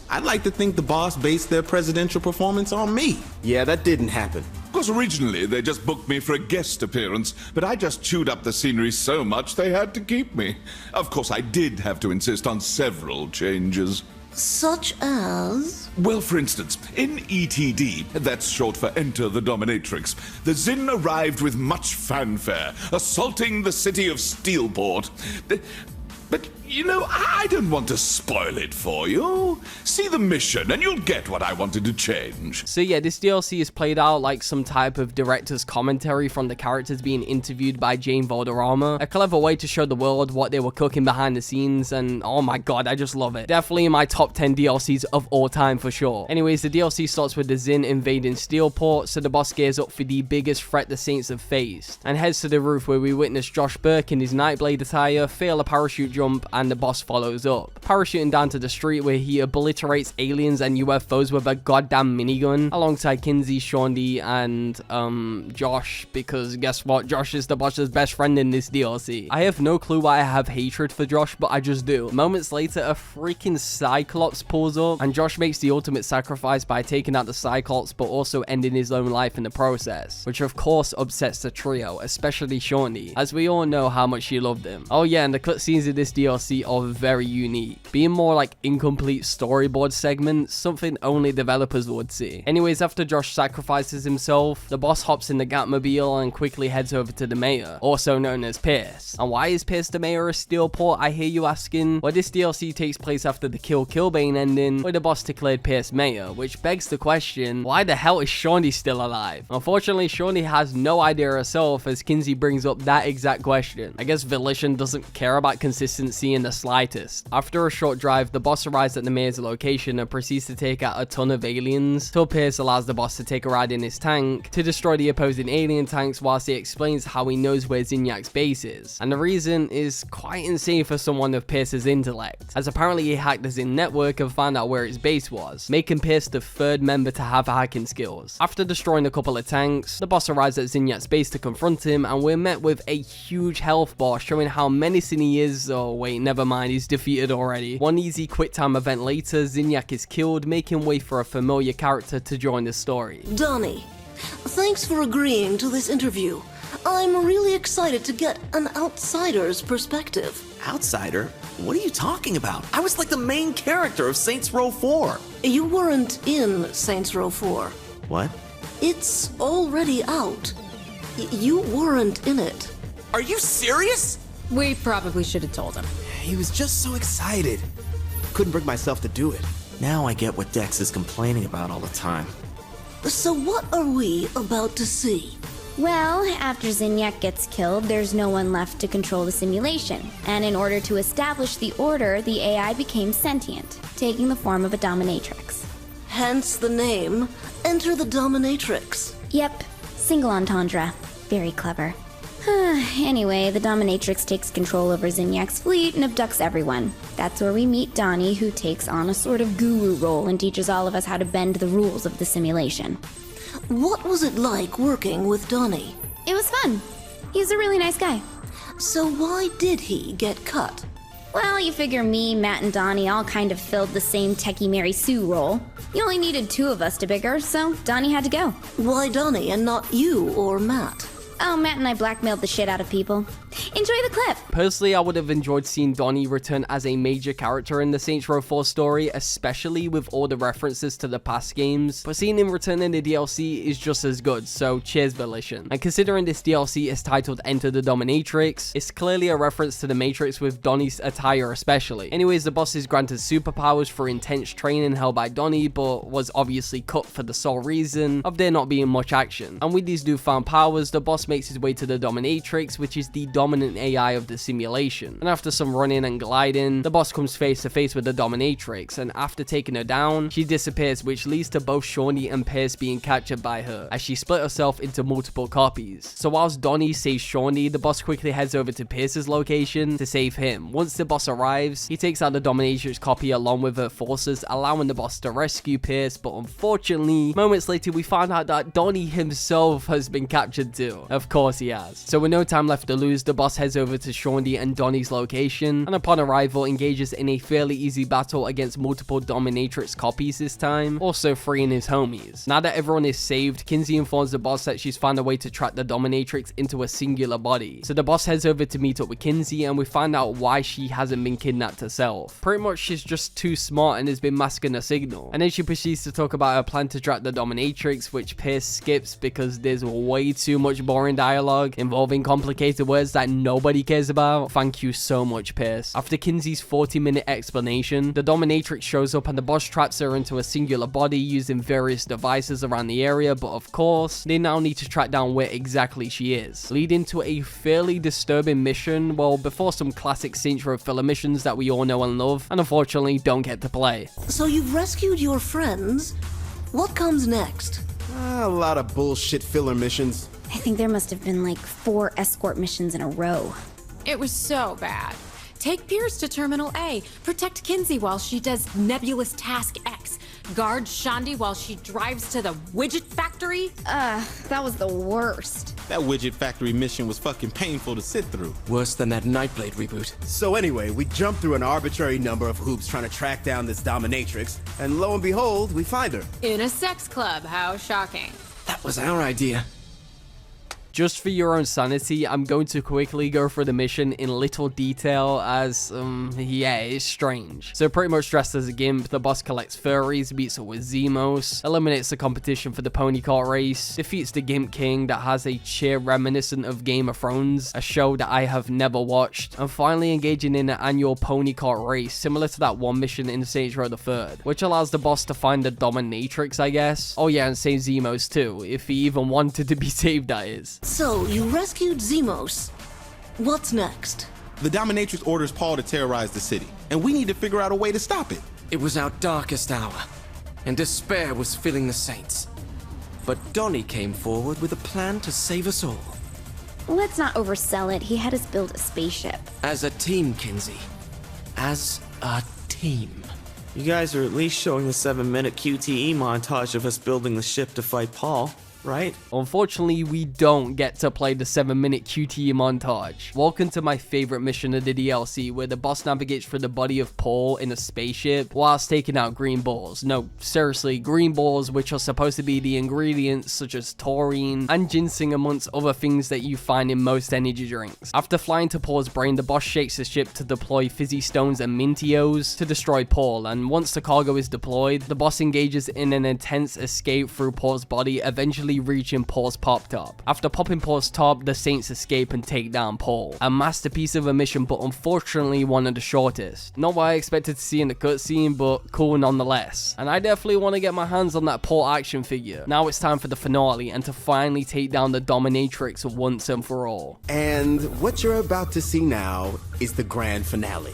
I'd like to think the boss based their presidential performance on me. Yeah, that didn't happen. Of course, originally they just booked me for a guest appearance, but I just chewed up the scenery so much they had to keep me. Of course, I did have to insist on several changes. Such as? Well, for instance, in ETD, that's short for Enter the Dominatrix, the Zin arrived with much fanfare, assaulting the city of Steelport. But, you know, I don't want to spoil it for you. See the mission and you'll get what I wanted to change. So yeah, this DLC is played out like some type of director's commentary from the characters being interviewed by Jane Valderrama. A clever way to show the world what they were cooking behind the scenes, and oh my god, I just love it. Definitely in my top 10 DLCs of all time for sure. Anyways, the DLC starts with the Zin invading Steelport, so the boss gears up for the biggest threat the Saints have faced, and heads to the roof where we witness Josh Burke in his Nightblade attire fail a parachute jump and the boss follows up, parachuting down to the street where he obliterates aliens and UFOs with a goddamn minigun, alongside Kinsey, Shawnee, and Josh, because guess what? Josh is the boss's best friend in this DLC. I have no clue why I have hatred for Josh, but I just do. Moments later, a freaking Cyclops pulls up, and Josh makes the ultimate sacrifice by taking out the Cyclops, but also ending his own life in the process, which of course upsets the trio, especially Shawnee, as we all know how much she loved him. Oh yeah, and the cutscenes in this DLC are very unique, being more like incomplete storyboard segments, something only developers would see. Anyways, after Josh sacrifices himself, the boss hops in the Gatmobile and quickly heads over to the mayor, also known as Pierce. And why is Pierce the mayor of Steelport, I hear you asking? Well, this DLC takes place after the Kill Killbane ending, where the boss declared Pierce mayor, which begs the question, why the hell is Shawnee still alive? Unfortunately, Shawnee has no idea herself, as Kinsey brings up that exact question. I guess Volition doesn't care about consistency in the slightest. After a short drive, the boss arrives at the mayor's location and proceeds to take out a ton of aliens, till Pierce allows the boss to take a ride in his tank to destroy the opposing alien tanks, whilst he explains how he knows where Zinniac's base is. And the reason is quite insane for someone of Pierce's intellect, as apparently he hacked the Zin network and found out where its base was, making Pierce the third member to have hacking skills. After destroying a couple of tanks, the boss arrives at Zinniac's base to confront him, and we're met with a huge health bar showing how menacing he is. Oh wait, never mind, he's defeated already. One easy quick time event later, Zinniac is killed, making way for a familiar character to join the story. Donnie, thanks for agreeing to this interview. I'm really excited to get an outsider's perspective. Outsider? What are you talking about? I was like the main character of Saints Row 4. You weren't in Saints Row 4. What? It's already out. You weren't in it. Are you serious? We probably should have told him. He was just so excited. Couldn't bring myself to do it. Now I get what Dex is complaining about all the time. So what are we about to see? Well, after Zinniac gets killed, there's no one left to control the simulation. And in order to establish the order, the AI became sentient, taking the form of a dominatrix. Hence the name, Enter the Dominatrix. Yep, single entendre. Very clever. Anyway, the dominatrix takes control over Zinniac's fleet and abducts everyone. That's where we meet Donnie, who takes on a sort of guru role and teaches all of us how to bend the rules of the simulation. What was it like working with Donnie? It was fun. He's a really nice guy. So why did he get cut? Well, you figure me, Matt, and Donnie all kind of filled the same Techie Mary Sue role. You only needed 2 of us to pick her, so Donnie had to go. Why Donnie and not you or Matt? Oh, Matt and I blackmailed the shit out of people. Enjoy the clip! Personally, I would have enjoyed seeing Donnie return as a major character in the Saints Row 4 story, especially with all the references to the past games, but seeing him return in the DLC is just as good, so cheers Volition. And considering this DLC is titled Enter the Dominatrix, it's clearly a reference to the Matrix with Donnie's attire especially. Anyways, the boss is granted superpowers for intense training held by Donnie, but was obviously cut for the sole reason of there not being much action. And with these newfound powers, the boss makes his way to the Dominatrix, which is the dominant AI of the simulation. And after some running and gliding, the boss comes face to face with the Dominatrix, and after taking her down, she disappears, which leads to both Shawnee and Pierce being captured by her, as she split herself into multiple copies. So whilst Donnie saves Shawnee, the boss quickly heads over to Pierce's location to save him. Once the boss arrives, he takes out the Dominatrix copy along with her forces, allowing the boss to rescue Pierce, but unfortunately, moments later we find out that Donnie himself has been captured too. Of course he has. So with no time left to lose, the boss heads over to Shawnee and Donnie's location, and upon arrival engages in a fairly easy battle against multiple Dominatrix copies this time, also freeing his homies. Now that everyone is saved, Kinsey informs the boss that she's found a way to track the Dominatrix into a singular body. So the boss heads over to meet up with Kinsey, and we find out why she hasn't been kidnapped herself. Pretty much she's just too smart and has been masking a signal. And then she proceeds to talk about her plan to track the Dominatrix, which Pierce skips because there's way too much boring dialogue involving complicated words that nobody cares about. Thank you so much, Pierce. After Kinsey's 40-minute explanation, the Dominatrix shows up and the boss traps her into a singular body using various devices around the area, but of course, they now need to track down where exactly she is, leading to a fairly disturbing mission, well, before some classic Saints Row filler missions that we all know and love, and unfortunately don't get to play. So you've rescued your friends. What comes next? A lot of bullshit filler missions. I think there must have been like 4 escort missions in a row. It was so bad. Take Pierce to Terminal A. Protect Kinsey while she does Nebulous Task X. Guard Shandi while she drives to the widget factory. That was the worst. That widget factory mission was fucking painful to sit through. Worse than that Nightblade reboot. So anyway, we jump through an arbitrary number of hoops trying to track down this dominatrix, and lo and behold, we find her. In a sex club, how shocking. That was our idea. Just for your own sanity, I'm going to quickly go through the mission in little detail as, yeah, it's strange. So pretty much dressed as a gimp, the boss collects furries, beats up with Zemos, eliminates the competition for the pony cart race, defeats the Gimp King that has a cheer reminiscent of Game of Thrones, a show that I have never watched, and finally engaging in an annual pony cart race similar to that one mission in Saints Row the Third, which allows the boss to find the dominatrix, I guess. Oh yeah, and save Zemos too, if he even wanted to be saved, that is. So, you rescued Zemos. What's next? The dominatrix orders Paul to terrorize the city, and we need to figure out a way to stop it. It was our darkest hour, and despair was filling the Saints. But Donnie came forward with a plan to save us all. Let's not oversell it. He had us build a spaceship. As a team, Kinsey. As a team. You guys are at least showing the 7-minute QTE montage of us building the ship to fight Paul, right? Unfortunately, we don't get to play the 7-minute QTE montage. Welcome to my favorite mission of the DLC, where the boss navigates through the body of Paul in a spaceship whilst taking out green balls. No, seriously, green balls, which are supposed to be the ingredients such as taurine and ginseng amongst other things that you find in most energy drinks. After flying to Paul's brain, the boss shakes the ship to deploy fizzy stones and Mintios to destroy Paul, and once the cargo is deployed, the boss engages in an intense escape through Paul's body, eventually reaching Paul's pop top. After popping Paul's top, the Saints escape and take down Paul. A masterpiece of a mission, but unfortunately one of the shortest. Not what I expected to see in the cutscene, but cool nonetheless. And I definitely want to get my hands on that Paul action figure. Now it's time for the finale and to finally take down the dominatrix once and for all. And what you're about to see now is the grand finale.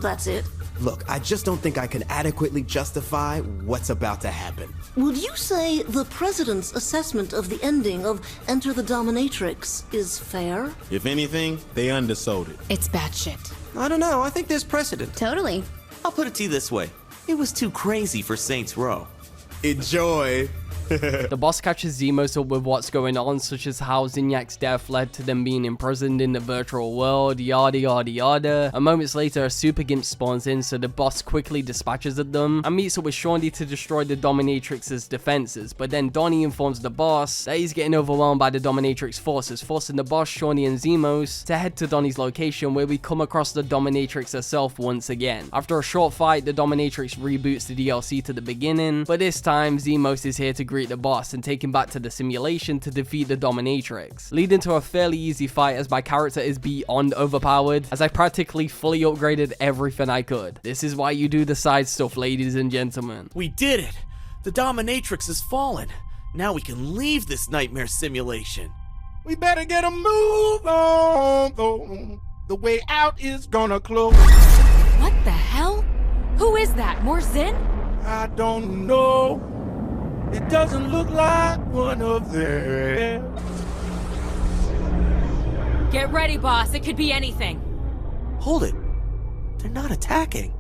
That's it? Look, I just don't think I can adequately justify what's about to happen. Would you say the President's assessment of the ending of Enter the Dominatrix is fair? If anything, they undersold it. It's batshit. I don't know, I think there's precedent. Totally. I'll put it to you this way. It was too crazy for Saints Row. Enjoy! The boss catches Zemos up with what's going on, such as how Zinniak's death led to them being imprisoned in the virtual world, yada yada yada. And moments later, a super gimp spawns in, so the boss quickly dispatches of them and meets up with Shaundi to destroy the dominatrix's defenses. But then Donnie informs the boss that he's getting overwhelmed by the dominatrix forces, forcing the boss, Shaundi, and Zemos to head to Donnie's location, where we come across the dominatrix herself once again. After a short fight, the dominatrix reboots the DLC to the beginning, but this time Zemos is here to greet the boss and take him back to the simulation to defeat the dominatrix, leading to a fairly easy fight as my character is beyond overpowered, as I practically fully upgraded everything I could. This is why you do the side stuff, ladies and gentlemen. We did it! The dominatrix has fallen. Now we can leave this nightmare simulation. We better get a move on, though. The way out is gonna close. What the hell? Who is that? More Zin? I don't know. It doesn't look like one of them. Get ready, boss. It could be anything. Hold it. They're not attacking.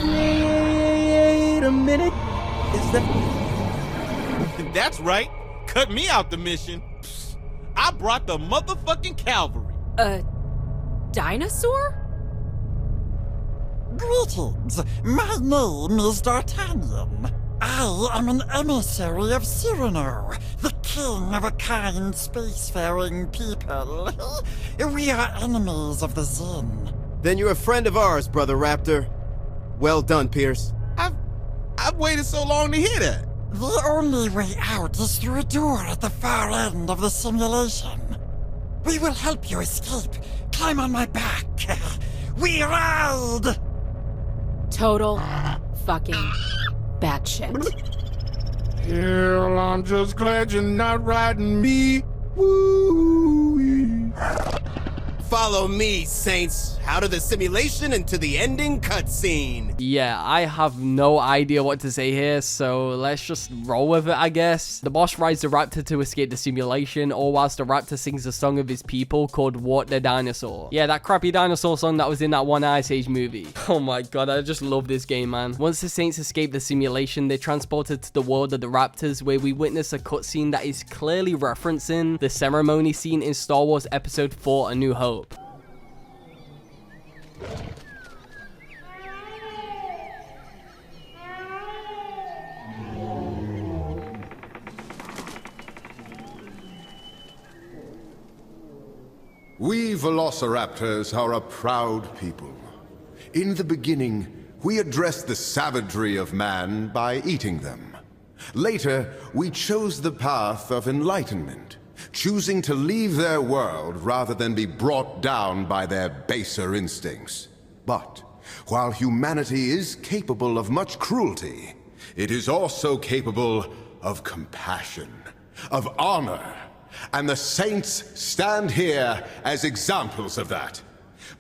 Wait a minute. Is that... That's right. Cut me out the mission. Psst. I brought the motherfucking cavalry. A dinosaur? Greetings. My name is D'Artagnan. I am an emissary of Cyrano, the king of a kind spacefaring people. We are enemies of the Zin. Then you're a friend of ours, Brother Raptor. Well done, Pierce. I've waited so long to hear that. The only way out is through a door at the far end of the simulation. We will help you escape. Climb on my back. We ride! Total fucking batshit. Hell, I'm just glad you're not riding me. Woo-wee. Follow me, Saints, out of the simulation into the ending cutscene. Yeah, I have no idea what to say here, so let's just roll with it, I guess. The boss rides the raptor to escape the simulation, all whilst the raptor sings a song of his people called Walk the Dinosaur. Yeah, that crappy dinosaur song that was in that one Ice Age movie. Oh my god, I just love this game, man. Once the Saints escape the simulation, they're transported to the world of the raptors, where we witness a cutscene that is clearly referencing the ceremony scene in Star Wars Episode 4 A New Hope. We Velociraptors are a proud people. In the beginning, we addressed the savagery of man by eating them. Later, we chose the path of enlightenment, choosing to leave their world rather than be brought down by their baser instincts. But while humanity is capable of much cruelty, it is also capable of compassion, of honor, and the Saints stand here as examples of that.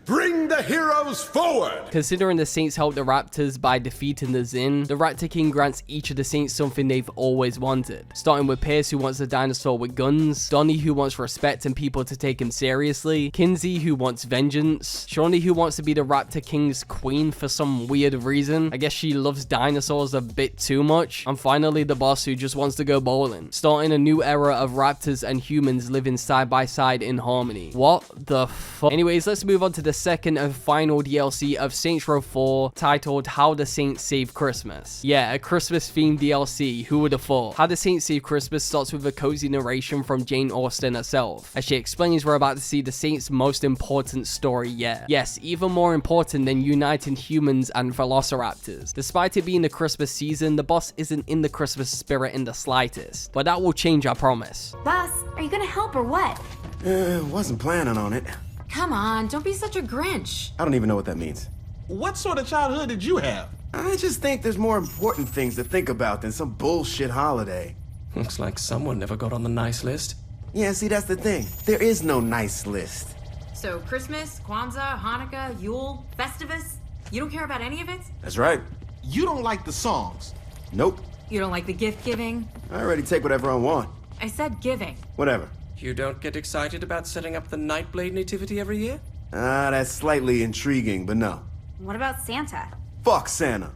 Bring the heroes forward! Considering the Saints helped the Raptors by defeating the Zin, the Raptor King grants each of the Saints something they've always wanted. Starting with Pierce, who wants a dinosaur with guns, Donnie, who wants respect and people to take him seriously, Kinsey, who wants vengeance, Shawnee, who wants to be the Raptor King's queen for some weird reason. I guess she loves dinosaurs a bit too much. And finally, the boss, who just wants to go bowling. Starting a new era of Raptors and humans living side by side in harmony. What the fuck? Anyways, let's move on to the second and final DLC of Saints Row 4, titled How the Saints Save Christmas. Yeah, a Christmas themed DLC, who would have thought? How the Saints Save Christmas starts with a cozy narration from Jane Austen herself, as she explains we're about to see the Saints' most important story yet. Yes, even more important than uniting humans and Velociraptors. Despite it being the Christmas season, the boss isn't in the Christmas spirit in the slightest, but that will change, I promise. Boss, are you gonna help or what? Wasn't planning on it. Come on, don't be such a Grinch. I don't even know what that means. What sort of childhood did you have? I just think there's more important things to think about than some bullshit holiday. Looks like someone never got on the nice list. Yeah, see, that's the thing. There is no nice list. So Christmas, Kwanzaa, Hanukkah, Yule, Festivus? You don't care about any of it? That's right. You don't like the songs? Nope. You don't like the gift giving? I already take whatever I want. I said giving. Whatever. You don't get excited about setting up the Nightblade nativity every year? That's slightly intriguing, but no. What about Santa? Fuck Santa.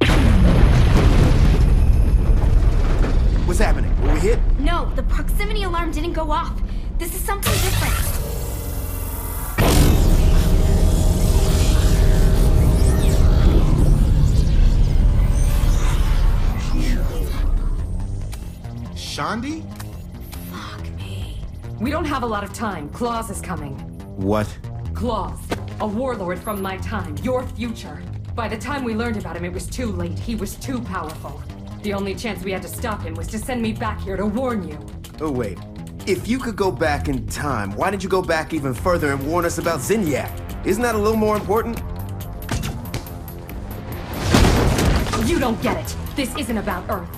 What's happening? Were we hit? No, the proximity alarm didn't go off. This is something different. Shandi? We don't have a lot of time. Claus is coming. What? Claus, a warlord from my time, your future. By the time we learned about him, it was too late. He was too powerful. The only chance we had to stop him was to send me back here to warn you. Oh, wait. If you could go back in time, why did you go back even further and warn us about Zinyak? Isn't that a little more important? You don't get it. This isn't about Earth.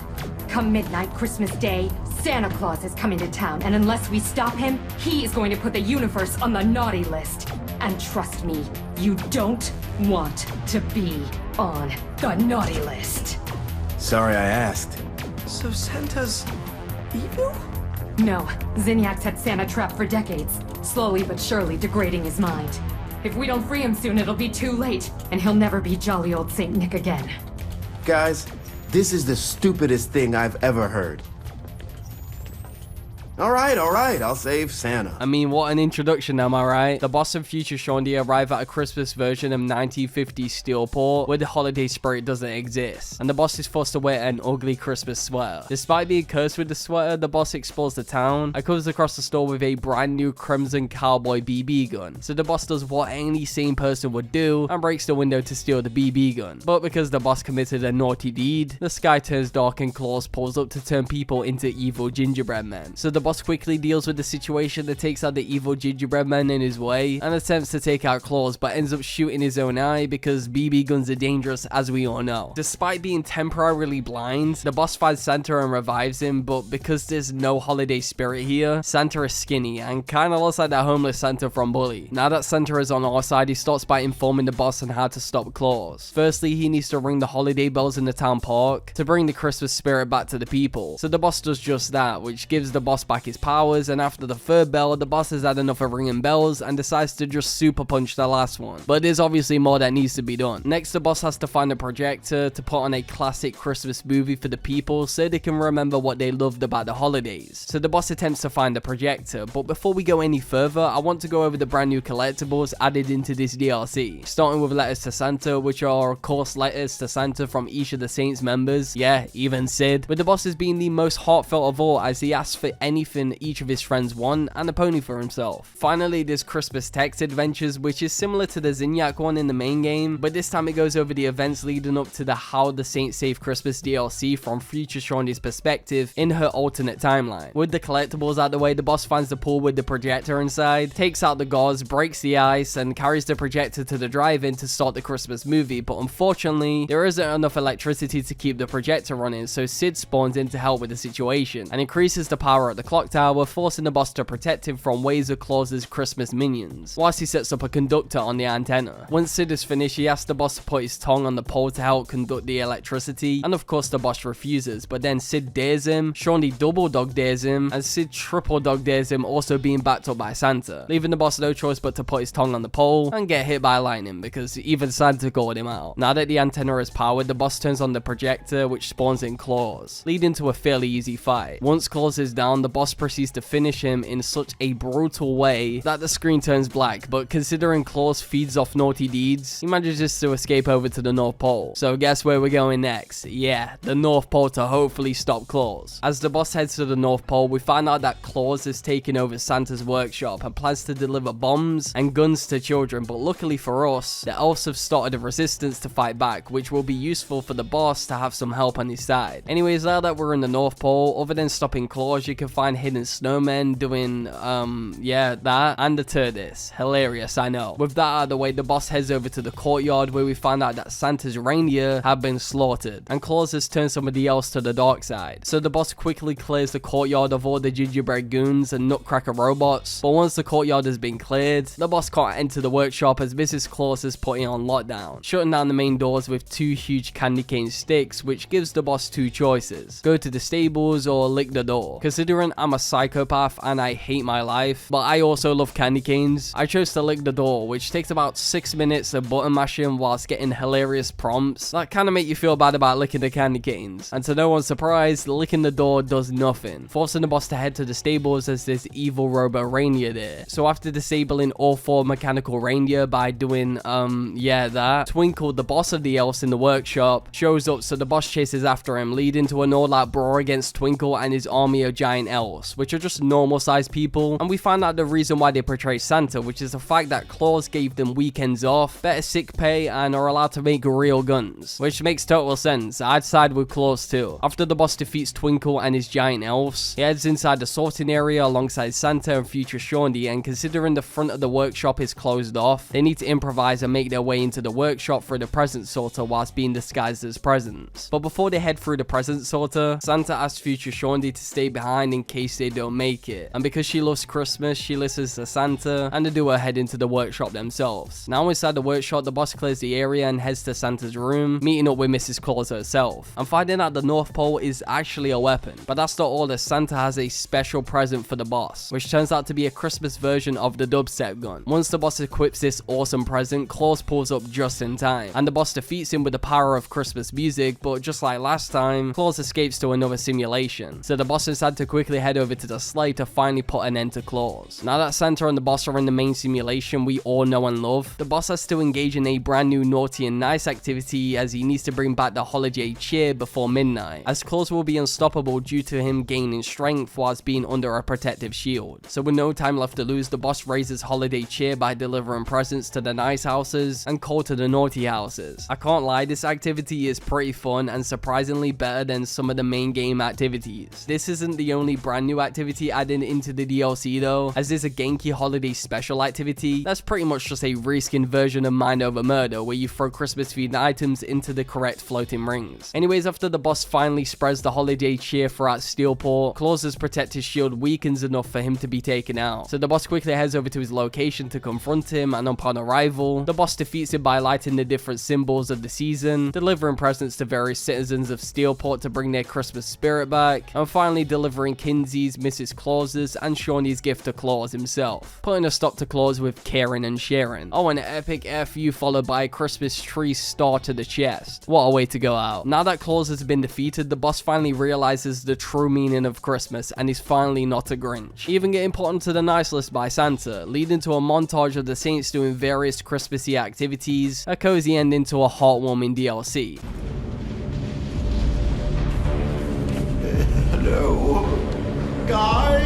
Come midnight, Christmas Day, Santa Claus is coming to town, and unless we stop him, he is going to put the universe on the naughty list. And trust me, you don't want to be on the naughty list. Sorry I asked. So Santa's evil? No, Zinyax had Santa trapped for decades, slowly but surely degrading his mind. If we don't free him soon, it'll be too late, and he'll never be jolly old Saint Nick again. Guys, this is the stupidest thing I've ever heard. Alright, I'll save Santa. I mean, what an introduction, am I right? The boss and future Shawnee arrive at a Christmas version of 1950s Steelport, where the holiday spirit doesn't exist, and the boss is forced to wear an ugly Christmas sweater. Despite being cursed with the sweater, the boss explores the town and comes across the store with a brand new Crimson Cowboy BB gun. So the boss does what any sane person would do and breaks the window to steal the BB gun. But because the boss committed a naughty deed, the sky turns dark and Claus pulls up to turn people into evil gingerbread men. So the boss quickly deals with the situation that takes out the evil gingerbread man in his way and attempts to take out Claus, but ends up shooting his own eye because BB guns are dangerous, as we all know. Despite being temporarily blind, the boss finds Santa and revives him, but because there's no holiday spirit here, Santa is skinny and kinda looks like that homeless Santa from Bully. Now that Santa is on our side, he starts by informing the boss on how to stop Claus. Firstly, he needs to ring the holiday bells in the town park to bring the Christmas spirit back to the people. So the boss does just that, which gives the boss back his powers, and after the third bell, the boss has had enough of ringing bells and decides to just super punch the last one. But there's obviously more that needs to be done. Next, the boss has to find a projector to put on a classic Christmas movie for the people so they can remember what they loved about the holidays. So the boss attempts to find the projector, but before we go any further, I want to go over the brand new collectibles added into this DLC. Starting with letters to Santa, which are of course letters to Santa from each of the Saints members, yeah, even Sid, with the bosses being the most heartfelt of all as he asks for anything each of his friends want and a pony for himself. Finally, there's Christmas Text Adventures, which is similar to the Zinyak one in the main game, but this time it goes over the events leading up to the How the Saints Save Christmas DLC from future Shaunie's perspective in her alternate timeline. With the collectibles out the way, the boss finds the pool with the projector inside, takes out the gauze, breaks the ice, and carries the projector to the drive-in to start the Christmas movie, but unfortunately, there isn't enough electricity to keep the projector running, so Sid spawns in to help with the situation, and increases the power at the clock tower, forcing the boss to protect him from waves of Claus's Christmas minions, whilst he sets up a conductor on the antenna. Once Sid is finished, he asks the boss to put his tongue on the pole to help conduct the electricity, and of course the boss refuses, but then Sid dares him, Shawnee double dog dares him, and Sid triple dog dares him, also being backed up by Santa, leaving the boss no choice but to put his tongue on the pole and get hit by lightning because even Santa called him out. Now that the antenna is powered, the boss turns on the projector, which spawns in Claus, leading to a fairly easy fight. Once Claus is down, the boss proceeds to finish him in such a brutal way that the screen turns black, but considering Claus feeds off naughty deeds, he manages to escape over to the North Pole. So guess where we're going next? Yeah, the North Pole to hopefully stop Claus. As the boss heads to the North Pole, we find out that Claus is taking over Santa's workshop and plans to deliver bombs and guns to children, but luckily for us, the elves have started a resistance to fight back, which will be useful for the boss to have some help on his side. Anyways, now that we're in the North Pole, other than stopping Claus, you can find hidden snowmen doing, yeah, that, and the TARDIS. Hilarious, I know. With that out of the way, the boss heads over to the courtyard where we find out that Santa's reindeer have been slaughtered, and Claus has turned somebody else to the dark side. So the boss quickly clears the courtyard of all the gingerbread goons and nutcracker robots, but once the courtyard has been cleared, the boss can't enter the workshop as Mrs. Claus is putting on lockdown, shutting down the main doors with two huge candy cane sticks, which gives the boss two choices: go to the stables or lick the door. Considering I'm a psychopath and I hate my life, but I also love candy canes, I chose to lick the door, which takes about 6 minutes of button mashing whilst getting hilarious prompts that kind of make you feel bad about licking the candy canes. And to no one's surprise, licking the door does nothing, forcing the boss to head to the stables as there's evil robot reindeer there. So after disabling all 4 mechanical reindeer by doing, yeah, that, Twinkle, the boss of the elves in the workshop, shows up, so the boss chases after him, leading to an all-out brawl against Twinkle and his army of giant elves, which are just normal-sized people, and we find out the reason why they portray Santa, which is the fact that Claus gave them weekends off, better sick pay, and are allowed to make real guns, which makes total sense. I'd side with Claus too. After the boss defeats Twinkle and his giant elves, he heads inside the sorting area alongside Santa and future Shawnee, and considering the front of the workshop is closed off, they need to improvise and make their way into the workshop through the present sorter whilst being disguised as presents. But before they head through the present sorter, Santa asks future Shawnee to stay behind in case they don't make it, and because she loves Christmas, she listens to Santa, and the duo head into the workshop themselves. Now inside the workshop, the boss clears the area and heads to Santa's room, meeting up with Mrs. Claus herself, and finding out the North Pole is actually a weapon. But that's not all, as Santa has a special present for the boss, which turns out to be a Christmas version of the dubstep gun. Once the boss equips this awesome present, Claus pulls up just in time, and the boss defeats him with the power of Christmas music, but just like last time, Claus escapes to another simulation, so the boss and Santa quickly head over to the sleigh to finally put an end to Claus. Now that Santa and the boss are in the main simulation we all know and love, the boss has to engage in a brand new naughty and nice activity as he needs to bring back the holiday cheer before midnight, as Claus will be unstoppable due to him gaining strength whilst being under a protective shield. So with no time left to lose, the boss raises holiday cheer by delivering presents to the nice houses and coal to the naughty houses. I can't lie, this activity is pretty fun and surprisingly better than some of the main game activities. This isn't the only brand brand new activity added into the DLC though, as there's a Genki holiday special activity that's pretty much just a reskin version of Mind Over Murder, where you throw Christmas themed items into the correct floating rings. Anyways, after the boss finally spreads the holiday cheer throughout Steelport, Claus's protective shield weakens enough for him to be taken out. So the boss quickly heads over to his location to confront him, and upon arrival, the boss defeats him by lighting the different symbols of the season, delivering presents to various citizens of Steelport to bring their Christmas spirit back, and finally delivering Kinsey's, Mrs. Claus's, and Shawnee's gift to Claus himself, putting a stop to Claus with caring and sharing. Oh, an epic FU followed by a Christmas tree star to the chest. What a way to go out. Now that Claus has been defeated, the boss finally realizes the true meaning of Christmas and is finally not a Grinch, even getting put onto the nice list by Santa, leading to a montage of the Saints doing various Christmassy activities, a cozy ending to a heartwarming DLC. Hello, guys?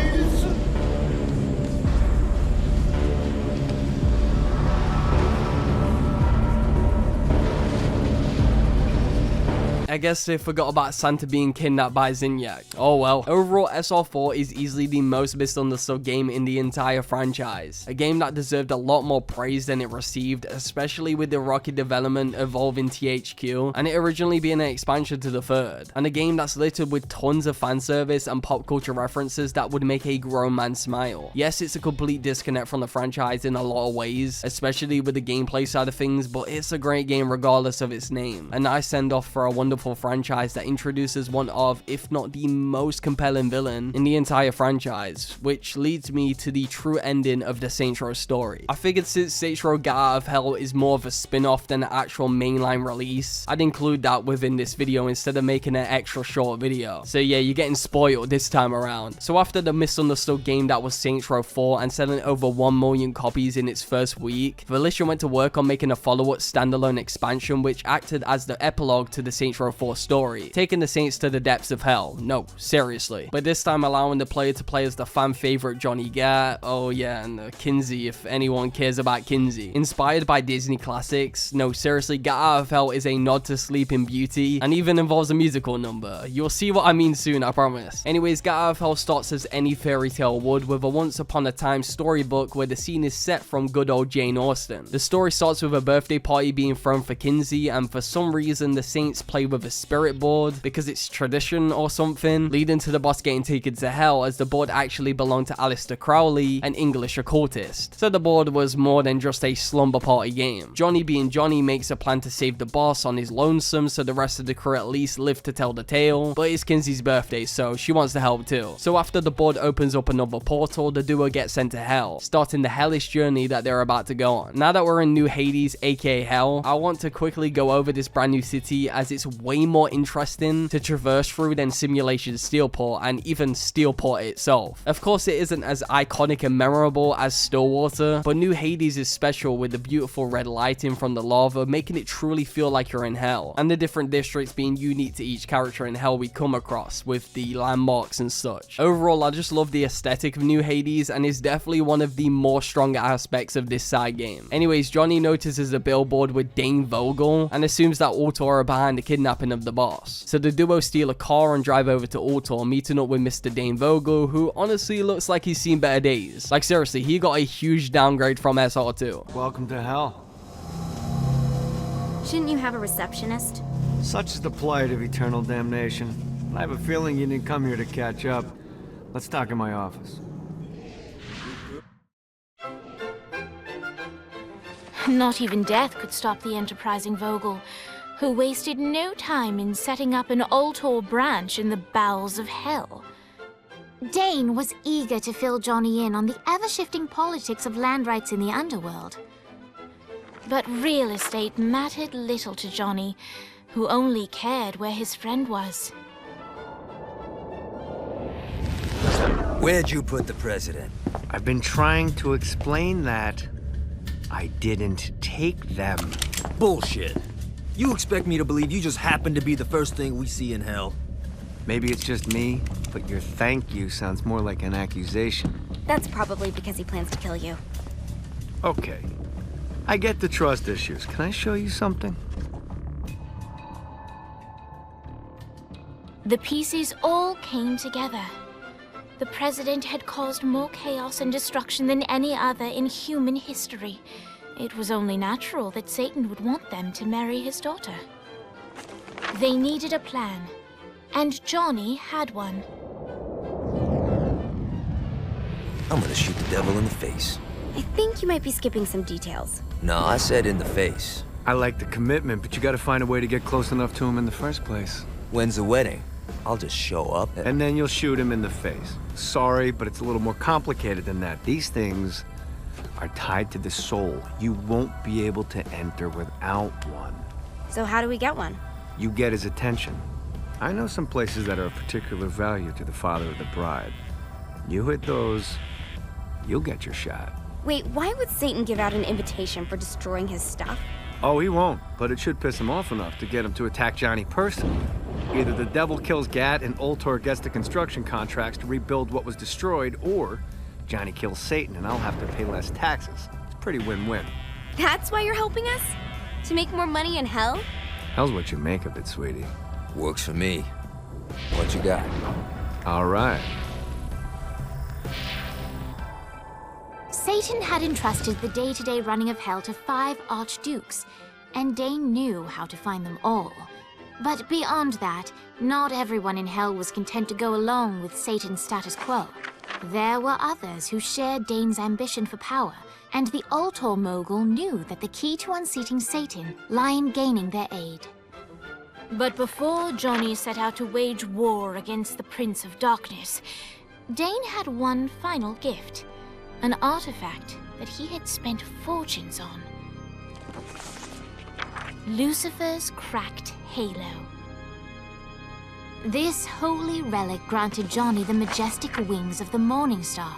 I guess they forgot about Santa being kidnapped by Zinyak. Oh well. Overall, SR4 is easily the most misunderstood game in the entire franchise. A game that deserved a lot more praise than it received, especially with the rocky development evolving THQ, and it originally being an expansion to the third. And a game that's littered with tons of fan service and pop culture references that would make a grown man smile. Yes, it's a complete disconnect from the franchise in a lot of ways, especially with the gameplay side of things, but it's a great game regardless of its name. A nice send-off for a wonderful franchise that introduces one of, if not the most compelling villain in the entire franchise, which leads me to the true ending of the Saints Row story. I figured since Saints Row Get Out of Hell is more of a spin-off than an actual mainline release, I'd include that within this video instead of making an extra short video. So yeah, you're getting spoiled this time around. So after the misunderstood game that was Saints Row 4 and selling over 1 million copies in its first week, Volition went to work on making a follow-up standalone expansion which acted as the epilogue to the Saints Row 4 story, taking the Saints to the depths of hell. No, seriously. But this time allowing the player to play as the fan favorite Johnny Gat, oh yeah, and Kinsey if anyone cares about Kinsey. Inspired by Disney classics, no seriously, Get Out of Hell is a nod to Sleeping Beauty and even involves a musical number. You'll see what I mean soon, I promise. Anyways, Get Out of Hell starts as any fairy tale would, with a once upon a time storybook where the scene is set from good old Jane Austen. The story starts with a birthday party being thrown for Kinsey, and for some reason the Saints play with a spirit board because it's tradition or something, leading to the boss getting taken to hell as the board actually belonged to Aleister Crowley, an English occultist. So the board was more than just a slumber party game. Johnny being Johnny makes a plan to save the boss on his lonesome so the rest of the crew at least live to tell the tale, but it's Kinsey's birthday so she wants to help too. So after the board opens up another portal, the duo gets sent to hell, starting the hellish journey that they're about to go on. Now that we're in New Hades, aka Hell, I want to quickly go over this brand new city as it's way more interesting to traverse through than Simulation Steelport and even Steelport itself. Of course it isn't as iconic and memorable as Stillwater, but New Hades is special with the beautiful red lighting from the lava making it truly feel like you're in hell, and the different districts being unique to each character in hell we come across with the landmarks and such. Overall, I just love the aesthetic of New Hades and is definitely one of the more stronger aspects of this side game. Anyways, Johnny notices a billboard with Dane Vogel and assumes that Ultor are behind the kidnapping of the boss. So the duo steal a car and drive over to Ultor, meeting up with Mr. Dane Vogel, who honestly looks like he's seen better days. Like seriously, he got a huge downgrade from SR2. Welcome to hell. Shouldn't you have a receptionist? Such is the plight of eternal damnation. I have a feeling you didn't come here to catch up. Let's talk in my office. Not even death could stop the enterprising Vogel, who wasted no time in setting up an Ultor branch in the bowels of hell. Dane was eager to fill Johnny in on the ever-shifting politics of land rights in the underworld. But real estate mattered little to Johnny, who only cared where his friend was. Where'd you put the president? I've been trying to explain that. I didn't take them. Bullshit. You expect me to believe you just happened to be the first thing we see in hell? Maybe it's just me, but your thank you sounds more like an accusation. That's probably because he plans to kill you. Okay. I get the trust issues. Can I show you something? The pieces all came together. The president had caused more chaos and destruction than any other in human history. It was only natural that Satan would want them to marry his daughter. They needed a plan, and Johnny had one. I'm gonna shoot the devil in the face. I think you might be skipping some details. No, I said in the face. I like the commitment, but you gotta find a way to get close enough to him in the first place. When's the wedding? I'll just show up. And then you'll shoot him in the face. Sorry, but it's a little more complicated than that. These things are tied to the soul. You won't be able to enter without one. So how do we get one? You get his attention. I know some places that are of particular value to the father of the bride. You hit those, you'll get your shot. Wait, why would Satan give out an invitation for destroying his stuff? Oh, he won't, but it should piss him off enough to get him to attack Johnny personally. Either the devil kills Gat and Ultor gets the construction contracts to rebuild what was destroyed, or Johnny kills Satan and I'll have to pay less taxes. It's pretty win-win. That's why you're helping us? To make more money in hell? Hell's what you make of it, sweetie. Works for me. What you got? All right. Satan had entrusted the day-to-day running of hell to 5 archdukes, and Dane knew how to find them all. But beyond that, not everyone in hell was content to go along with Satan's status quo. There were others who shared Dane's ambition for power, and the Ultor mogul knew that the key to unseating Satan lay in gaining their aid. But before Johnny set out to wage war against the Prince of Darkness, Dane had one final gift. An artifact that he had spent fortunes on. Lucifer's cracked halo. This holy relic granted Johnny the majestic wings of the Morning Star.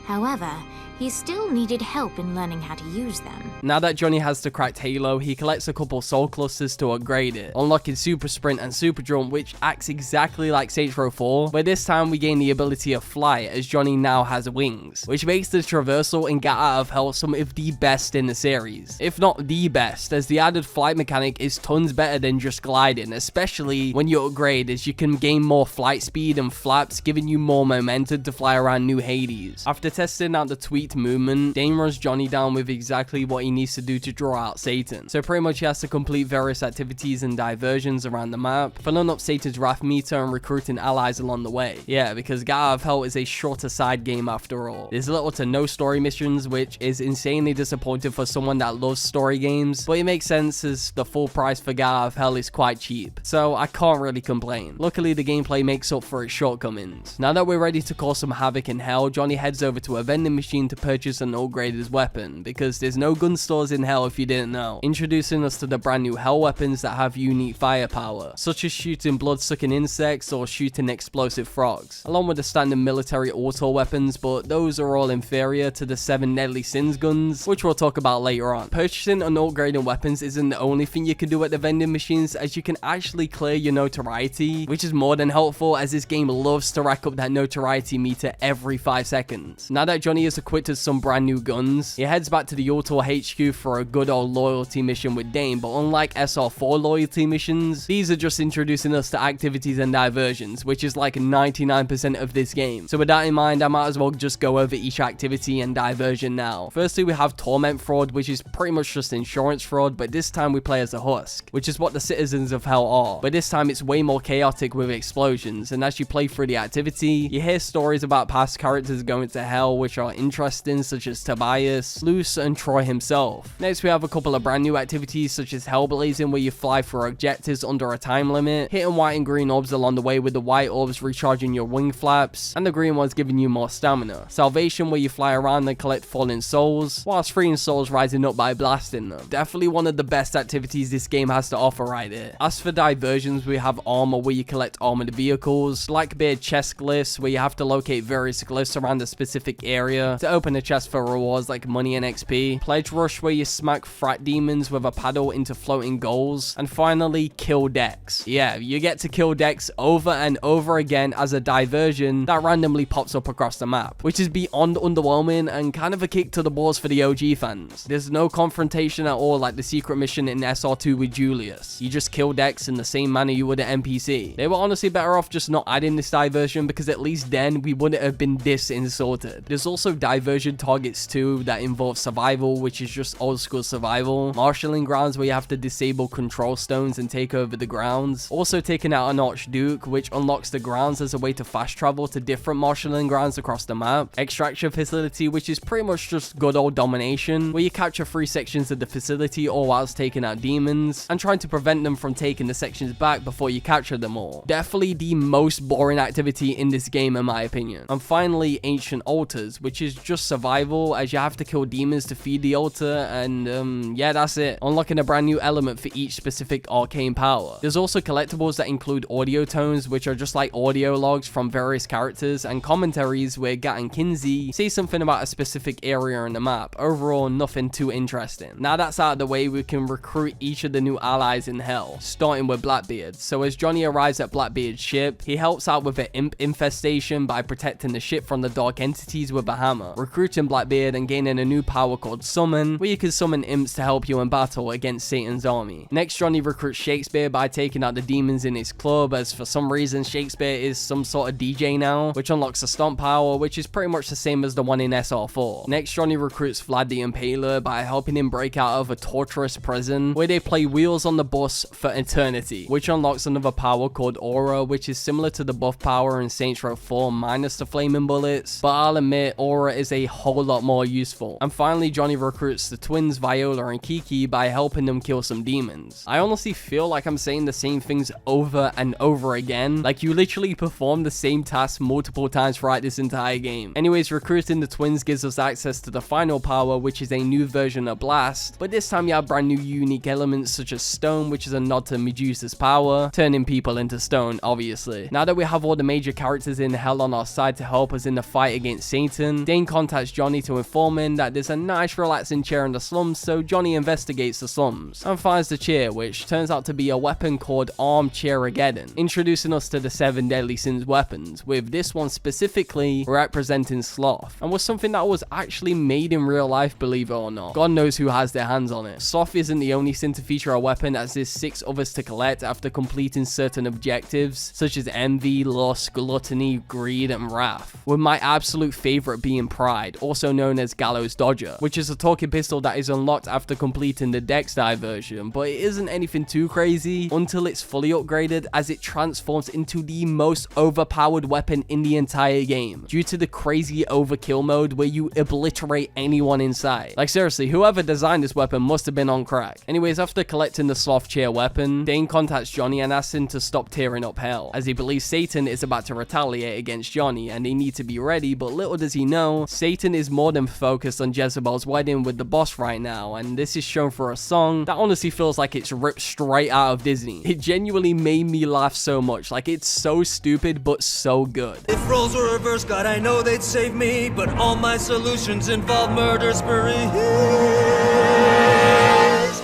However, he still needed help in learning how to use them. Now that Johnny has the cracked halo, he collects a couple soul clusters to upgrade it, unlocking Super Sprint and Super Jump, which acts exactly like Saints Row 4, but this time we gain the ability of flight as Johnny now has wings, which makes the traversal in Get Out of Hell some of the best in the series, if not the best, as the added flight mechanic is tons better than just gliding, especially when you upgrade, as you can gain more flight speed and flaps, giving you more momentum to fly around New Hades. After testing out the tweaked movement, Dane runs Johnny down with exactly what he needs to do to draw out Satan. So pretty much he has to complete various activities and diversions around the map, filling up Satan's wrath meter and recruiting allies along the way. Yeah, because Get Out of Hell is a shorter side game after all. There's little to no story missions, which is insanely disappointing for someone that loves story games, but it makes sense as the full price for Get Out of Hell is quite cheap, so I can't really complain. Luckily the gameplay makes up for its shortcomings. Now that we're ready to cause some havoc in hell, Johnny heads over to a vending machine to purchase and upgrade his weapon, because there's no gun stores in hell if you didn't know, introducing us to the brand new hell weapons that have unique firepower, such as shooting blood-sucking insects or shooting explosive frogs, along with the standard military auto weapons, but those are all inferior to the 7 deadly sins guns, which we'll talk about later on. Purchasing and upgrading weapons isn't the only thing you can do at the vending machines, as you can actually clear your notoriety, which is more than helpful as this game loves to rack up that notoriety meter every 5 seconds. Now that Johnny is equipped with some brand new guns, he heads back to the Ultor HQ for a good old loyalty mission with Dane, but unlike SR4 loyalty missions, these are just introducing us to activities and diversions, which is like 99% of this game. So with that in mind, I might as well just go over each activity and diversion now. Firstly, we have Torment Fraud, which is pretty much just insurance fraud, but this time we play as a husk, which is what the citizens of hell are, but this time it's way more chaotic with explosions, and as you play through the activity, you hear stories about past characters going to hell which are interesting, such as Tobias, Luce, and Troy himself. Next we have a couple of brand new activities such as Hellblazing, where you fly for objectives under a time limit, hitting white and green orbs along the way, with the white orbs recharging your wing flaps, and the green ones giving you more stamina. Salvation, where you fly around and collect fallen souls, whilst freeing souls rising up by blasting them. Definitely one of the best activities this game has to offer right here. As for diversions, we have Armor, where you collect armored vehicles, Blackbeard chest glyphs, where you have to locate various glyphs around a specific specific area to open a chest for rewards like money and XP, Pledge Rush where you smack frat demons with a paddle into floating goals, and finally kill Dex. Yeah, you get to kill Dex over and over again as a diversion that randomly pops up across the map, which is beyond underwhelming and kind of a kick to the balls for the OG fans. There's no confrontation at all like the secret mission in SR2 with Julius. You just kill Dex in the same manner you would an NPC. They were honestly better off just not adding this diversion, because at least then we wouldn't have been this insulted. There's also diversion targets too that involve survival, which is just old school survival. Marshalling grounds where you have to disable control stones and take over the grounds. Also taking out an Archduke, which unlocks the grounds as a way to fast travel to different marshalling grounds across the map. Extraction facility, which is pretty much just good old domination, where you capture 3 sections of the facility all whilst taking out demons and trying to prevent them from taking the sections back before you capture them all. Definitely the most boring activity in this game in my opinion. And finally, ancient altars, which is just survival as you have to kill demons to feed the altar, and yeah, that's it. Unlocking a brand new element for each specific arcane power. There's also collectibles that include audio tones, which are just like audio logs from various characters, and commentaries where Gat and Kinsey say something about a specific area in the map. Overall, nothing too interesting. Now that's out of the way, we can recruit each of the new allies in Hell, starting with Blackbeard. So as Johnny arrives at Blackbeard's ship, he helps out with an imp infestation by protecting the ship from the dark entities with a hammer, recruiting Blackbeard and gaining a new power called Summon, where you can summon imps to help you in battle against Satan's army. Next, Johnny recruits Shakespeare by taking out the demons in his club, as for some reason Shakespeare is some sort of DJ now, which unlocks a stomp power, which is pretty much the same as the one in SR4. Next, Johnny recruits Vlad the Impaler by helping him break out of a torturous prison, where they play Wheels on the Bus for eternity, which unlocks another power called Aura, which is similar to the buff power in Saints Row 4 minus the flaming bullets, but I'll admit Aura is a whole lot more useful. And finally, Johnny recruits the twins Viola and Kiki by helping them kill some demons. I honestly feel like I'm saying the same things over and over again, like you literally perform the same task multiple times throughout this entire game. Anyways, recruiting the twins gives us access to the final power, which is a new version of Blast, but this time you have brand new unique elements such as Stone, which is a nod to Medusa's power, turning people into stone, obviously. Now that we have all the major characters in Hell on our side to help us in the fight against Satan, Dane contacts Johnny to inform him that there's a nice relaxing chair in the slums, so Johnny investigates the slums and finds the chair, which turns out to be a weapon called Armchair-ageddon, introducing us to the 7 deadly sins weapons, with this one specifically representing Sloth, and was something that was actually made in real life, believe it or not. God knows who has their hands on it. Sloth isn't the only sin to feature a weapon, as there's 6 others to collect after completing certain objectives, such as envy, lust, gluttony, greed, and wrath, with my absolute favorite being Pride, also known as Gallows Dodger, which is a talking pistol that is unlocked after completing the Dex diversion, but it isn't anything too crazy until it's fully upgraded, as it transforms into the most overpowered weapon in the entire game, due to the crazy overkill mode where you obliterate anyone inside. Like seriously, whoever designed this weapon must have been on crack. Anyways, after collecting the Sloth chair weapon, Dane contacts Johnny and asks him to stop tearing up Hell, as he believes Satan is about to retaliate against Johnny and they need to be ready, but little does he know, Satan is more than focused on Jezebel's wedding with the boss right now, and this is shown for a song that honestly feels like it's ripped straight out of Disney. It genuinely made me laugh so much, like it's so stupid but so good. If roles were reversed, God, I know they'd save me, but all my solutions involve murder sprees.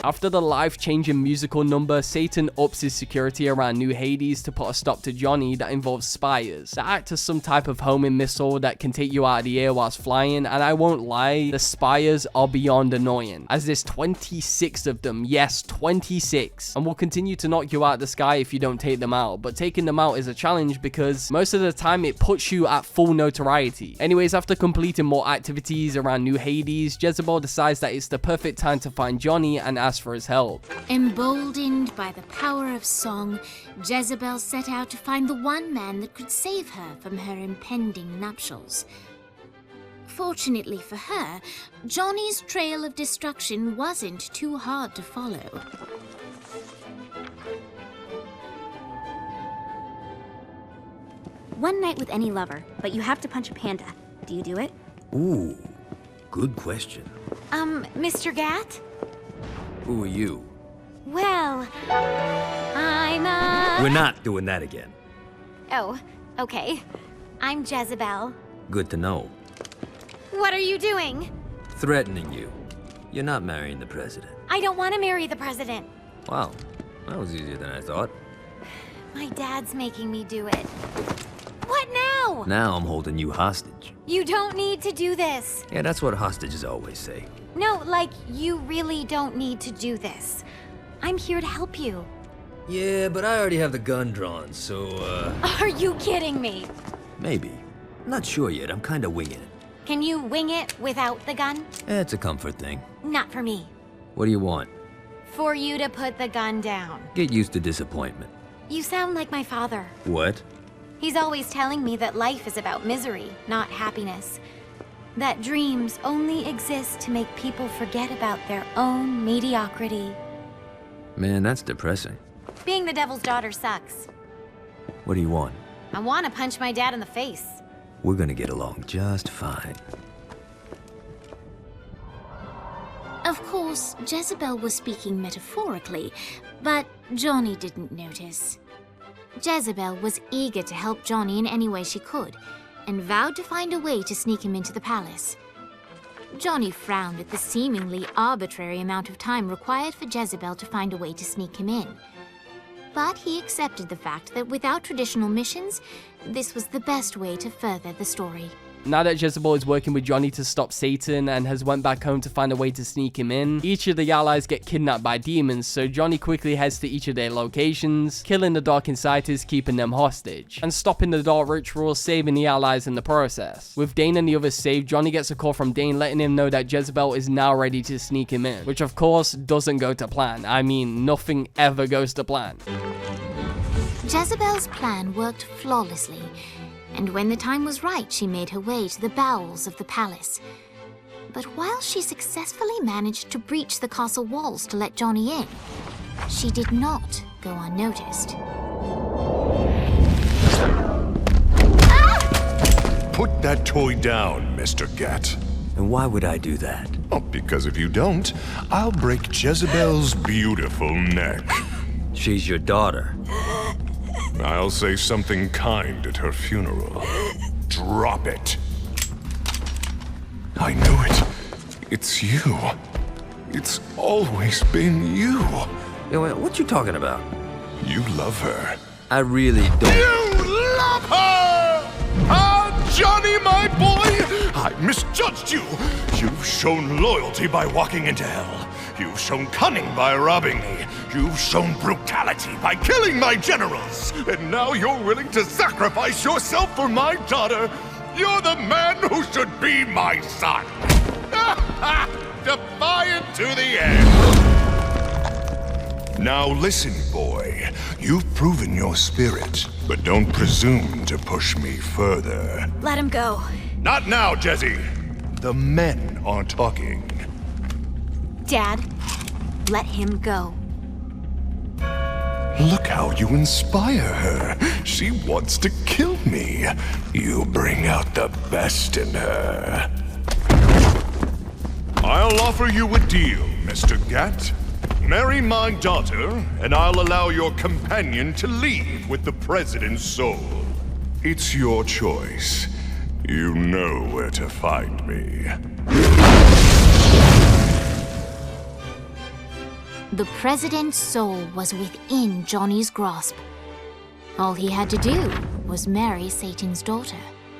After the life-changing musical number, Satan ups his security around New Hades to put a stop to Johnny that involves spires that act as some type of homing missile that can take you out of the air whilst flying, and I won't lie, the spires are beyond annoying, as there's 26 of them, yes, 26, and will continue to knock you out of the sky if you don't take them out, but taking them out is a challenge because most of the time it puts you at full notoriety. Anyways, after completing more activities around New Hades, Jezebel decides that it's the perfect time to find Johnny and ask for his help. Emboldened by the power of song, Jezebel set out to find the one man that could save her from her impending nuptials. Fortunately for her, Johnny's trail of destruction wasn't too hard to follow. One night with any lover, but you have to punch a panda. Do you do it? Ooh, good question. Mr. Gat? Who are you? Well, I'm We're not doing that again. Oh, okay. I'm Jezebel. Good to know. What are you doing? Threatening you. You're not marrying the president. I don't want to marry the president. Wow, that was easier than I thought. My dad's making me do it. What now? Now I'm holding you hostage. You don't need to do this. Yeah, that's what hostages always say. No, like, you really don't need to do this. I'm here to help you. Yeah, but I already have the gun drawn, so, Are you kidding me? maybe. Not sure yet, I'm kinda winging it. Can you wing it without the gun? It's a comfort thing. Not for me. What do you want? For you to put the gun down. Get used to disappointment. You sound like my father. What? He's always telling me that life is about misery, not happiness. That dreams only exist to make people forget about their own mediocrity. Man, that's depressing. Being the devil's daughter sucks. What do you want? I want to punch my dad in the face. We're gonna get along just fine. Of course, Jezebel was speaking metaphorically, but Johnny didn't notice. Jezebel was eager to help Johnny in any way she could, and vowed to find a way to sneak him into the palace. Johnny frowned at the seemingly arbitrary amount of time required for Jezebel to find a way to sneak him in. But he accepted the fact that without traditional missions, this was the best way to further the story. Now that Jezebel is working with Johnny to stop Satan and has went back home to find a way to sneak him in, each of the allies get kidnapped by demons, so Johnny quickly heads to each of their locations, killing the Dark Inciters, keeping them hostage, and stopping the Dark Ritual, saving the allies in the process. With Dane and the others saved, Johnny gets a call from Dane letting him know that Jezebel is now ready to sneak him in, which of course doesn't go to plan. I mean, nothing ever goes to plan. Jezebel's plan worked flawlessly, and when the time was right, she made her way to the bowels of the palace. But while she successfully managed to breach the castle walls to let Johnny in, she did not go unnoticed. Put that toy down, Mr. Gat. And why would I do that? Oh, because if you don't, I'll break Jezebel's beautiful neck. She's your daughter. I'll say something kind at her funeral. Drop it. I knew it. It's you. It's always been you. Yo, what you talking about? You love her. I really don't. You love her! Ah, Johnny, my boy! I misjudged you. You've shown loyalty by walking into hell. You've shown cunning by robbing me. You've shown brutality by killing my generals. And now you're willing to sacrifice yourself for my daughter. You're the man who should be my son. Defiant to the end. Now listen, boy. You've proven your spirit, but don't presume to push me further. Let him go. Not now, Jesse. The men are talking. Dad, let him go. Look how you inspire her. She wants to kill me. You bring out the best in her. I'll offer you a deal, Mr. Gat. Marry my daughter, and I'll allow your companion to leave with the President's soul. It's your choice. You know where to find me. The President's soul was within Johnny's grasp. All he had to do was marry Satan's daughter.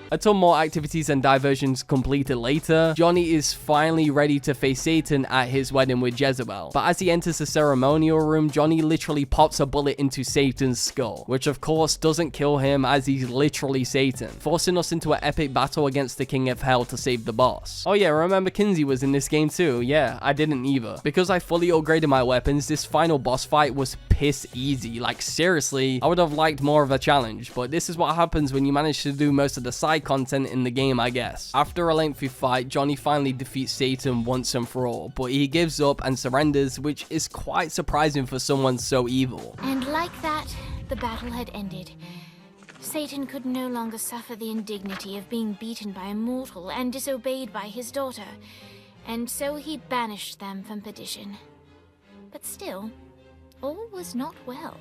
Until more activities and diversions completed later, Johnny is finally ready to face Satan at his wedding with Jezebel. But as he enters the ceremonial room, Johnny literally pops a bullet into Satan's skull, which of course doesn't kill him as he's literally Satan, forcing us into an epic battle against the King of Hell to save the boss. Oh yeah, remember Kinsey was in this game too. Yeah, I didn't either. Because I fully upgraded my weapons, this final boss fight was piss easy. Like seriously, I would have liked more of a challenge, but this is what happens when you manage to do most of the side content in the game, I guess. After a lengthy fight, Johnny finally defeats Satan once and for all, but he gives up and surrenders, which is quite surprising for someone so evil. And like that, the battle had ended. Satan could no longer suffer the indignity of being beaten by a mortal and disobeyed by his daughter, and so he banished them from perdition. But still, all was not well.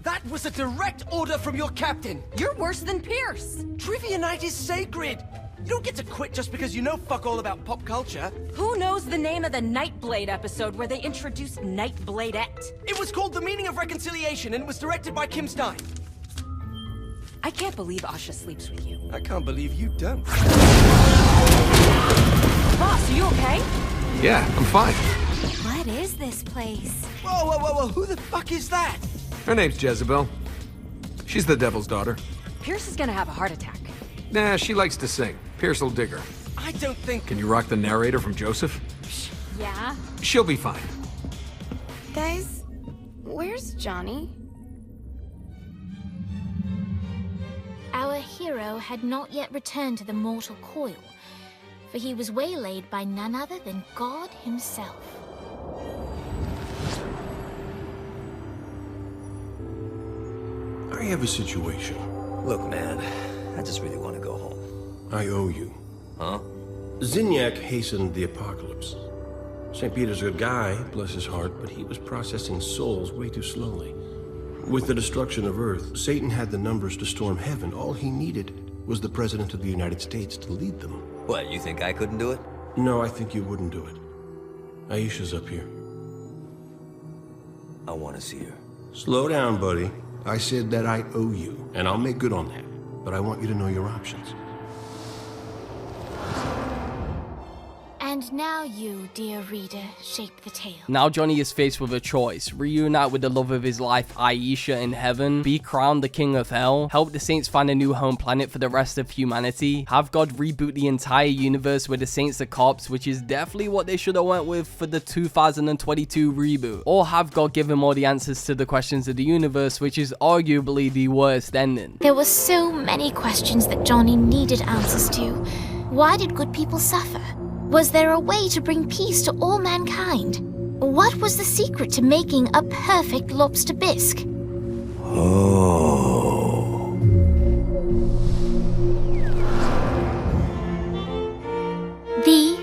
That was a direct order from your captain. You're worse than Pierce. Trivia night is sacred. You don't get to quit just because you know fuck all about pop culture. Who knows the name of the Nightblade episode where they introduced Nightbladette? It was called The Meaning of Reconciliation, and it was directed by Kim Stein. I can't believe Asha sleeps with you. I can't believe you don't. Boss, are you okay? Yeah, I'm fine. What is this place? Whoa, whoa, whoa, whoa, who the fuck is that? Her name's Jezebel. She's the devil's daughter. Pierce is gonna have a heart attack. Nah, she likes to sing. Pierce will dig her. I don't think... Can you rock the narrator from Joseph? Yeah? She'll be fine. Guys, where's Johnny? Our hero had not yet returned to the mortal coil, for he was waylaid by none other than God himself. I have a situation. Look, man, I just really want to go home. I owe you. Huh? Zinyak hastened the apocalypse. St. Peter's a good guy, bless his heart, but he was processing souls way too slowly. With the destruction of Earth, Satan had the numbers to storm heaven. All he needed was the President of the United States to lead them. What, you think I couldn't do it? No, I think you wouldn't do it. Aisha's up here. I want to see her. Slow down, buddy. I said that I owe you, and I'll make good on that. But I want you to know your options. And now you, dear reader, shape the tale. Now Johnny is faced with a choice: reunite with the love of his life, Aisha, in heaven, be crowned the king of hell, help the Saints find a new home planet for the rest of humanity, have God reboot the entire universe with the Saints the cops, which is definitely what they should have went with for the 2022 reboot, or have God give him all the answers to the questions of the universe, which is arguably the worst ending. There were so many questions that Johnny needed answers to. Why did good people suffer? Was there a way to bring peace to all mankind? What was the secret to making a perfect lobster bisque? Oh. The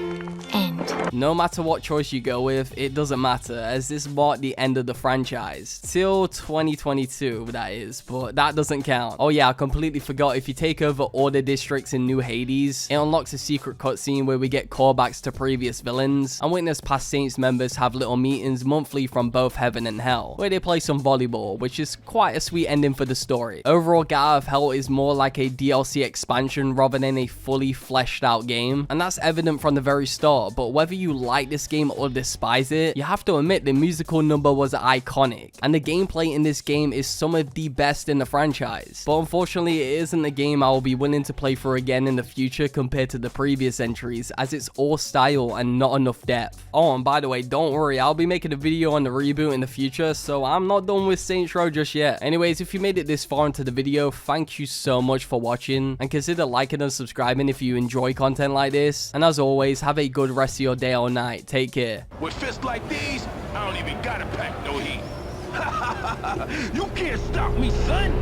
end. No matter what choice you go with, it doesn't matter, as this marked the end of the franchise. Till 2022, that is, but that doesn't count. Oh yeah, I completely forgot, if you take over all the districts in New Hades, it unlocks a secret cutscene where we get callbacks to previous villains, and witness past Saints members have little meetings monthly from both heaven and hell, where they play some volleyball, which is quite a sweet ending for the story. Overall, Get Out of Hell is more like a DLC expansion rather than a fully fleshed out game, and that's evident from the very start, but whether you like this game or despise it, you have to admit the musical number was iconic, and the gameplay in this game is some of the best in the franchise. But unfortunately, it isn't a game I will be willing to play through again in the future compared to the previous entries, as it's all style and not enough depth. Oh, and by the way, don't worry, I'll be making a video on the reboot in the future, so I'm not done with Saints Row just yet. Anyways, if you made it this far into the video, thank you so much for watching, and consider liking and subscribing if you enjoy content like this, and as always, have a good rest of your day or night. Take care. With fists like these, I don't even gotta pack no heat. You can't stop me, son.